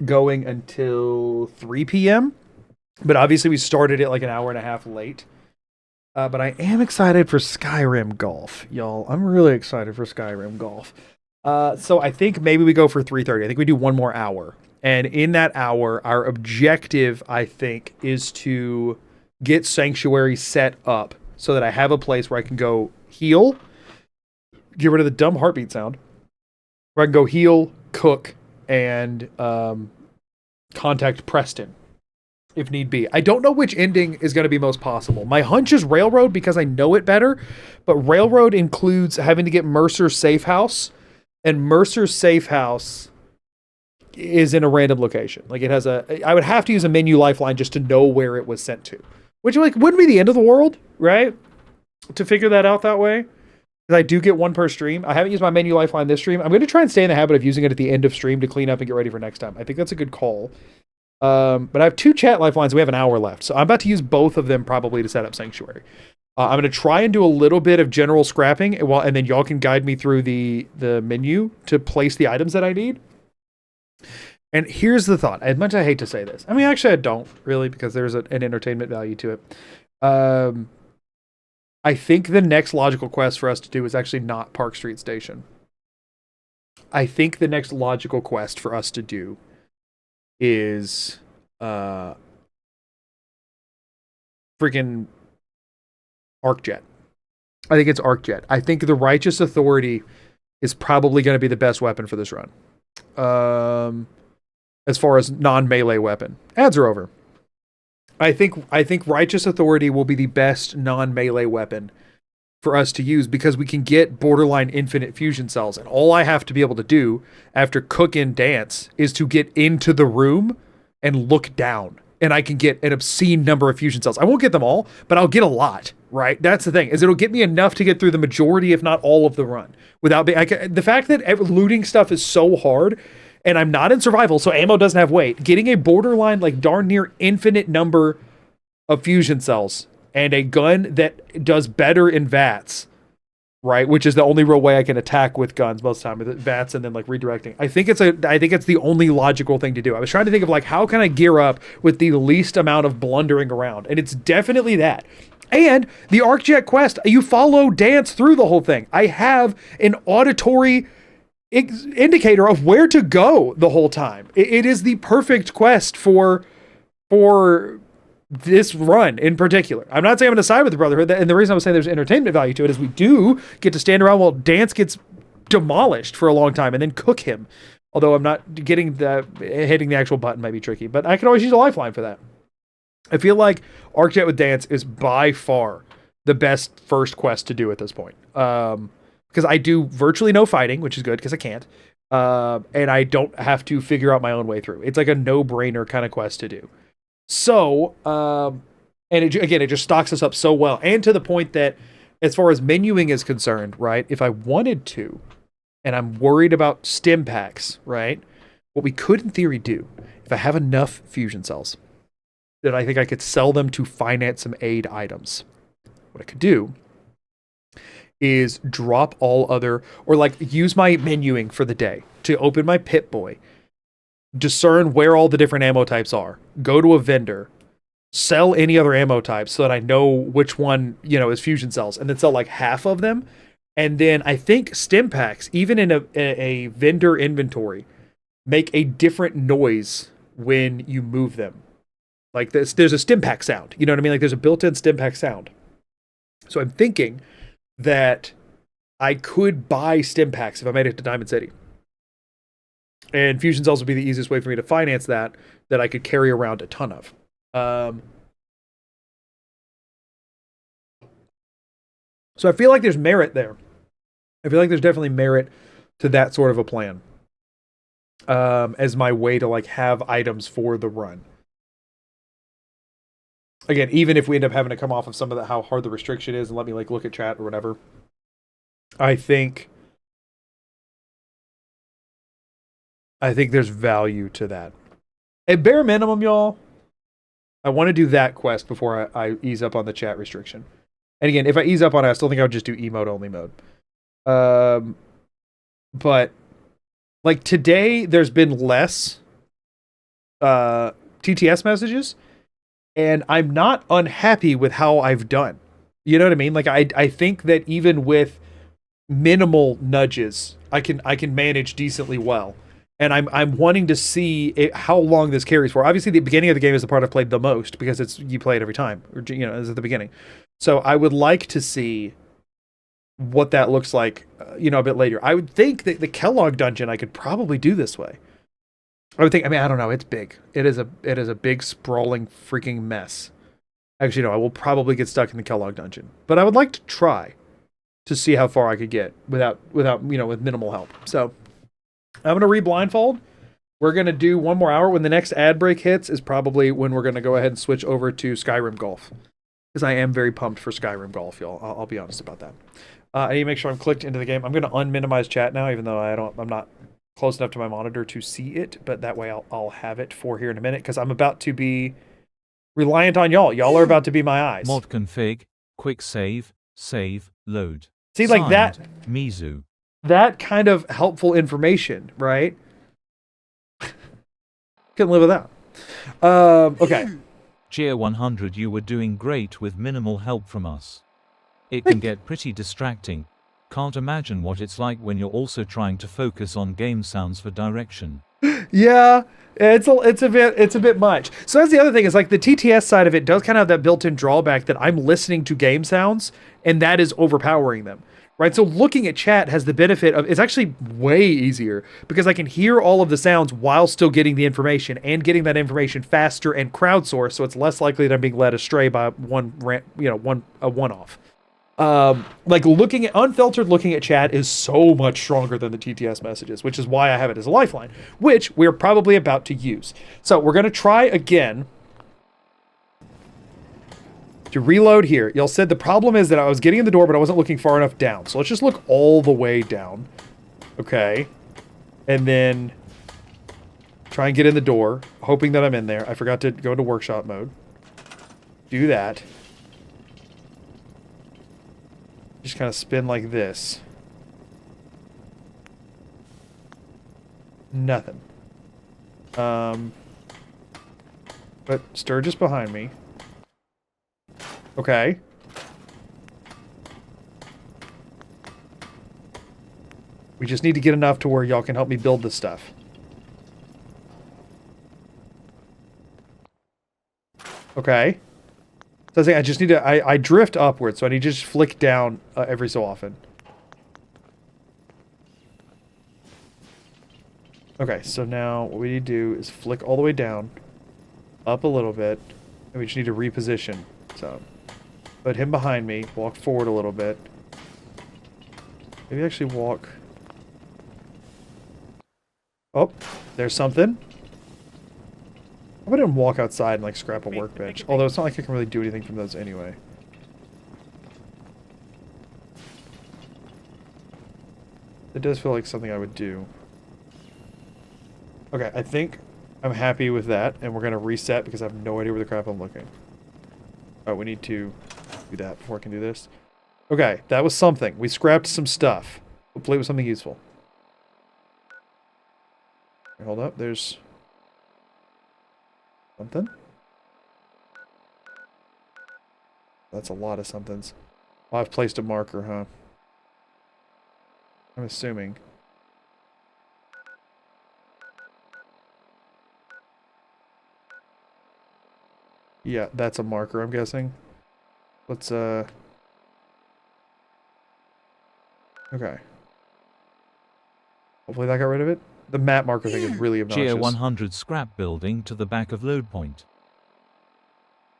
going until 3 p.m. But obviously we started it like an hour and a half late. But I am excited for Skyrim Golf, y'all. I'm really excited for Skyrim Golf. So I think maybe we go for 3:30. I think we do one more hour. And in that hour, our objective, I think, is to get Sanctuary set up so that I have a place where I can go heal, get rid of the dumb heartbeat sound, where I can go heal, cook, and contact Preston. if need be. I don't know which ending is going to be most possible. My hunch is Railroad because I know it better, but Railroad includes having to get Mercer's safe house, and Mercer's safe house is in a random location. Like it has I would have to use a menu lifeline just to know where it was sent to, which like wouldn't be the end of the world, right? To figure that out that way. Because I do get one per stream. I haven't used my menu lifeline this stream. I'm going to try and stay in the habit of using it at the end of stream to clean up and get ready for next time. I think that's a good call. But I have 2 chat lifelines. We have an hour left. So I'm about to use both of them probably to set up Sanctuary. I'm going to try and do a little bit of general scrapping, and then y'all can guide me through the menu to place the items that I need. And here's the thought. As much as I hate to say this. I mean, actually, I don't really, because there's an entertainment value to it. I think the next logical quest for us to do is actually not Park Street Station. I think the next logical quest for us to do is freaking ArcJet. I think it's ArcJet. I think the Righteous Authority is probably going to be the best weapon for this run. As far as non-melee weapon. Ads are over. I think Righteous Authority will be the best non-melee weapon for us to use because we can get borderline infinite fusion cells. And all I have to be able to do after cook and dance is to get into the room and look down. And I can get an obscene number of fusion cells. I won't get them all, but I'll get a lot, right? That's the thing, is it'll get me enough to get through the majority, if not all of the run. Without being, the fact that looting stuff is so hard, and I'm not in survival, so ammo doesn't have weight, getting a borderline, like darn near infinite number of fusion cells, and a gun that does better in VATS, right? Which is the only real way I can attack with guns most of the time, VATS and then like redirecting. I think it's the only logical thing to do. I was trying to think of like, how can I gear up with the least amount of blundering around? And it's definitely that. And the ArcJet quest, you follow Dance through the whole thing. I have an auditory indicator of where to go the whole time. It is the perfect quest for this run in particular. I'm not saying I'm going to side with the Brotherhood, and the reason I was saying there's entertainment value to it is we do get to stand around while Dance gets demolished for a long time and then cook him. Although I'm not hitting the actual button might be tricky, but I can always use a lifeline for that. I feel like ArcJet with Dance is by far the best first quest to do at this point. Because I do virtually no fighting, which is good because I can't. And I don't have to figure out my own way through. It's like a no-brainer kind of quest to do. So, and it just stocks us up so well. And to the point that as far as menuing is concerned, right, if I wanted to, and I'm worried about stim packs, right, what we could in theory do, if I have enough fusion cells, that I think I could sell them to finance some aid items. What I could do is drop all other, or like use my menuing for the day to open my Pip-Boy, discern where all the different ammo types are, go to a vendor, sell any other ammo types so that I know which one, is fusion cells, and then sell like half of them. And then I think stim packs, even in a vendor inventory, make a different noise when you move them. Like there's a stim pack sound, you know what I mean? Like there's a built-in stim pack sound. So I'm thinking that I could buy stim packs if I made it to Diamond City. And fusion cells would be the easiest way for me to finance that I could carry around a ton of. So I feel like there's merit there. I feel like there's definitely merit to that sort of a plan. As my way to like have items for the run. Again, even if we end up having to come off of some of the how hard the restriction is and let me like look at chat or whatever, I think there's value to that. At bare minimum, y'all, I want to do that quest before I ease up on the chat restriction. And again, if I ease up on it, I still think I would just do emote only mode. But like today, there's been less TTS messages. And I'm not unhappy with how I've done. You know what I mean? Like I think that even with minimal nudges, I can manage decently well. And I'm wanting to see how long this carries for. Obviously, the beginning of the game is the part I've played the most because you play it every time, or it's at the beginning. So I would like to see what that looks like, a bit later. I would think that the Kellogg dungeon I could probably do this way. I would think. I mean, I don't know. It's big. It is a big sprawling freaking mess. Actually, no. I will probably get stuck in the Kellogg dungeon, but I would like to try to see how far I could get without with minimal help. So I'm gonna re-blindfold. We're gonna do one more hour. When the next ad break hits is probably when we're gonna go ahead and switch over to Skyrim Golf, because I am very pumped for Skyrim Golf, y'all. I'll be honest about that. I need to make sure I'm clicked into the game. I'm gonna unminimize chat now, even though I'm not close enough to my monitor to see it, but that way I'll have it for here in a minute, because I'm about to be reliant on y'all. Y'all are about to be my eyes. Mod config, quick save, load. See, like that. Mizu. That kind of helpful information, right? Couldn't live without. Okay. Cheer 100, you were doing great with minimal help from us. It can get pretty distracting. Can't imagine what it's like when you're also trying to focus on game sounds for direction. Yeah, it's a bit much. So that's the other thing, is like the TTS side of it does kind of have that built-in drawback that I'm listening to game sounds and that is overpowering them. Right? So looking at chat has the benefit of, it's actually way easier because I can hear all of the sounds while still getting the information and getting that information faster and crowdsourced, so it's less likely that I'm being led astray by a one-off. Like unfiltered looking at chat is so much stronger than the TTS messages, which is why I have it as a lifeline, which we're probably about to use. So we're going to try again to reload here. Y'all said the problem is that I was getting in the door, but I wasn't looking far enough down. So let's just look all the way down. Okay. And then try and get in the door, hoping that I'm in there. I forgot to go into workshop mode. Do that. Just kind of spin like this. Nothing. But Sturgis behind me. Okay. We just need to get enough to where y'all can help me build this stuff. Okay. So I just need to, I drift upwards, so I need to just flick down every so often. Okay, so now what we need to do is flick all the way down, up a little bit, and we just need to reposition. So, put him behind me, walk forward a little bit. Maybe actually walk... Oh, there's something. I wouldn't walk outside and like scrap a workbench. Although it's not like I can really do anything from those anyway. It does feel like something I would do. Okay, I think I'm happy with that, and we're gonna reset because I have no idea where the crap I'm looking. Oh, we need to do that before I can do this. Okay, that was something. We scrapped some stuff. Hopefully it was something useful. Okay, hold up, there's... something? That's a lot of somethings. Well, I've placed a marker, huh? I'm assuming. Yeah, that's a marker, I'm guessing. Let's, okay. Hopefully that got rid of it. The map marker thing is really obnoxious. Cheer 100 scrap building to the back of load point.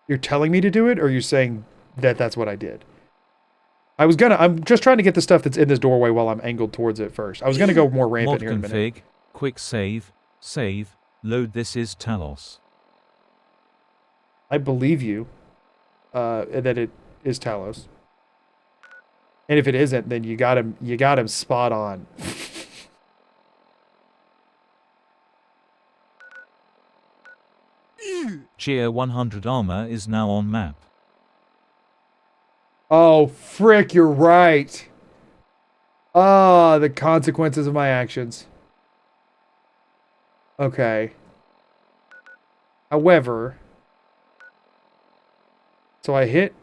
You're telling me to do it, or you're saying that that's what I did? I'm just trying to get the stuff that's in this doorway while I'm angled towards it first. I was gonna go more rampant here in a minute. Mod config, quick save, load. This is Talos. I believe you, that it is Talos. And if it isn't, then you got him spot on. Cheer 100 armor is now on map. Oh, frick, you're right. Ah, the consequences of my actions. Okay. However, so I hit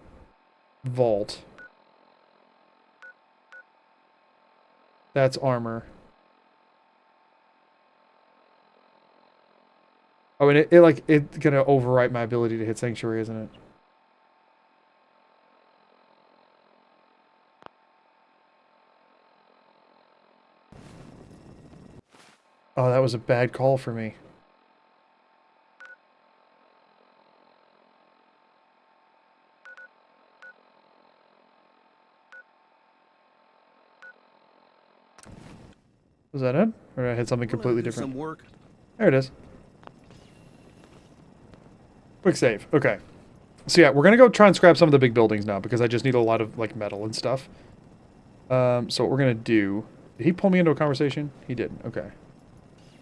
vault. That's armor. Oh, and it's gonna overwrite my ability to hit sanctuary, isn't it? Oh, that was a bad call for me. Was that it? Or did I hit something completely Do different? some work. There it is. Quick save. Okay. So yeah, we're gonna go try and scrap some of the big buildings now because I just need a lot of like metal and stuff. So what we're gonna do... Did he pull me into a conversation? He did. Okay.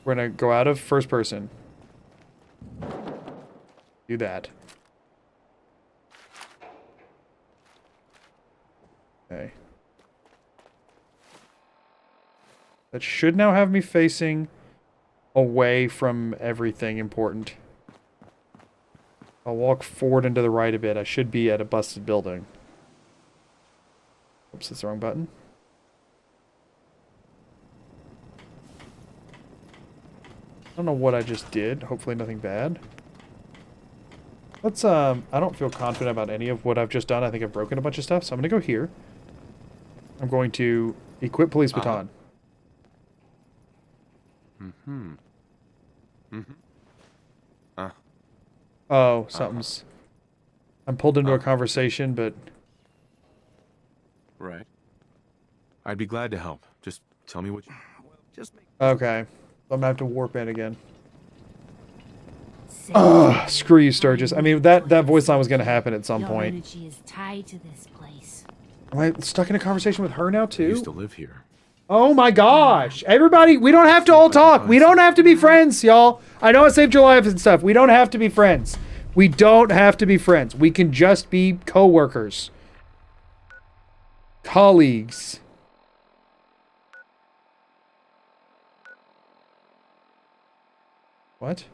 We're gonna go out of first person. Do that. Okay. That should now have me facing away from everything important. I'll walk forward and to the right a bit. I should be at a busted building. Oops, that's the wrong button. I don't know what I just did. Hopefully nothing bad. Let's, I don't feel confident about any of what I've just done. I think I've broken a bunch of stuff, so I'm going to go here. I'm going to equip police baton. Oh, something's... I'm pulled into a conversation, but... Right. I'd be glad to help. Just tell me what you... Okay. I'm gonna have to warp in again. Ugh, screw you, Sturgis. I mean, that voice line was gonna happen at some Your point. energy is tied to this place. Am I stuck in a conversation with her now, I too? used to live here. Oh my gosh. Everybody, we don't have to all talk. We don't have to be friends, y'all. I know I saved your life and stuff. We don't have to be friends. We don't have to be friends. We can just be co-workers. Colleagues. What?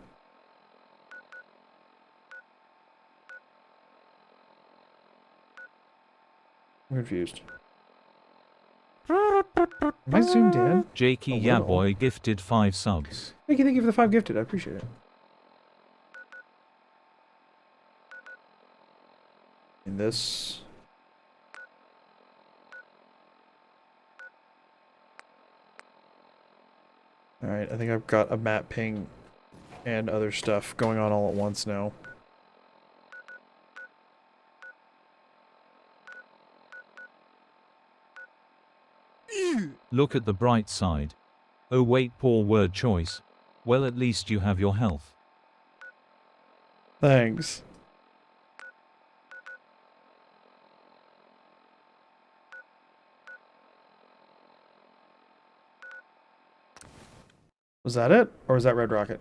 I'm confused. Am I zoomed in? Jakey A little. Yaboy gifted 5 subs. Thank you for the 5 gifted. I appreciate it. In this... Alright, I think I've got a map ping and other stuff going on all at once now. Look at the bright side. Oh wait, poor word choice. Well, at least you have your health. Thanks. Was that it? Or was that Red Rocket?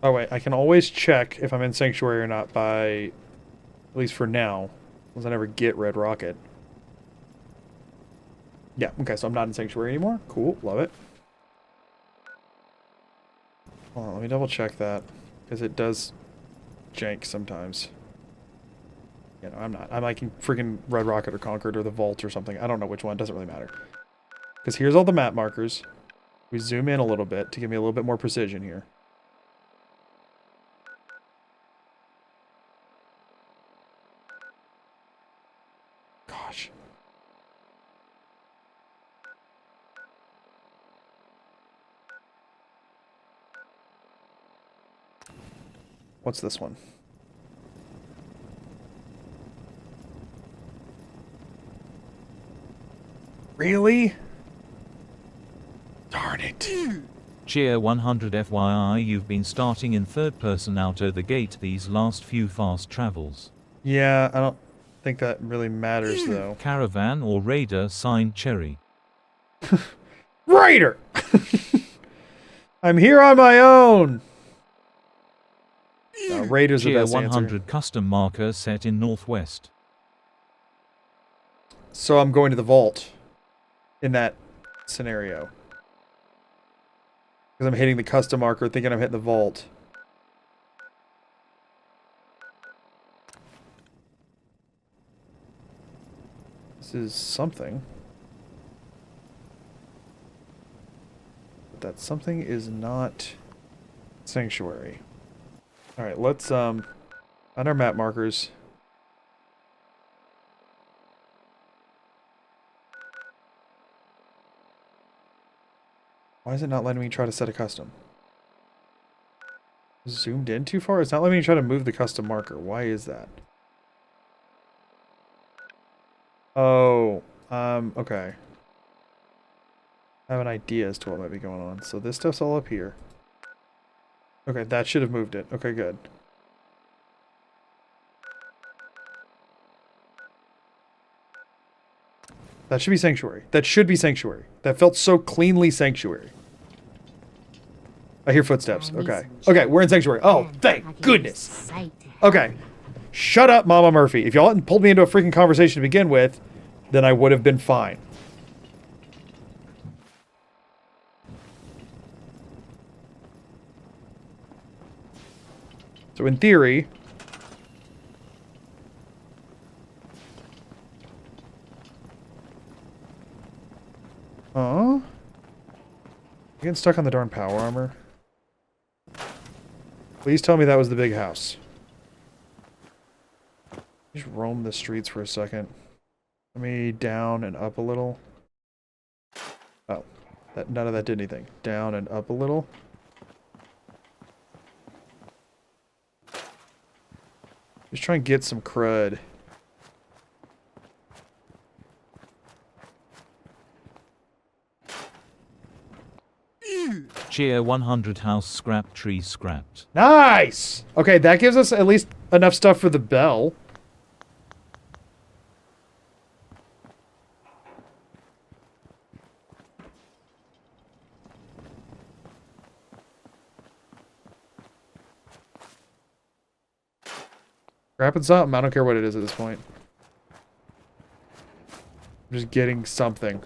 Oh wait, I can always check if I'm in Sanctuary or not by, at least for now, unless I never get Red Rocket. Yeah, okay, so I'm not in Sanctuary anymore. Cool, love it. Hold on, let me double check that, because it does jank sometimes. You know, I'm not. I'm like freaking Red Rocket or Concord or the Vault or something. I don't know which one. It doesn't really matter. Because here's all the map markers. We zoom in a little bit to give me a little bit more precision here. Gosh. What's this one? Really? Darn it. Cheer 100 FYI, you've been starting in third person out of the gate these last few fast travels. Yeah, I don't think that really matters though. Caravan or Raider signed Cherry. Raider! I'm here on my own! Raiders are the Cheer best 100 answer. custom marker set in Northwest. So I'm going to the vault in that scenario. Because I'm hitting the custom marker thinking I'm hitting the vault. This is something. But that something is not Sanctuary. Alright, let's, on our map markers. Why is it not letting me try to set a custom? Zoomed in too far? It's not letting me try to move the custom marker. Why is that? Oh, okay. I have an idea as to what might be going on. So this stuff's all up here. Okay, that should have moved it. Okay, good. That should be Sanctuary. That should be Sanctuary. That felt so cleanly Sanctuary. I hear footsteps. Okay. Okay, we're in Sanctuary. Oh, thank goodness. Okay. Shut up, Mama Murphy. If y'all hadn't pulled me into a freaking conversation to begin with, then I would have been fine. So in theory... Huh? Getting stuck on the darn power armor. Please tell me that was the big house. Just roam the streets for a second. Let me down and up a little. Oh, none of that did anything. Down and up a little. Just try and get some crud. Cheer 100 house scrap tree scrapped. Nice! Okay, that gives us at least enough stuff for the bell. Scrapping something. I don't care what it is at this point. I'm just getting something.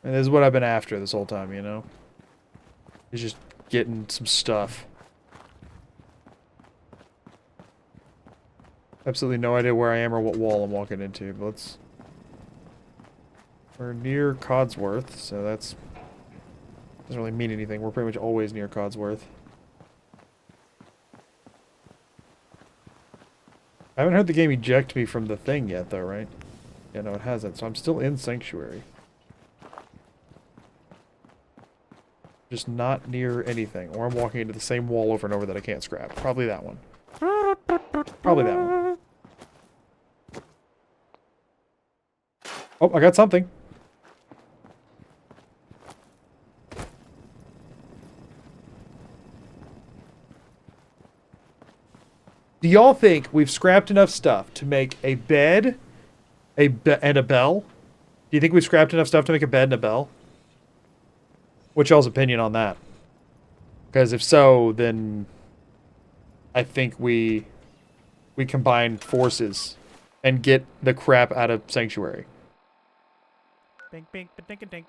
And this is what I've been after this whole time, you know? Is just getting some stuff. Absolutely no idea where I am or what wall I'm walking into, but let's... We're near Codsworth, so that's... Doesn't really mean anything. We're pretty much always near Codsworth. I haven't heard the game eject me from the thing yet, though, right? Yeah, no, it hasn't, so I'm still in Sanctuary. Just not near anything. Or I'm walking into the same wall over and over that I can't scrap. Probably that one. Probably that one. Oh, I got something. Do y'all think we've scrapped enough stuff to make a bed, and a bell? Do you think we've scrapped enough stuff to make a bed and a bell? What's y'all's opinion on that? Because if so, then I think we combine forces and get the crap out of Sanctuary. Bink, bink, ba-dink, a dink.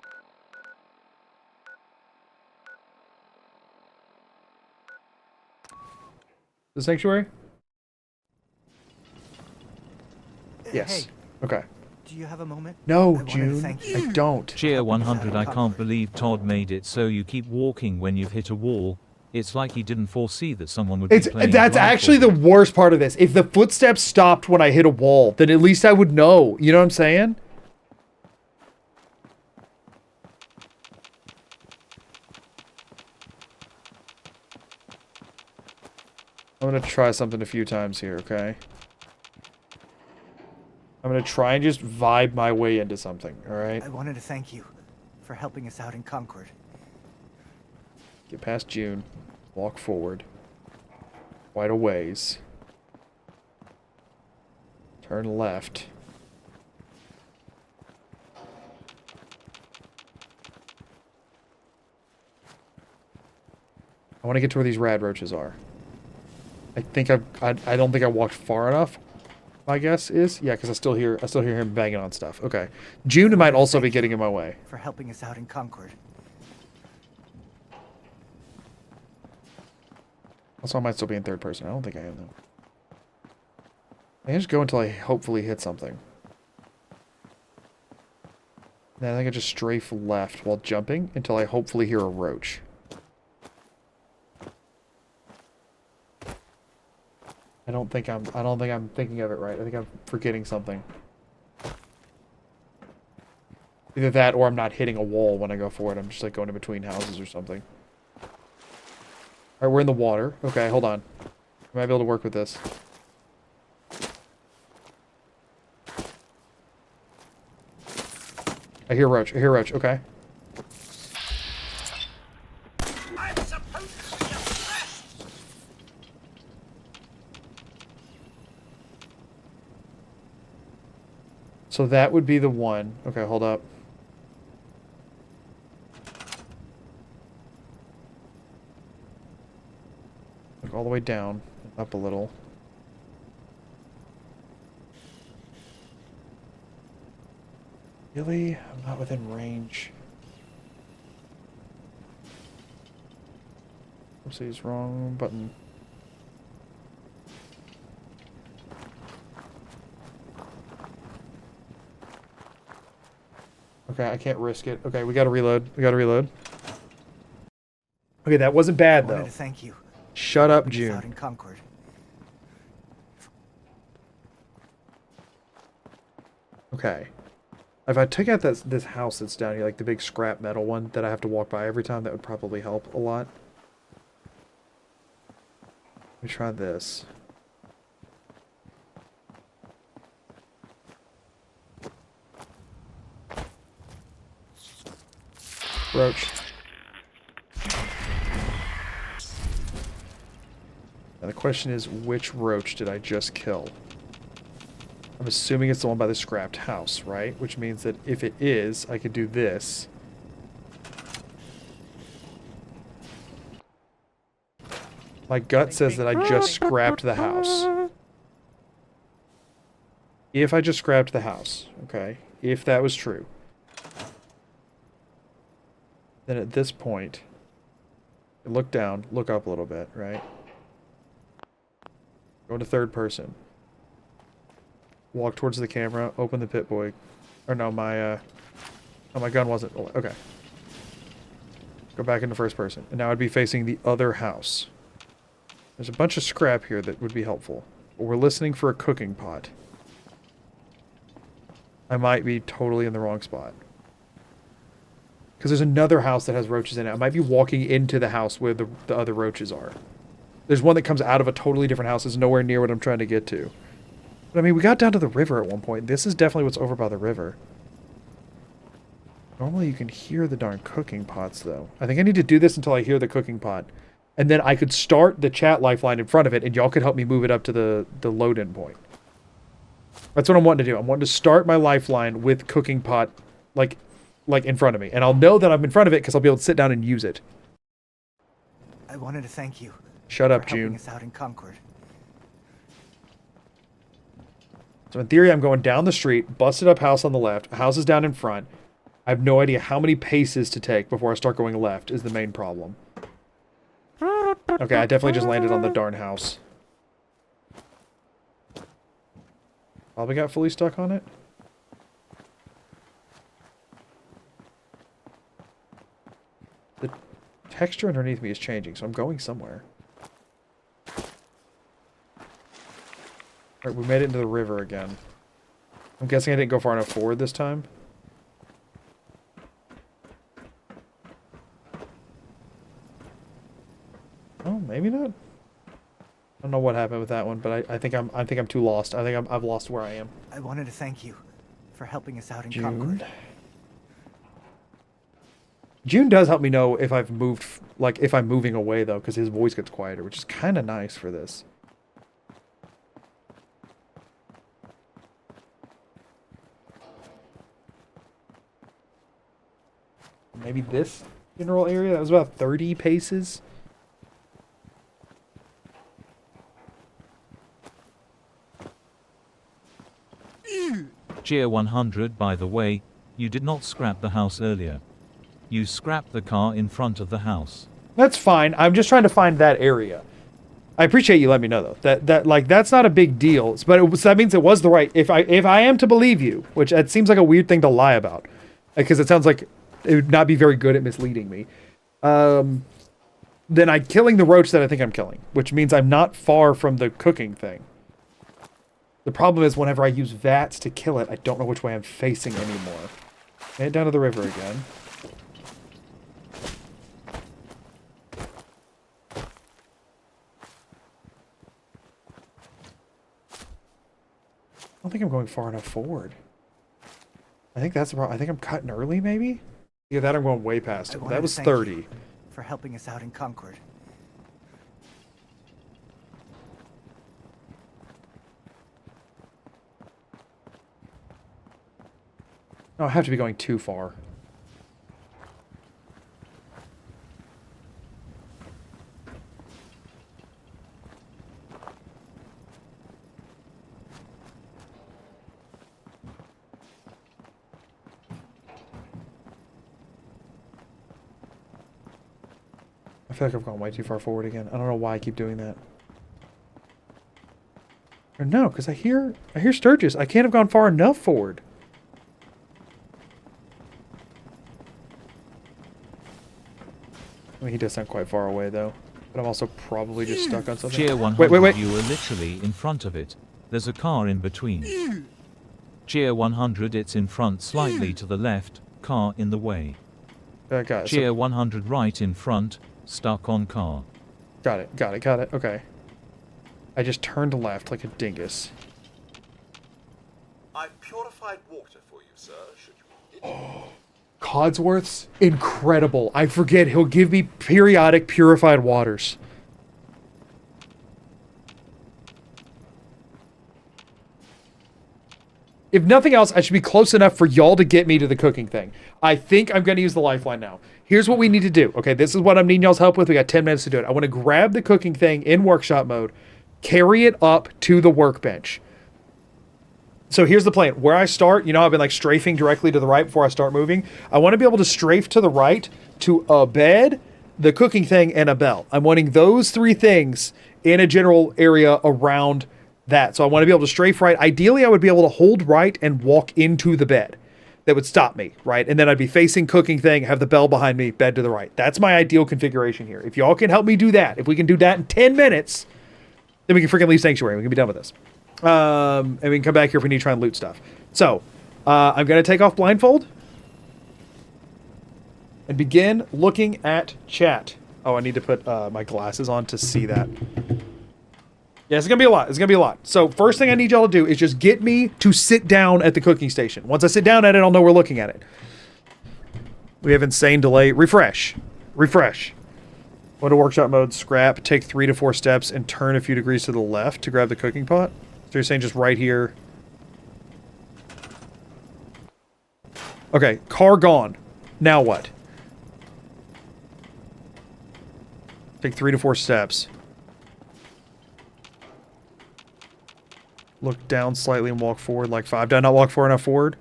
The Sanctuary? Yes. Hey, okay. do you have a moment? No, June. I don't. Cheer 100 I can't believe Todd made it so you keep walking when you've hit a wall. It's like he didn't foresee that someone would be playing That's actually the worst part of this. If the footsteps stopped when I hit a wall, then at least I would know. You know what I'm saying? I'm gonna try something a few times here, okay? I'm gonna try and just vibe my way into something, alright? I wanted to thank you for helping us out in Concord. Get past June. Walk forward. Quite a ways. Turn left. I want to get to where these rad roaches are. I think I don't think I walked far enough. My guess is, yeah, because I still hear him banging on stuff. Okay, June might also be getting in my way. For helping us out in Concord. Also, I might still be in third person. I don't think I am though. I can just go until I hopefully hit something. Then I think I just strafe left while jumping until I hopefully hear a roach. I don't think I'm thinking of it right. I think I'm forgetting something. Either that or I'm not hitting a wall when I go forward. I'm just like going in between houses or something. Alright, we're in the water. Okay, hold on. I might be able to work with this. I hear roach. I hear roach. Okay. I'm supposed to be impressed. So that would be the one. Okay, hold up. Look all the way down, up a little. Really? I'm not within range. Oopsies, wrong button. Okay, I can't risk it. Okay, we gotta reload. We gotta reload. Okay, that wasn't bad I wanted though. to thank you. Shut up, Helping us June. out in Concord. Okay. If I took out this house that's down here, like the big scrap metal one that I have to walk by every time, that would probably help a lot. Let me try this. Roach. Now the question is, which roach did I just kill? I'm assuming it's the one by the scrapped house, right? Which means that if it is, I could do this. My gut says that I just scrapped the house. If I just scrapped the house, okay? If that was true. Then at this point, look down, look up a little bit, right? Go into third person. Walk towards the camera, open the pip-boy. Or no, my gun wasn't... Okay. Go back into first person. And now I'd be facing the other house. There's a bunch of scrap here that would be helpful. But we're listening for a cooking pot. I might be totally in the wrong spot. Because there's another house that has roaches in it. I might be walking into the house where the other roaches are. There's one that comes out of a totally different house. It's nowhere near what I'm trying to get to. But I mean, we got down to the river at one point. This is definitely what's over by the river. Normally you can hear the darn cooking pots, though. I think I need to do this until I hear the cooking pot. And then I could start the chat lifeline in front of it, and y'all could help me move it up to the load-in point. That's what I'm wanting to do. I'm wanting to start my lifeline with cooking pot, like in front of me. And I'll know that I'm in front of it because I'll be able to sit down and use it. I wanted to thank you. Shut up, for helping June. us out in Concord. So in theory, I'm going down the street, busted up house on the left, house is down in front. I have no idea how many paces to take before I start going left is the main problem. Okay, I definitely just landed on the darn house. Probably got fully stuck on it. The texture underneath me is changing, so I'm going somewhere. Alright, we made it into the river again. I'm guessing I didn't go far enough forward this time. Oh, maybe not. I don't know what happened with that one, but I think I'm too lost. I think I've lost where I am. I wanted to thank you for helping us out in June. Concord. June does help me know if I've moved, like if I'm moving away though, because his voice gets quieter, which is kind of nice for this. Maybe this general area? That was about 30 paces. Gear 100, by the way, you did not scrap the house earlier. You scrapped the car in front of the house. That's fine. I'm just trying to find that area. I appreciate you letting me know though. That's not a big deal. But that means it was the right. If I am to believe you, which it seems like a weird thing to lie about, because it sounds like it would not be very good at misleading me. Then I'm killing the roach that I think I'm killing, which means I'm not far from the cooking thing. The problem is whenever I use VATS to kill it, I don't know which way I'm facing anymore. Head down to the river again. I don't think I'm going far enough forward. I think that's the problem. I think I'm cutting early, maybe? Yeah, that I'm going way past. I wanted That to was thank 30. you for helping us out in Concord. No, I have to be going too far. I feel like I've gone way too far forward again. I don't know why I keep doing that. Or no, because I hear Sturgis. I can't have gone far enough forward. I mean, he does sound quite far away, though. But I'm also probably just stuck on something. Cheer 100, wait. you were literally in front of it. There's a car in between. Cheer 100, it's in front slightly to the left, car in the way. Got it. Cheer 100 right in front, stuck on car. Got it. Okay. I just turned left like a dingus. I've purified water for you, sir, should you need it. Codsworth's incredible. I forget he'll give me periodic purified waters. If nothing else, I should be close enough for y'all to get me to the cooking thing. I think I'm going to use the lifeline now. Here's what we need to do. Okay, this is what I'm needing y'all's help with. We got 10 minutes to do it. I want to grab the cooking thing in workshop mode, carry it up to the workbench. So here's the plan. Where I start, you know, I've been like strafing directly to the right before I start moving. I want to be able to strafe to the right to a bed, the cooking thing, and a bell. I'm wanting those three things in a general area around that. So I want to be able to strafe right. Ideally, I would be able to hold right and walk into the bed. That would stop me, right? And then I'd be facing cooking thing, have the bell behind me, bed to the right. That's my ideal configuration here. If y'all can help me do that, if we can do that in 10 minutes, then we can freaking leave Sanctuary. We can be done with this. And we can come back here if we need to try and loot stuff. So, I'm going to take off Blindfold and begin looking at chat. Oh, I need to put my glasses on to see that. Yeah, it's going to be a lot. So, first thing I need y'all to do is just get me to sit down at the cooking station. Once I sit down at it, I'll know we're looking at it. We have insane delay. Refresh. Go to workshop mode, scrap, take 3 to 4 steps, and turn a few degrees to the left to grab the cooking pot. So you're saying just right here. Okay, car gone. Now what? Take 3 to 4 steps. Look down slightly and walk forward like 5. Did I not walk far enough forward?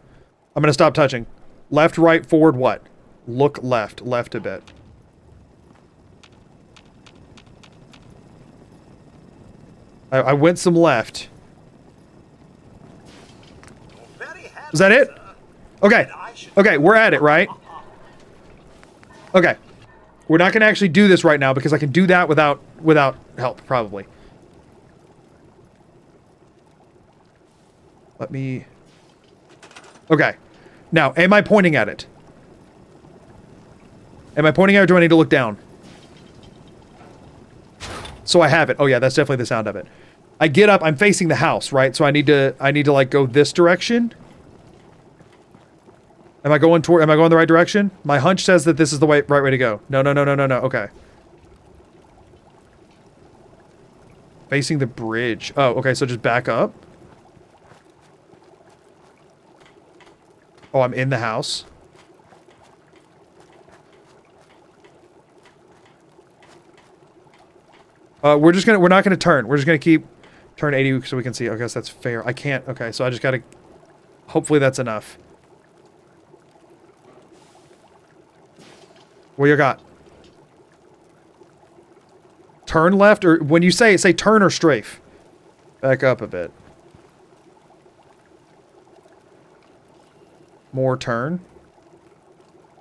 I'm going to stop touching. Left, right, forward, what? Look left. Left a bit. I went some left. Is that it? Okay. Okay, we're at it, right? Okay. We're not going to actually do this right now because I can do that without help, probably. Let me... Okay. Now, am I pointing at it? Am I pointing at it, or do I need to look down? So I have it. Oh yeah, that's definitely the sound of it. I get up, I'm facing the house, right? So I need to like go this direction. Am I going the right direction? My hunch says that this is the right way to go. No. Okay. Facing the bridge. Oh, okay, so just back up. Oh, I'm in the house. We're not gonna turn. We're just gonna keep turn 80 so we can see. I guess that's fair. I can't. Okay, so I just gotta. Hopefully that's enough. What you got? Turn left, or when you say turn or strafe. Back up a bit. More turn.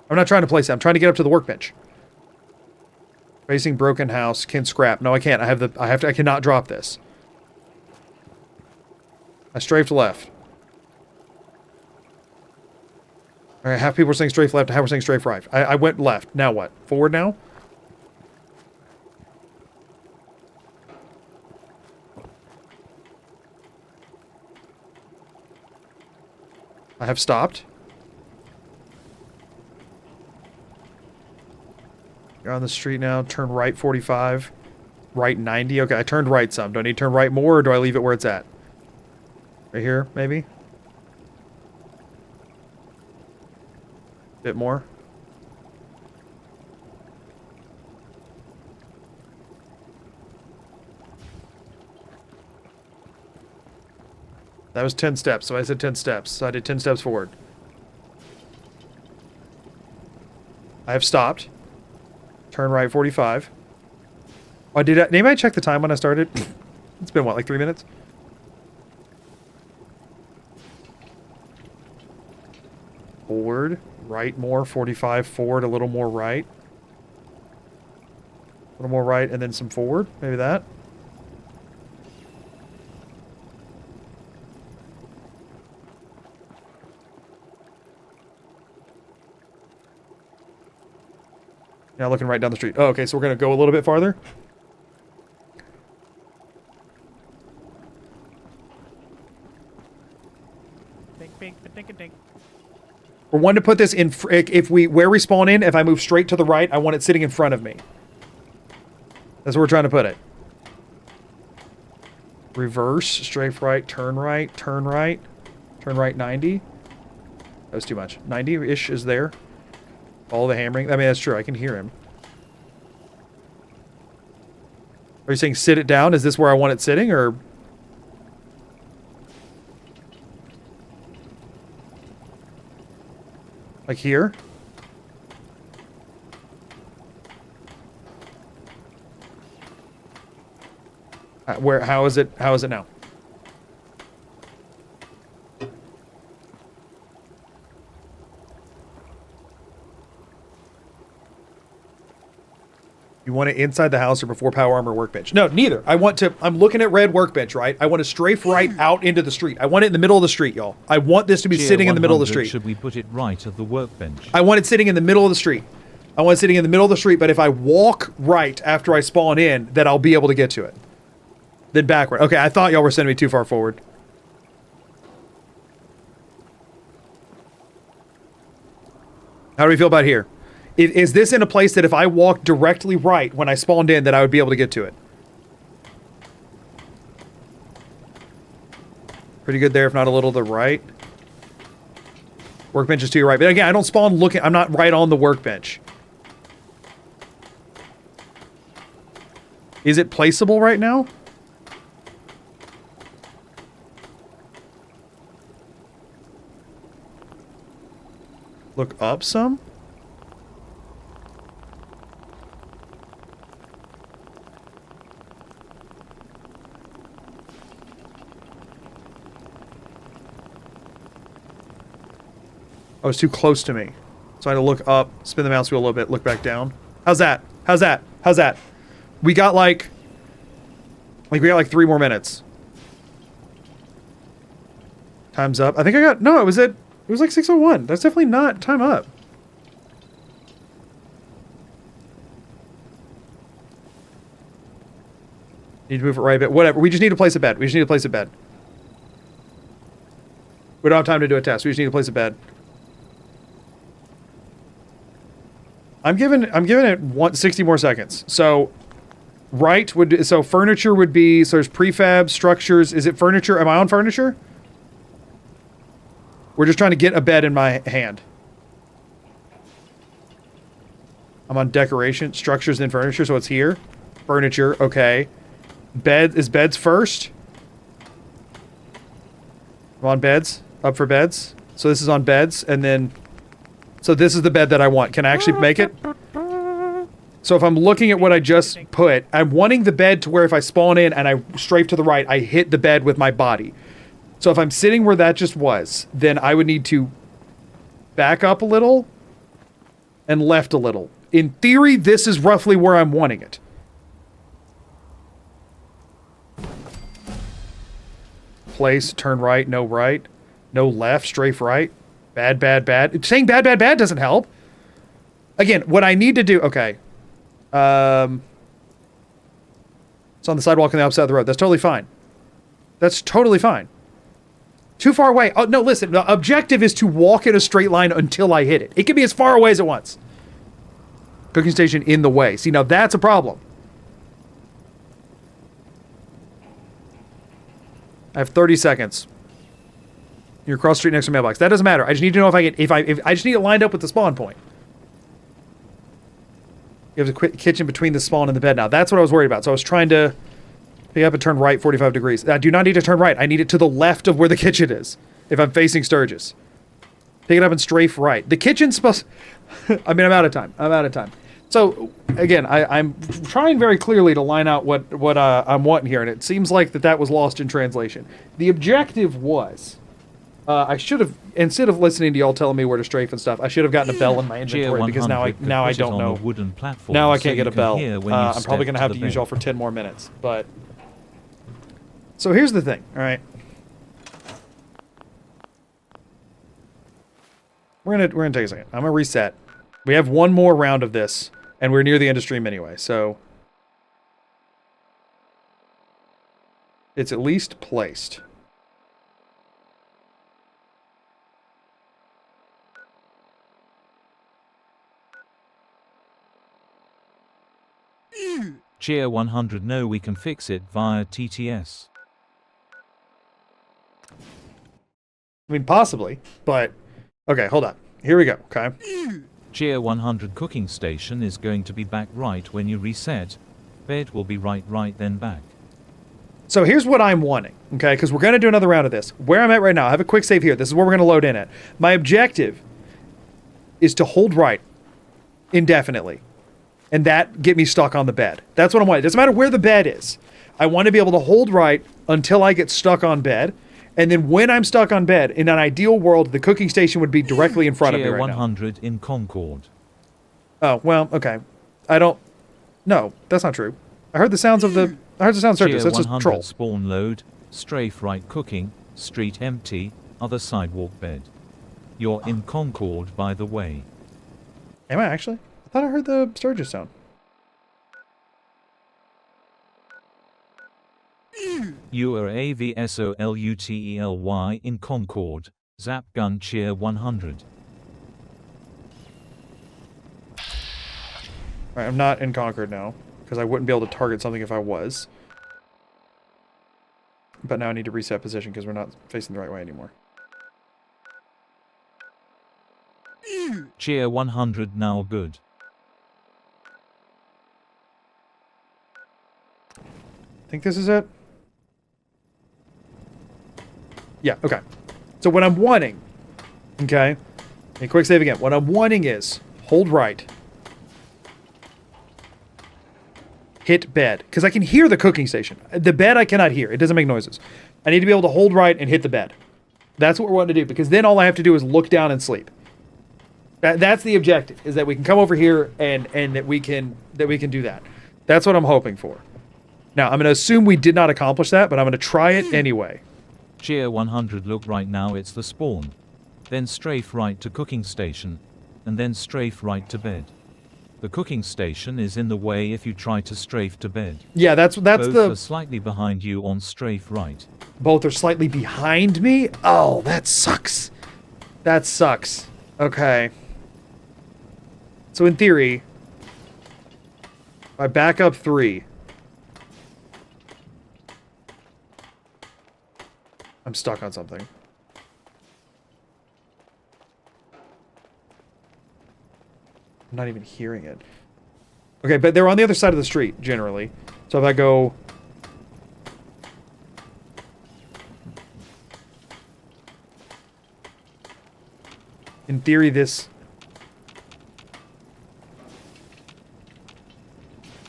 I'm not trying to place it. I'm trying to get up to the workbench. Facing broken house. Can scrap. No, I can't. I cannot drop this. I strafed left. Alright, half people are saying strafe left, half are saying strafe right. I went left. Now what? Forward now? I have stopped. You're on the street now. Turn right 45. Right 90. Okay, I turned right some. Do I need to turn right more, or do I leave it where it's at? Right here, maybe? Bit more. That was 10 steps, so I said 10 steps. So I did 10 steps forward. I have stopped. Turn right 45. Oh, did anybody check the time when I started? It's been, what, like 3 minutes? Forward. Right more. 45. Forward. A little more right. A little more right, and then some forward. Maybe that. Now looking right down the street. Oh, okay, so we're going to go a little bit farther. Dink, dink, dink, dink. We're wanting to put this in, where we spawn in, if I move straight to the right, I want it sitting in front of me. That's where we're trying to put it. Reverse, strafe right, turn right, turn right. Turn right 90. That was too much. 90-ish is there. All the hammering. I mean, that's true. I can hear him. Are you saying sit it down? Is this where I want it sitting, or? Like here? How is it now? You want it inside the house or before power armor workbench? No, neither. I'm looking at red workbench, right? I want to strafe right out into the street. I want it in the middle of the street, y'all. I want this to be sitting in the middle of the street. Should we put it right at the workbench? I want it sitting in the middle of the street. I want it sitting in the middle of the street, but if I walk right after I spawn in, then I'll be able to get to it. Then backward. Okay, I thought y'all were sending me too far forward. How do we feel about here? Is this in a place that if I walk directly right when I spawned in, that I would be able to get to it? Pretty good there, if not a little to the right. Workbench is to your right. But again, I don't spawn looking. I'm not right on the workbench. Is it placeable right now? Look up some? Oh, it's too close to me. So I had to look up, spin the mouse wheel a little bit, look back down. How's that? How's that? How's that? We got like we got like 3 more minutes. Time's up. I think I got, no, it was like 6:01. That's definitely not time up. Need to move it right a bit. Whatever. We just need to place a bet. We just need to place a bet. We don't have time to do a test. We just need to place a bet. I'm giving it 60 more seconds. So right so furniture would be, so there's prefab, structures. Is it furniture? Am I on furniture? We're just trying to get a bed in my hand. I'm on decoration, structures, then furniture, so it's here. Furniture, okay. Beds first? I'm on beds. Up for beds. So this is on beds, and then... So this is the bed that I want. Can I actually make it? So if I'm looking at what I just put, I'm wanting the bed to where if I spawn in and I strafe to the right, I hit the bed with my body. So if I'm sitting where that just was, then I would need to back up a little and left a little. In theory, this is roughly where I'm wanting it. Place, turn right, no left, strafe right. Bad, bad, bad. Saying bad, bad, bad doesn't help. Again, what I need to do... Okay. It's on the sidewalk on the opposite side of the road. That's totally fine. That's totally fine. Too far away. Oh, no, listen. The objective is to walk in a straight line until I hit it. It can be as far away as it wants. Cooking station in the way. See, now that's a problem. I have 30 seconds. You're across the street next to the mailbox. That doesn't matter. I just need to know if I just need it lined up with the spawn point. You have the kitchen between the spawn and the bed now. That's what I was worried about. So I was trying to pick up and turn right 45 degrees. I do not need to turn right. I need it to the left of where the kitchen is if I'm facing Sturgis. Pick it up and strafe right. The kitchen's supposed... I mean, I'm out of time. So, again, I'm trying very clearly to line out what I'm wanting here, and it seems like that was lost in translation. The objective was... I should have, instead of listening to y'all telling me where to strafe and stuff, I should have gotten a bell in my inventory because now I don't know. Now I can't get a bell. I'm probably going to have to use y'all for 10 more minutes. But so here's the thing, all right? We're gonna take a second. I'm gonna reset. We have one more round of this, and we're near the end of stream anyway, so it's at least placed. Cheer 100 no, we can fix it via TTS. I mean, possibly, but... Okay, hold on. Here we go, okay? Cheer 100 cooking station is going to be back right when you reset. Bed will be right then back. So here's what I'm wanting, okay? Because we're going to do another round of this. Where I'm at right now, I have a quick save here. This is where we're going to load in at. My objective is to hold right indefinitely. And that get me stuck on the bed. That's what I want. It doesn't matter where the bed is. I want to be able to hold right until I get stuck on bed. And then when I'm stuck on bed, in an ideal world, the cooking station would be directly in front of me right 100 in Concord. Oh, well, okay. I don't... No, that's not true. I heard the sounds of the... I heard the sound of Sturgis. That's just troll. Spawn load, strafe right cooking, street empty, other sidewalk bed. You're in Concord, by the way. Am I actually? I thought I heard the Sturgis sound. You are AVSOLUTELY in Concord. Zap gun cheer 100. Alright, I'm not in Concord now, because I wouldn't be able to target something if I was. But now I need to reset position because we're not facing the right way anymore. Cheer 100 now good. I think this is it. Yeah, okay. So what I'm wanting, okay, a quick save again. What I'm wanting is hold right, hit bed, because I can hear the cooking station. The bed I cannot hear. It doesn't make noises. I need to be able to hold right and hit the bed. That's what we're wanting to do, because then all I have to do is look down and sleep. That's the objective, is that we can come over here and that we can do that. That's what I'm hoping for. Now, I'm going to assume we did not accomplish that, but I'm going to try it anyway. Cheer 100 look right now, it's the spawn. Then strafe right to cooking station, and then strafe right to bed. The cooking station is in the way if you try to strafe to bed. Yeah, that's Both the... are slightly behind you on strafe right. Both are slightly behind me? Oh, that sucks. That sucks. Okay. So in theory, if I back up 3... I'm stuck on something. I'm not even hearing it. Okay, but they're on the other side of the street, generally. So if I go... In theory, this...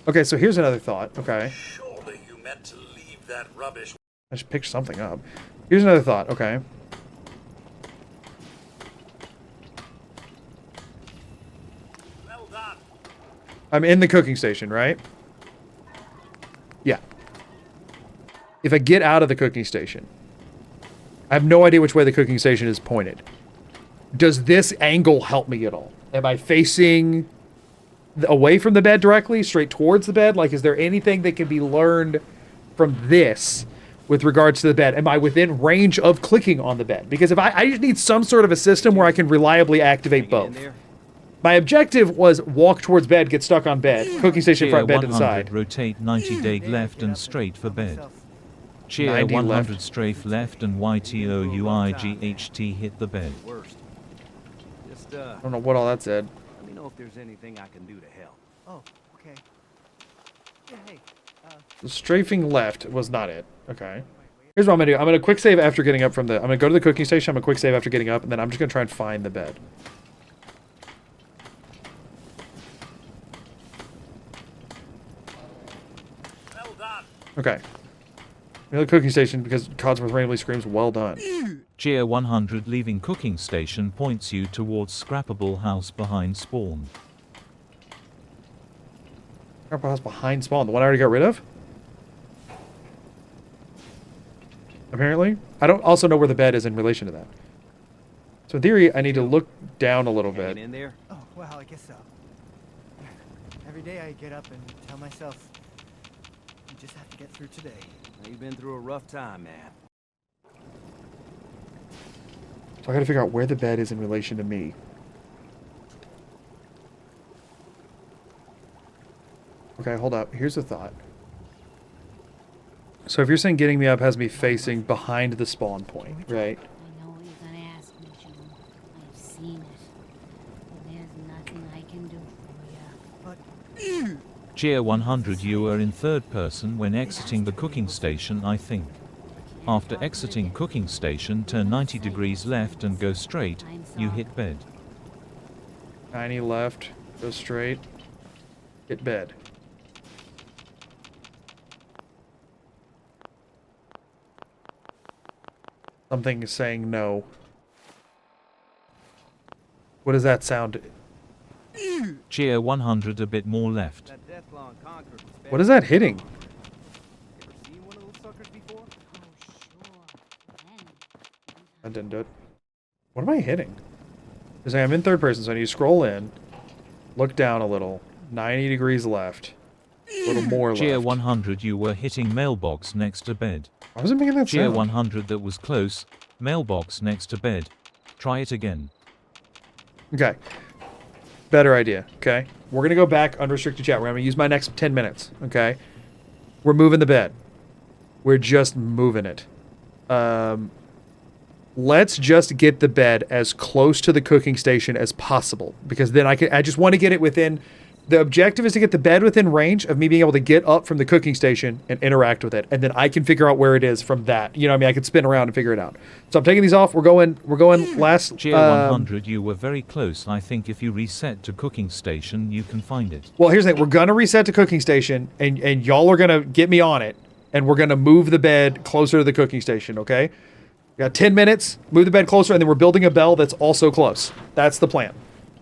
Okay, so here's another thought. Okay. Surely you meant to leave that rubbish. I just picked something up. Here's another thought. Okay. Well done. I'm in the cooking station, right? Yeah. If I get out of the cooking station, I have no idea which way the cooking station is pointed. Does this angle help me at all? Am I facing away from the bed directly, straight towards the bed? Like, is there anything that can be learned from this with regards to the bed? Am I within range of clicking on the bed? Because if I just need some sort of a system where I can reliably activate both. My objective was walk towards bed, get stuck on bed, cooking station front, bed to the 100 side. rotate 90 dig left and straight for bed. Cheer 90 100 left. strafe left and YTOUIGHT hit the bed. Worst. Just, I don't know what all that said. let me know if there's anything I can do to help. Oh, okay. Yeah, hey, The strafing left was not it. Okay. Here's what I'm gonna do. I'm gonna quick save after getting up from the. I'm gonna go to the cooking station. I'm gonna quick save after getting up, and then I'm just gonna try and find the bed. Well done. Okay. Go to the cooking station because Codsworth randomly screams, "Well done." Cheer 100 leaving cooking station points you towards scrappable house behind spawn. Grandpa house behind spawn. The one I already got rid of? Apparently. I don't also know where the bed is in relation to that. So in theory, I need to look down a little Hanging bit. in there? oh, well, I guess so. Every day I get up and tell myself, you just have to get through today. You've been through a rough time, man. So I gotta figure out where the bed is in relation to me. Okay, hold up. Here's a thought. So if you're saying getting me up has me facing behind the spawn point, right? I know what you're gonna ask me, June. I've seen it. But there's nothing I can do for you. Cheer 100 you are in third person when exiting the cooking station, I think. After exiting cooking station, turn 90 degrees left and go straight, you hit bed. 90 left, go straight, hit bed. Something is saying no. What does that sound? Cheer 100 a bit more left. That Deathlon Conqueror was What is that hitting? You ever seen one of those suckers before? Oh, sure. Then, That didn't do it. What am I hitting? They're saying I'm in third person, so I need to scroll in, look down a little, 90 degrees left, a little more Cheer left. 100 you were hitting mailbox next to bed. Why was it making that Cheer sound? 100 that was close, mailbox next to bed. Try it again. Okay. Better idea, okay? We're going to go back unrestricted chat. We're going to use my next 10 minutes, okay? We're moving the bed. We're just moving it. Let's just get the bed as close to the cooking station as possible, because then I just want to get it within. The objective is to get the bed within range of me being able to get up from the cooking station and interact with it, and then I can figure out where it is from that. You know what I mean? I can spin around and figure it out. So I'm taking these off. We're going last. Cheer 100 you were very close. I think if you reset to cooking station, you can find it. Well, here's the thing. We're gonna reset to cooking station, and y'all are gonna get me on it, and we're gonna move the bed closer to the cooking station. Okay? We got 10 minutes. Move the bed closer, and then we're building a bell that's also close. That's the plan.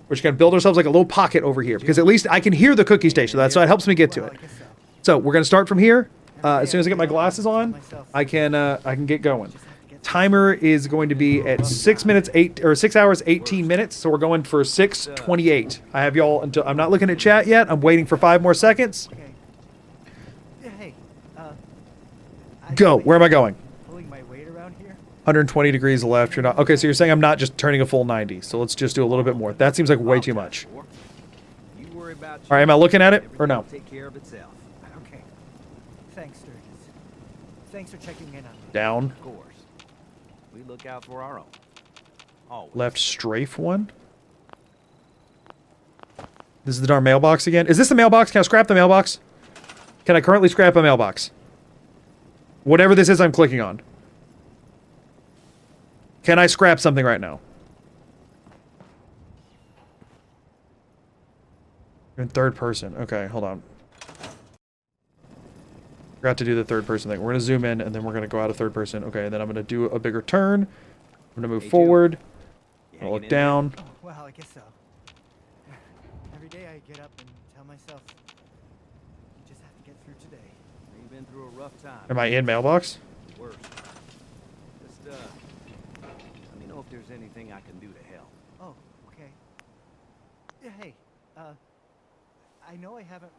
We're just gonna build ourselves like a little pocket over here, because at least I can hear the cooking station. So it helps me get to Well, it. I guess so. So we're gonna start from here. As soon as I get my glasses on, I can get going. Timer is going to be at 6 hours 18 minutes. So we're going for 6:28. I have y'all until I'm not looking at chat yet. I'm waiting for 5 more seconds. Okay. Yeah, hey, Go. Where am I going? Pulling my weight around here? 120 degrees left. You're not okay. So you're saying I'm not just turning a full 90. So let's just do a little bit more. That seems like way too much. You worry about All right, am I looking at it or no? Everything will take care of itself. Okay. Thanks, Sturgis. Thanks for checking in on me. Down. Of course. We look out for our own. Always. Left strafe one. This is the darn mailbox again. Is this the mailbox? Can I scrap the mailbox? Can I currently scrap a mailbox? Whatever this is I'm clicking on. Can I scrap something right now? You're in third person. Okay, hold on. Forgot to do the third person thing. We're going to zoom in, and then we're going to go out of third person. Okay, and then I'm going to do a bigger turn. I'm going to move Hey, Jim. forward. You I'll hanging look in down. Oh, well, I guess so. Every day I get up and tell myself, you just have to get through today. there? You've been through a rough time. Am I in mailbox? Worst. Just, let me know if there's anything I can do to help. Oh, okay. Yeah, hey, I know I haven't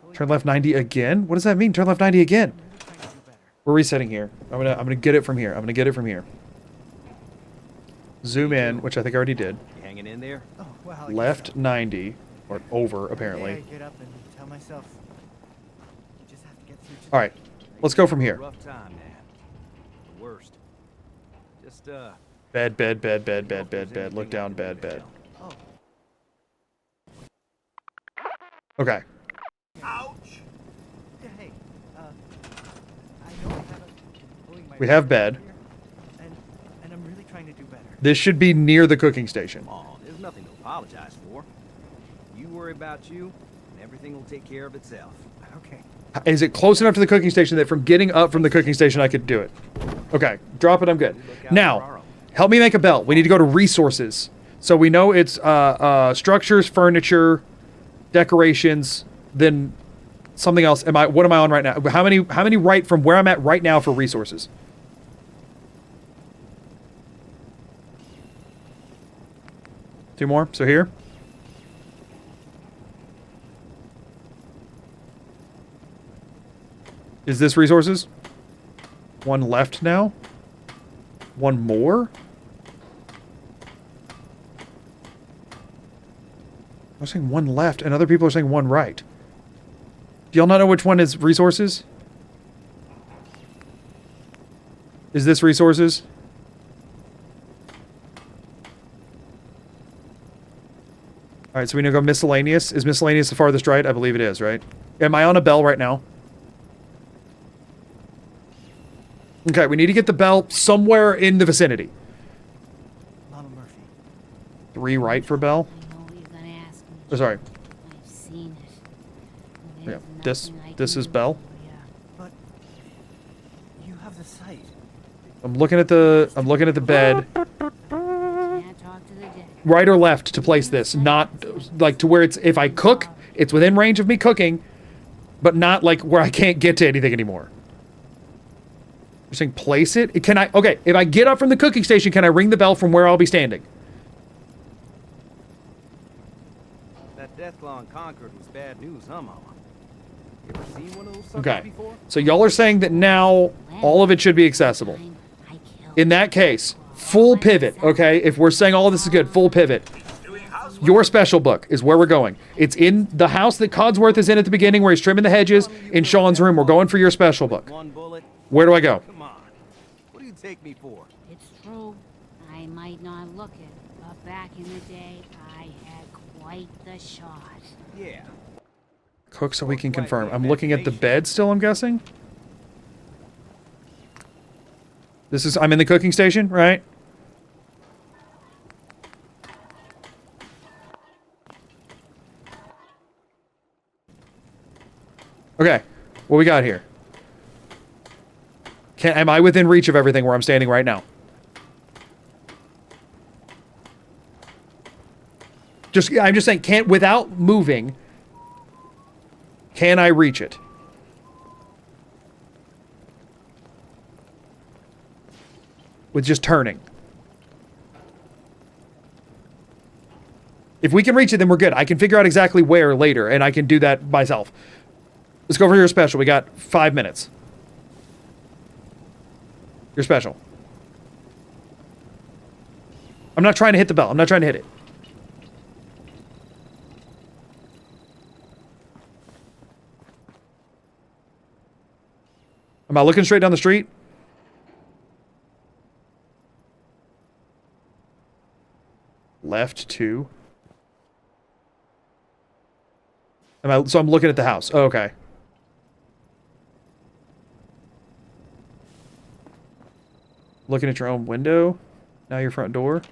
fully Turn left 90 again? What does that mean? Turn left 90 again? I'm really trying to do better. We're resetting here. I'm gonna get it from here. I'm gonna get it from here. Zoom in, which I think I already did. You hanging in there? Oh, well, I guess Left so. 90. Or over, Every day apparently. I get up and tell myself, you just have to get through today. All right. Let's go from here. Rough time, man. The worst. Just Bed, bed, bed, bed, bed, bed, bed. Look down, bed, bed. Oh, Okay. Ouch! hey, I know I haven't pulling my We have weight bed. here, and I'm really trying to do better. This should be near the cooking station. come on. There's nothing to apologize for. You worry about you, and everything will take care of itself. Okay. Is it close enough to the cooking station that from getting up from the cooking station I could do it? Okay. Drop it, I'm good. Now, help me make a bell. We need to go to resources. So we know it's structures, furniture, decorations, then something else. What am I on right now? How many right from where I'm at right now for resources? Two more. So here. Is this resources? One left now? One more? I'm saying one left, and other people are saying one right. Do y'all not know which one is resources? Is this resources? Alright, so we need to go miscellaneous. Is miscellaneous the farthest right? I believe it is, right? Am I on a bell right now? Okay, we need to get the bell somewhere in the vicinity. Mama Murphy. 3 right for bell. I know you're gonna ask me. Oh, sorry. I've seen it. Yeah, There's this nothing I this can is do bell. for ya. But you have the sight. I'm looking at the bed. Can't talk to the dead. Right or left to place this, not like to where it's if I cook, it's within range of me cooking, but not like where I can't get to anything anymore. You're saying place it? Can I okay, if I get up from the cooking station, can I ring the bell from where I'll be standing? That Deathclaw in Concord was bad news, huh, Mama? You ever seen one of those suckers Okay. before? So y'all are saying that now all of it should be accessible. I killed In that case, full pivot, okay? If we're saying all this is good, full pivot. Your special book is where we're going. It's in the house that Codsworth is in at the beginning where he's trimming the hedges. In Sean's room, we're going for your special book. One bullet. Where do I go? Come on. What do you take me for? It's true. I might not look it, but back in the day, I had quite the shot. Yeah. Cook so we can confirm. I'm looking at the bed still, I'm guessing? I'm in the cooking station, right? Okay, what we got here? Am I within reach of everything where I'm standing right now? I'm just saying, without moving, can I reach it? With just turning. If we can reach it, then we're good. I can figure out exactly where later, and I can do that myself. Let's go for your special. We got 5 minutes. Your special. I'm not trying to hit the bell. I'm not trying to hit it. Am I looking straight down the street? Left 2. So I'm looking at the house. Oh, okay. Looking at your own window. Now your front door.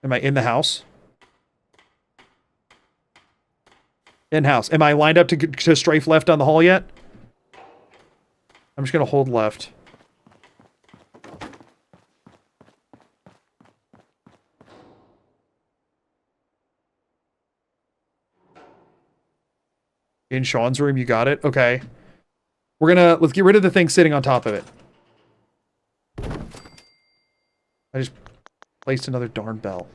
Am I in the house? In house. Am I lined up to strafe left down the hall yet? I'm just going to hold left. In Sean's room, you got it? Okay. Let's get rid of the thing sitting on top of it. I just placed another darn bell.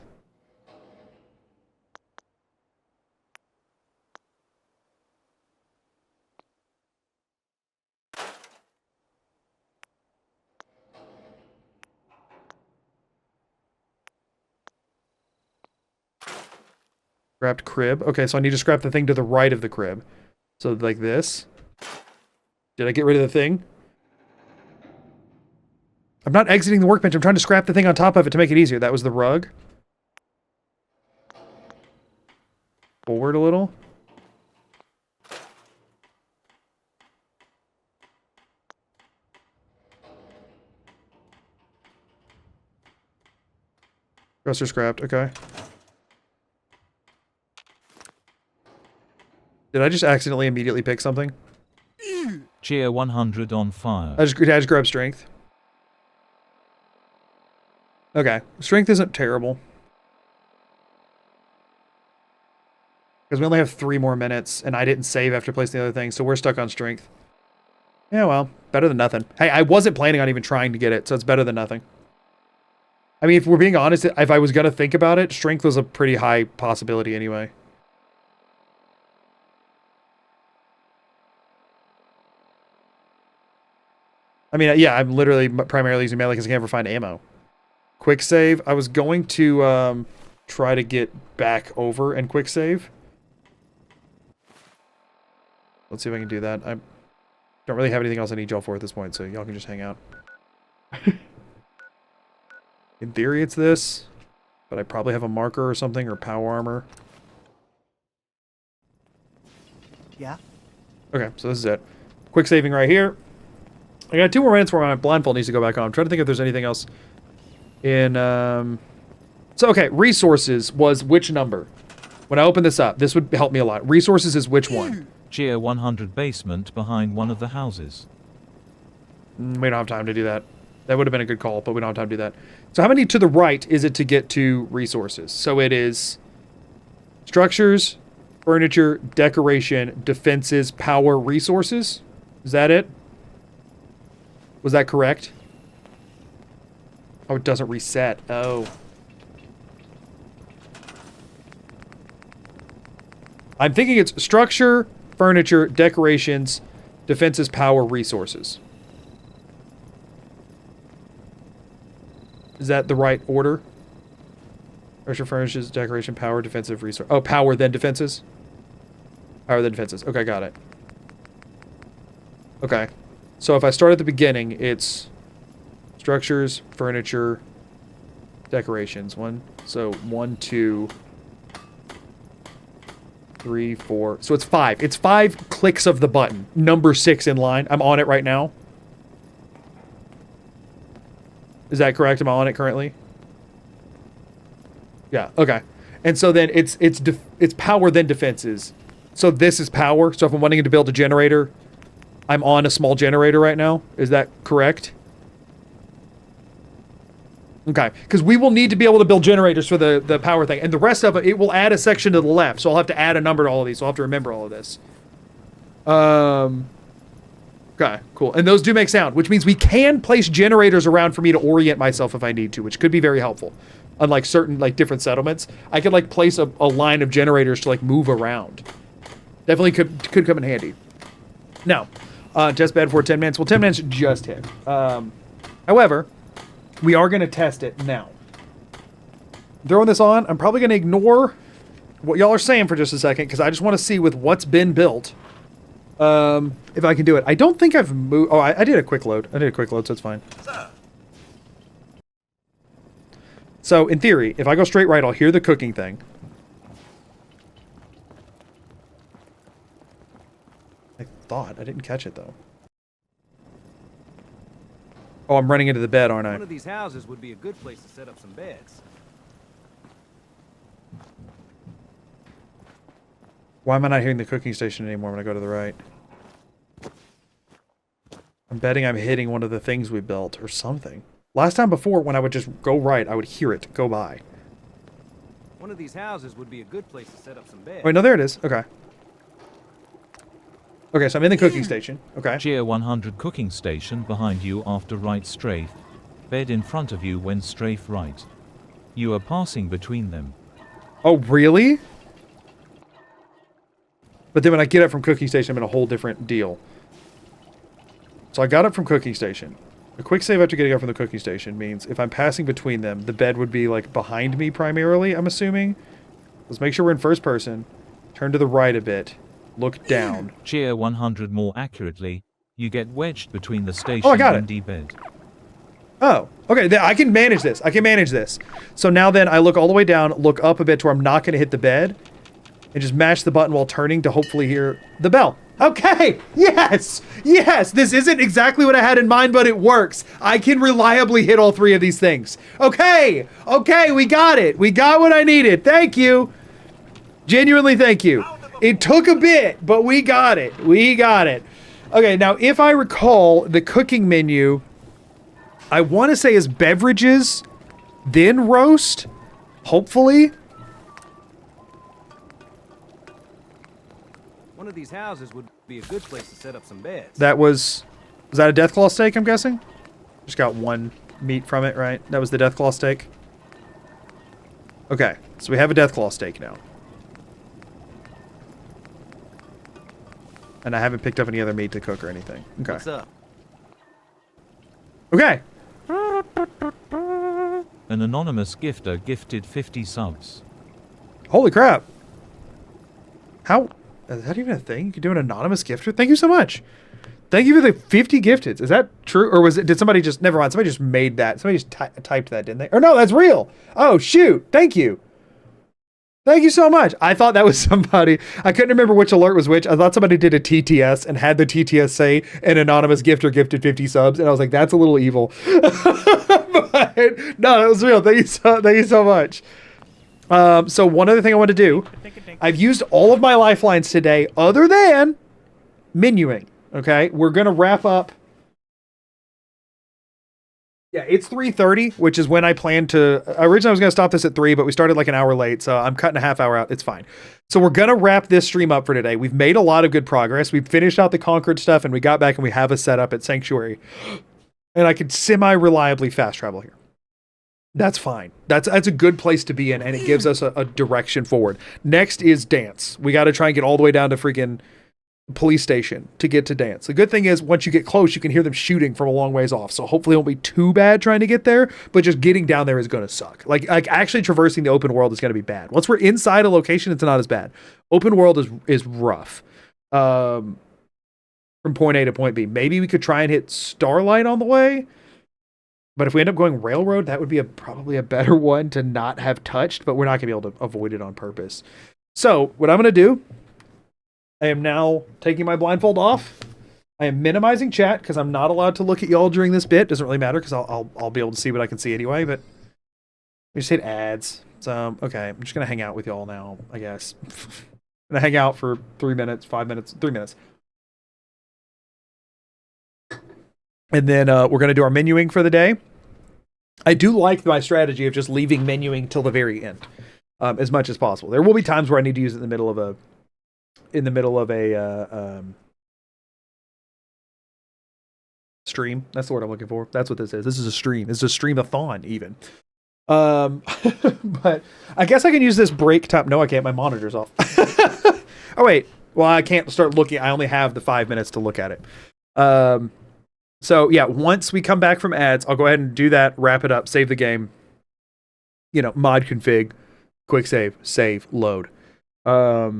Scrapped crib. Okay, so I need to scrap the thing to the right of the crib. So like this. Did I get rid of the thing? I'm not exiting the workbench. I'm trying to scrap the thing on top of it to make it easier. That was the rug. Forward a little. Dresser scrapped. Okay. Did I just accidentally immediately pick something? Cheer 100 on fire. I just grabbed strength. Okay. Strength isn't terrible. Because we only have 3 more minutes, and I didn't save after placing the other thing, so we're stuck on strength. Yeah, well, better than nothing. Hey, I wasn't planning on even trying to get it, so it's better than nothing. I mean, if we're being honest, if I was going to think about it, strength was a pretty high possibility anyway. I mean, yeah, I'm literally primarily using melee because I can't ever find ammo. Quick save. I was going to try to get back over and quick save. Let's see if I can do that. I don't really have anything else I need y'all for at this point, so y'all can just hang out. In theory, it's this, but I probably have a marker or something, or power armor. Yeah? Okay, so this is it. Quick saving right here. I got 2 more minutes where my blindfold needs to go back on. I'm trying to think if there's anything else in... So, okay, resources was which number? When I open this up, this would help me a lot. Resources is which one? Cheer 100 basement behind one of the houses. We don't have time to do that. That would have been a good call, but we don't have time to do that. So how many to the right is it to get to resources? So it is structures, furniture, decoration, defenses, power, resources. Is that it? Was that correct? Oh, it doesn't reset. Oh. I'm thinking it's structure, furniture, decorations, defenses, power, resources. Is that the right order? Structure, furnishes, decoration, power, defensive, resource. Oh, power, then defenses? Power, then defenses. Okay, got it. Okay. So if I start at the beginning, it's structures, furniture, decorations. 1, 2, 3, 4. So it's 5. It's 5 clicks of the button. Number 6 in line. I'm on it right now. Is that correct? Am I on it currently? Yeah, okay. And so then it's power then defenses. So this is power. So if I'm wanting to build a generator, I'm on a small generator right now. Is that correct? Okay, because we will need to be able to build generators for the power thing. And the rest of it, it will add a section to the left. So I'll have to add a number to all of these. So I'll have to remember all of this. Okay, cool. And those do make sound, which means we can place generators around for me to orient myself if I need to, which could be very helpful. Unlike certain, like, different settlements, I could, like, place a line of generators to, like, move around. Definitely could come in handy. Now, test bed for 10 minutes. Well, 10 minutes just hit. However, we are going to test it now. Throwing this on, I'm probably going to ignore what y'all are saying for just a second, because I just want to see with what's been built, if I can do it. I don't think I've moved... Oh, I did a quick load. So it's fine. So, in theory, if I go straight right, I'll hear the cooking thing. I thought. I didn't catch it, though. Oh, I'm running into the bed, aren't I? One of these houses would be a good place to set up some beds. Why am I not hearing the cooking station anymore when I go to the right? I'm betting I'm hitting one of the things we built or something. Last time before, when I would just go right, I would hear it go by. One of these houses would be a good place to set up some beds. Wait, no, there it is. Okay. Okay, so I'm in the cooking station. Okay. Cheer 100 cooking station behind you after right strafe. Bed in front of you when strafe right. You are passing between them. Oh, really? But then when I get up from cooking station, I'm in a whole different deal. So I got up from cooking station. A quick save after getting up from the cooking station means if I'm passing between them, the bed would be like behind me primarily, I'm assuming. Let's make sure we're in first person. Turn to the right a bit. Look down. Cheer 100 more accurately. You get wedged between the station Oh, I got and it. D-bed. Oh, okay. I can manage this. I can manage this. So now then I look all the way down, look up a bit to where I'm not going to hit the bed, and just mash the button while turning to hopefully hear the bell. Okay. Yes. Yes. This isn't exactly what I had in mind, but it works. I can reliably hit all three of these things. Okay. Okay. We got it. We got what I needed. Thank you. Genuinely, thank you. It took a bit, but we got it. We got it. Okay. Now, if I recall, the cooking menu, I want to say is beverages, then roast, hopefully. One of these houses would be a good place to set up some beds. Was that a Deathclaw steak, I'm guessing? Just got one meat from it, right? That was the Deathclaw steak? Okay, so we have a Deathclaw steak now. And I haven't picked up any other meat to cook or anything. Okay. What's up? Okay. An anonymous gifter gifted 50 subs. Holy crap. How... Is that even a thing? You can do an anonymous gifter? Thank you so much. Thank you for the 50 gifteds. Is that true? Or did somebody just... Never mind. Somebody just made that. Somebody just typed that, didn't they? Or no, that's real. Oh, shoot. Thank you. Thank you so much. I thought that was somebody. I couldn't remember which alert was which. I thought somebody did a TTS and had the TTS say an anonymous gifter gifted 50 subs. And I was like, that's a little evil. But no, that was real. Thank you so much. So one other thing I want to do, I've used all of my lifelines today other than menuing. Okay, we're going to wrap up. Yeah, it's 3:30, which is when I plan to... Originally, I was going to stop this at 3, but we started like an hour late, so I'm cutting a half hour out. It's fine. So we're going to wrap this stream up for today. We've made a lot of good progress. We've finished out the Concord stuff, and we got back and we have a setup at Sanctuary. And I could semi-reliably fast travel here. That's fine. That's a good place to be in, and it gives us a direction forward. Next is dance. We got to try and get all the way down to freaking police station to get to dance. The good thing is once you get close, you can hear them shooting from a long ways off. So hopefully it won't be too bad trying to get there, but just getting down there is going to suck. Like actually traversing the open world is going to be bad. Once we're inside a location, it's not as bad. Open world is rough. From point A to point B. Maybe we could try and hit Starlight on the way. But if we end up going railroad, that would be probably a better one to not have touched, but we're not going to be able to avoid it on purpose. So what I'm going to do, I am now taking my blindfold off. I am minimizing chat because I'm not allowed to look at y'all during this bit. Doesn't really matter because I'll be able to see what I can see anyway, but we just hit ads. So, okay, I'm just going to hang out with y'all now, I guess. I'm going to hang out for 3 minutes, 5 minutes, 3 minutes. And then we're going to do our menuing for the day. I do like my strategy of just leaving menuing till the very end, as much as possible. There will be times where I need to use it in the middle of a stream. That's the word I'm looking for. That's what this is. This is a stream. This is a streamathon even. But I guess I can use this break time. No, I can't. My monitor's off. Oh wait. Well, I can't start looking. I only have the 5 minutes to look at it. So yeah, once we come back from ads, I'll go ahead and do that, wrap it up, save the game, mod config, quick save, load. At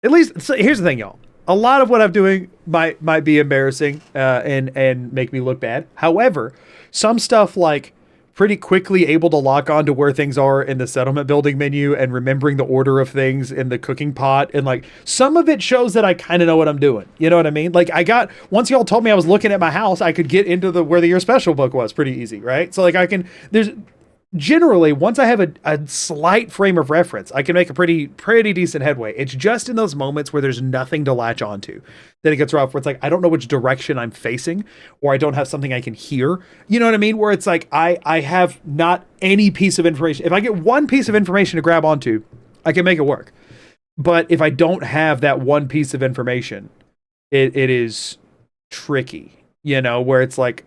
least, so here's the thing, y'all. A lot of what I'm doing might be embarrassing and make me look bad. However, some stuff like pretty quickly able to lock on to where things are in the settlement building menu and remembering the order of things in the cooking pot. And like some of it shows that I kind of know what I'm doing. You know what I mean? Like once y'all told me I was looking at my house, I could get into where the year special book was pretty easy. Right. So like generally, once I have a slight frame of reference, I can make a pretty decent headway. It's just in those moments where there's nothing to latch onto that it gets rough, where it's like, I don't know which direction I'm facing, or I don't have something I can hear. You know what I mean? Where it's like, I have not any piece of information. If I get one piece of information to grab onto, I can make it work. But if I don't have that one piece of information, it is tricky, where it's like,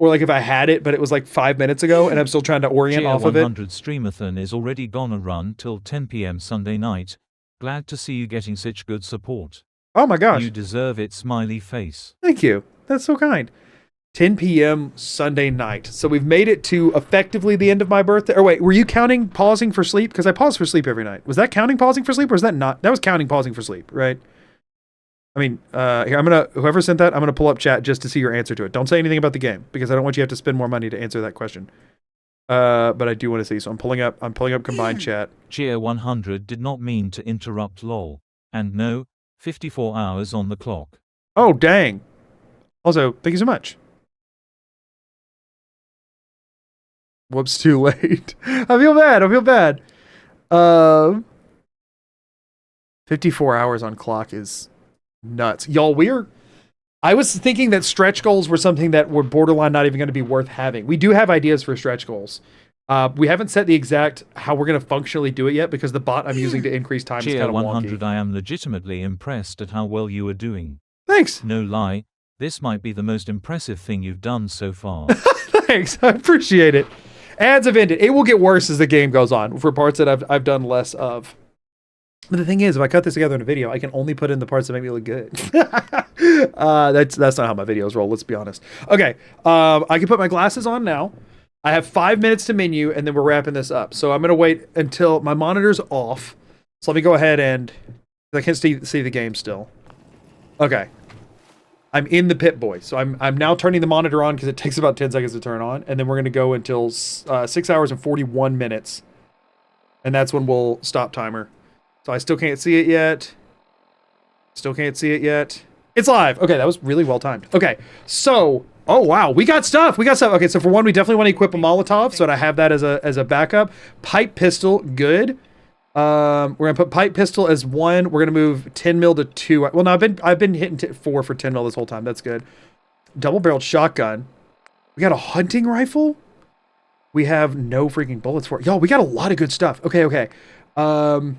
or like if I had it, but it was like 5 minutes ago and I'm still trying to orient off of it. 100 Streamathon is already gonna run till 10 p.m. Sunday night. Glad to see you getting such good support. Oh my gosh. You deserve it, smiley face. Thank you. That's so kind. 10 p.m. Sunday night. So we've made it to effectively the end of my birthday. Or wait, were you counting pausing for sleep? Because I pause for sleep every night. Was that counting pausing for sleep, or was that not? That was counting pausing for sleep, right? I mean, here, whoever sent that, I'm gonna pull up chat just to see your answer to it. Don't say anything about the game, because I don't want you to have to spend more money to answer that question. But I do want to see, so I'm pulling up combined chat. Cheer 100 did not mean to interrupt lol. And no, 54 hours on the clock. Oh, dang. Also, thank you so much. Whoops, too late. I feel bad. 54 hours on clock is nuts. Y'all, I was thinking that stretch goals were something that were borderline not even going to be worth having. We do have ideas for stretch goals. We haven't set the exact how we're going to functionally do it yet, because the bot I'm using to increase time is kind of 100 wonky. I am legitimately impressed at how well you are doing. Thanks. No lie, this might be the most impressive thing you've done so far. Thanks. I appreciate it. Ads have ended. It will get worse as the game goes on for parts that I've done less of. But the thing is, if I cut this together in a video, I can only put in the parts that make me look good. That's not how my videos roll, let's be honest. Okay, I can put my glasses on now. I have 5 minutes to menu, and then we're wrapping this up. So I'm going to wait until my monitor's off. So let me go ahead and... I can't see the game still. Okay. I'm in the Pip-Boy. So I'm now turning the monitor on because it takes about 10 seconds to turn on. And then we're going to go until 6 hours and 41 minutes. And that's when we'll stop timer. So I still can't see it yet. It's live. Okay, that was really well timed. Okay, so... Oh, wow. We got stuff. Okay, so for one, we definitely want to equip a Molotov so that I have that as a backup. Pipe pistol, good. We're going to put pipe pistol as 1. We're going to move 10 mil to 2. Well, no, I've been hitting 4 for 10 mil this whole time. That's good. Double-barreled shotgun. We got a hunting rifle. We have no freaking bullets for it. Yo, we got a lot of good stuff. Okay. Pipe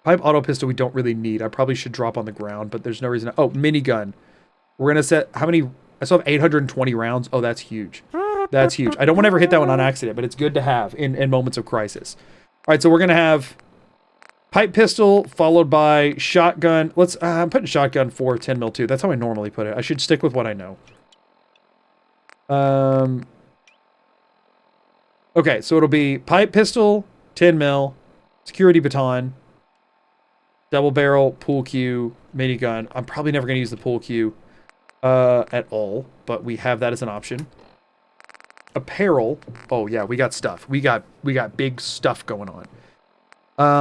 auto pistol we don't really need. I probably should drop on the ground, but there's no reason. Oh, minigun. We're going to set... How many... I still have 820 rounds. Oh, that's huge. That's huge. I don't want to ever hit that one on accident, but it's good to have in moments of crisis. All right, so we're going to have pipe pistol followed by shotgun. I'm putting shotgun for 10 mil too. That's how I normally put it. I should stick with what I know. Okay, so it'll be pipe pistol, 10 mil, security baton, double barrel, pool cue, minigun. I'm probably never going to use the pool cue at all, but we have that as an option. Apparel. Oh yeah, we got stuff. We got big stuff going on.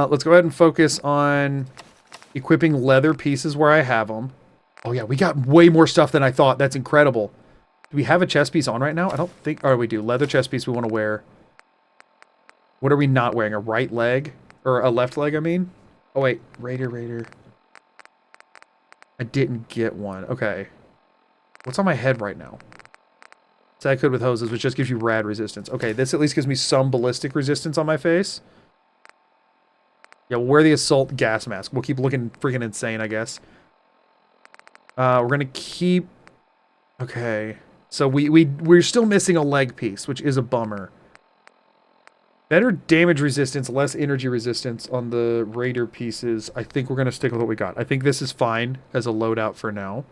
Let's go ahead and focus on equipping leather pieces where I have them. Oh yeah, we got way more stuff than I thought. That's incredible. Do we have a chest piece on right now? I don't think... Oh, we do. Leather chest piece we want to wear. What are we not wearing? A right leg? Or a left leg, I mean? Oh wait, Raider. I didn't get one. Okay. What's on my head right now? So I could with hoses, which just gives you rad resistance. Okay, this at least gives me some ballistic resistance on my face. Yeah, we'll wear the assault gas mask. We'll keep looking freaking insane, I guess. We're gonna keep... Okay. So we're still missing a leg piece, which is a bummer. Better damage resistance, less energy resistance on the Raider pieces. I think we're gonna stick with what we got. I think this is fine as a loadout for now.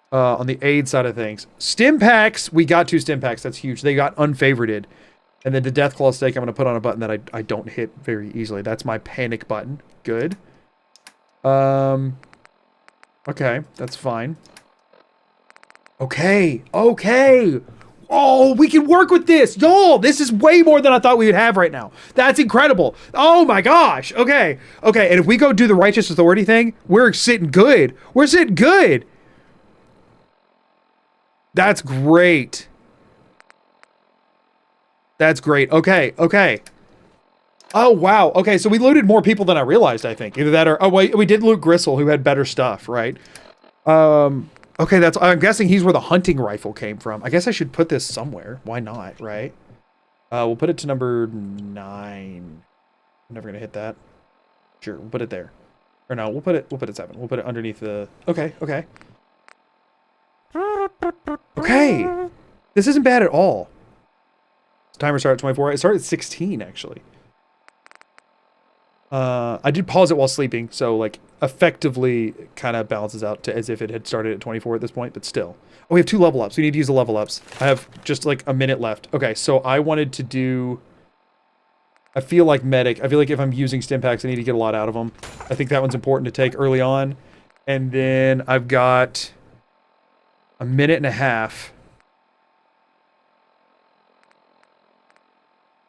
On the aid side of things. Stim packs, we got 2 stim packs. That's huge. They got unfavorited. And then the Deathclaw stake, I'm going to put on a button that I don't hit very easily. That's my panic button. Good. Okay, that's fine. Okay. Oh, we can work with this. Y'all, this is way more than I thought we would have right now. That's incredible. Oh my gosh. Okay, and if we go do the Righteous Authority thing, we're sitting good. That's great. Okay. Oh, wow. Okay, so we looted more people than I realized, I think. Either that or... Oh, wait, we did loot Gristle, who had better stuff, right? Okay, I'm guessing he's where the hunting rifle came from. I guess I should put this somewhere. Why not, right? We'll put it to number 9. I'm never going to hit that. Sure, we'll put it there. Or no, we'll put it 7. We'll put it underneath the... Okay. Okay, this isn't bad at all. Timer started at 24. It started at 16, actually. I did pause it while sleeping, so like effectively kind of balances out to as if it had started at 24 at this point, but still. Oh, we have 2 level ups. We need to use the level ups. I have just like a minute left. Okay, so I wanted to do... I feel like medic. I feel like if I'm using stim packs, I need to get a lot out of them. I think that one's important to take early on. And then I've got a minute and a half.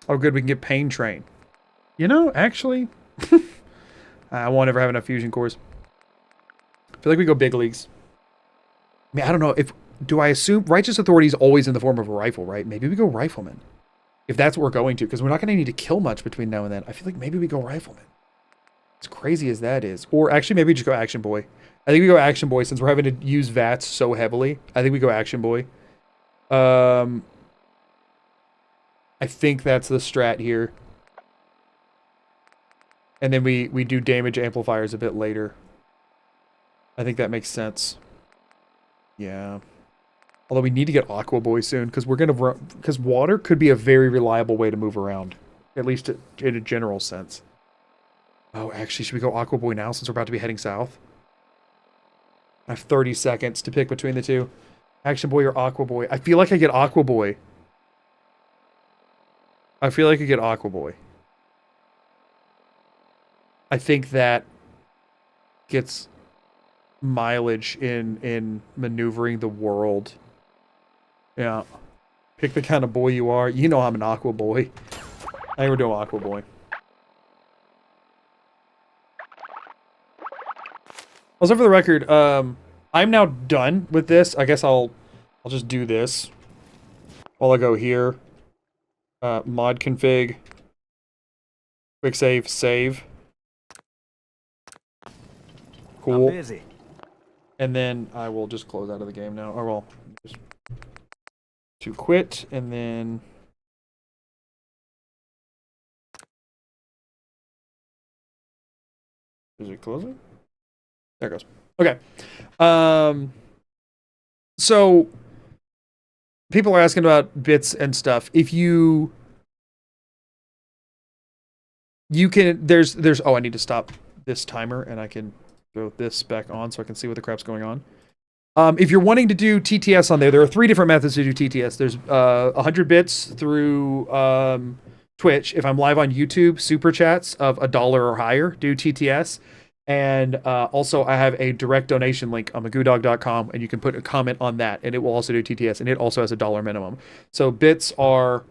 Oh, good, we can get Pain Train. You know, actually... I won't ever have enough fusion cores. I feel like we go big leagues. I mean, I don't know if... Do I assume... Righteous Authority is always in the form of a rifle, right? Maybe we go Rifleman. If that's what we're going to. Because we're not going to need to kill much between now and then. I feel like maybe we go Rifleman. As crazy as that is. Or actually, maybe we just go Action Boy. I think we go Action Boy since we're having to use VATS so heavily. I think we go Action Boy. I think that's the strat here. And then we do damage amplifiers a bit later. I think that makes sense. Yeah. Although we need to get Aqua Boy soon, because we're gonna run, because water could be a very reliable way to move around, at least in a general sense. Oh, actually, should we go Aqua Boy now since we're about to be heading south? I have 30 seconds to pick between the two. Action Boy or Aqua Boy. I feel like I get Aqua Boy. I feel like I get Aqua Boy. I think that gets mileage in maneuvering the world. Yeah. Pick the kind of boy you are. You know I'm an Aqua Boy. I think we're doing Aqua Boy. Also, for the record, I'm now done with this. I guess I'll just do this while I go here. Mod config. Quick save. Save. Cool. I'm busy. And then I will just close out of the game now. Or well, just to quit, and then is it closing? There it goes. Okay. So people are asking about bits and stuff. If you can, there's oh, I need to stop this timer, and I can go this back on so I can see what the crap's going on. If you're wanting to do TTS on there are 3 different methods to do TTS. There's 100 bits through Twitch. If I'm live on YouTube, Superchats of $1 or higher do TTS. And also I have a direct donation link on magoodog.com, and you can put a comment on that, and it will also do TTS, and it also has a $1 minimum. So bits are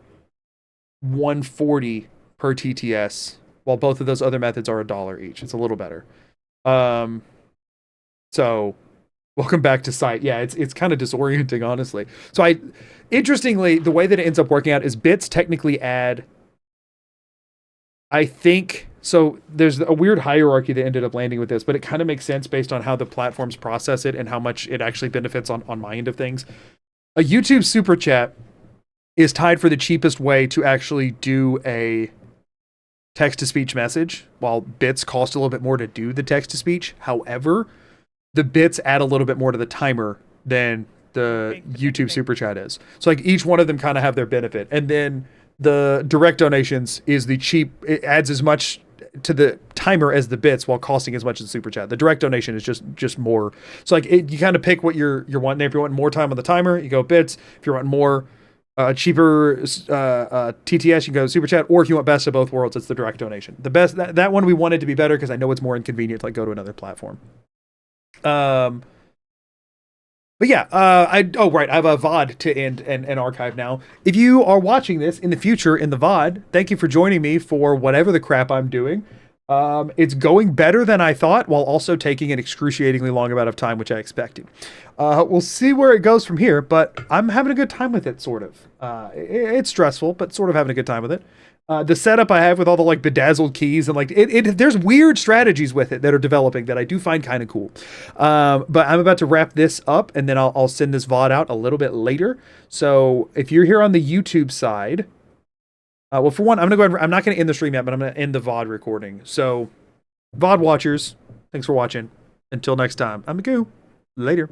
$1.40 per TTS, while both of those other methods are $1 each. It's a little better. So welcome back to site. Yeah, it's kind of disorienting, honestly. So interestingly, the way that it ends up working out is bits technically add, I think, so there's a weird hierarchy that ended up landing with this, but it kind of makes sense based on how the platforms process it and how much it actually benefits on my end of things. A YouTube Super Chat is tied for the cheapest way to actually do a text-to-speech message, while bits cost a little bit more to do the text-to-speech. However, the bits add a little bit more to the timer than the YouTube Super Chat is. So like each one of them kind of have their benefit. And then the direct donations is the cheap, it adds as much to the timer as the bits while costing as much as the Super Chat. The direct donation is just more. So like you kind of pick what you're wanting. If you want more time on the timer, you go bits. If you want more cheaper TTS, you go Super Chat, or if you want best of both worlds, it's the direct donation. The best, that one we wanted to be better because I know it's more inconvenient to like go to another platform. But yeah, I have a VOD to end and archive now. If you are watching this in the future in the VOD, thank you for joining me for whatever the crap I'm doing. It's going better than I thought, while also taking an excruciatingly long amount of time, which I expected. We'll see where it goes from here, but I'm having a good time with it, sort of. It's stressful, but sort of having a good time with it. The setup I have with all the like bedazzled keys and like there's weird strategies with it that are developing that I do find kind of cool. But I'm about to wrap this up, and then I'll send this VOD out a little bit later. So if you're here on the YouTube side, well, for one, I'm gonna go ahead. I'm not gonna end the stream yet, but I'm gonna end the VOD recording. So, VOD watchers, thanks for watching. Until next time, I'm Magoo. Later.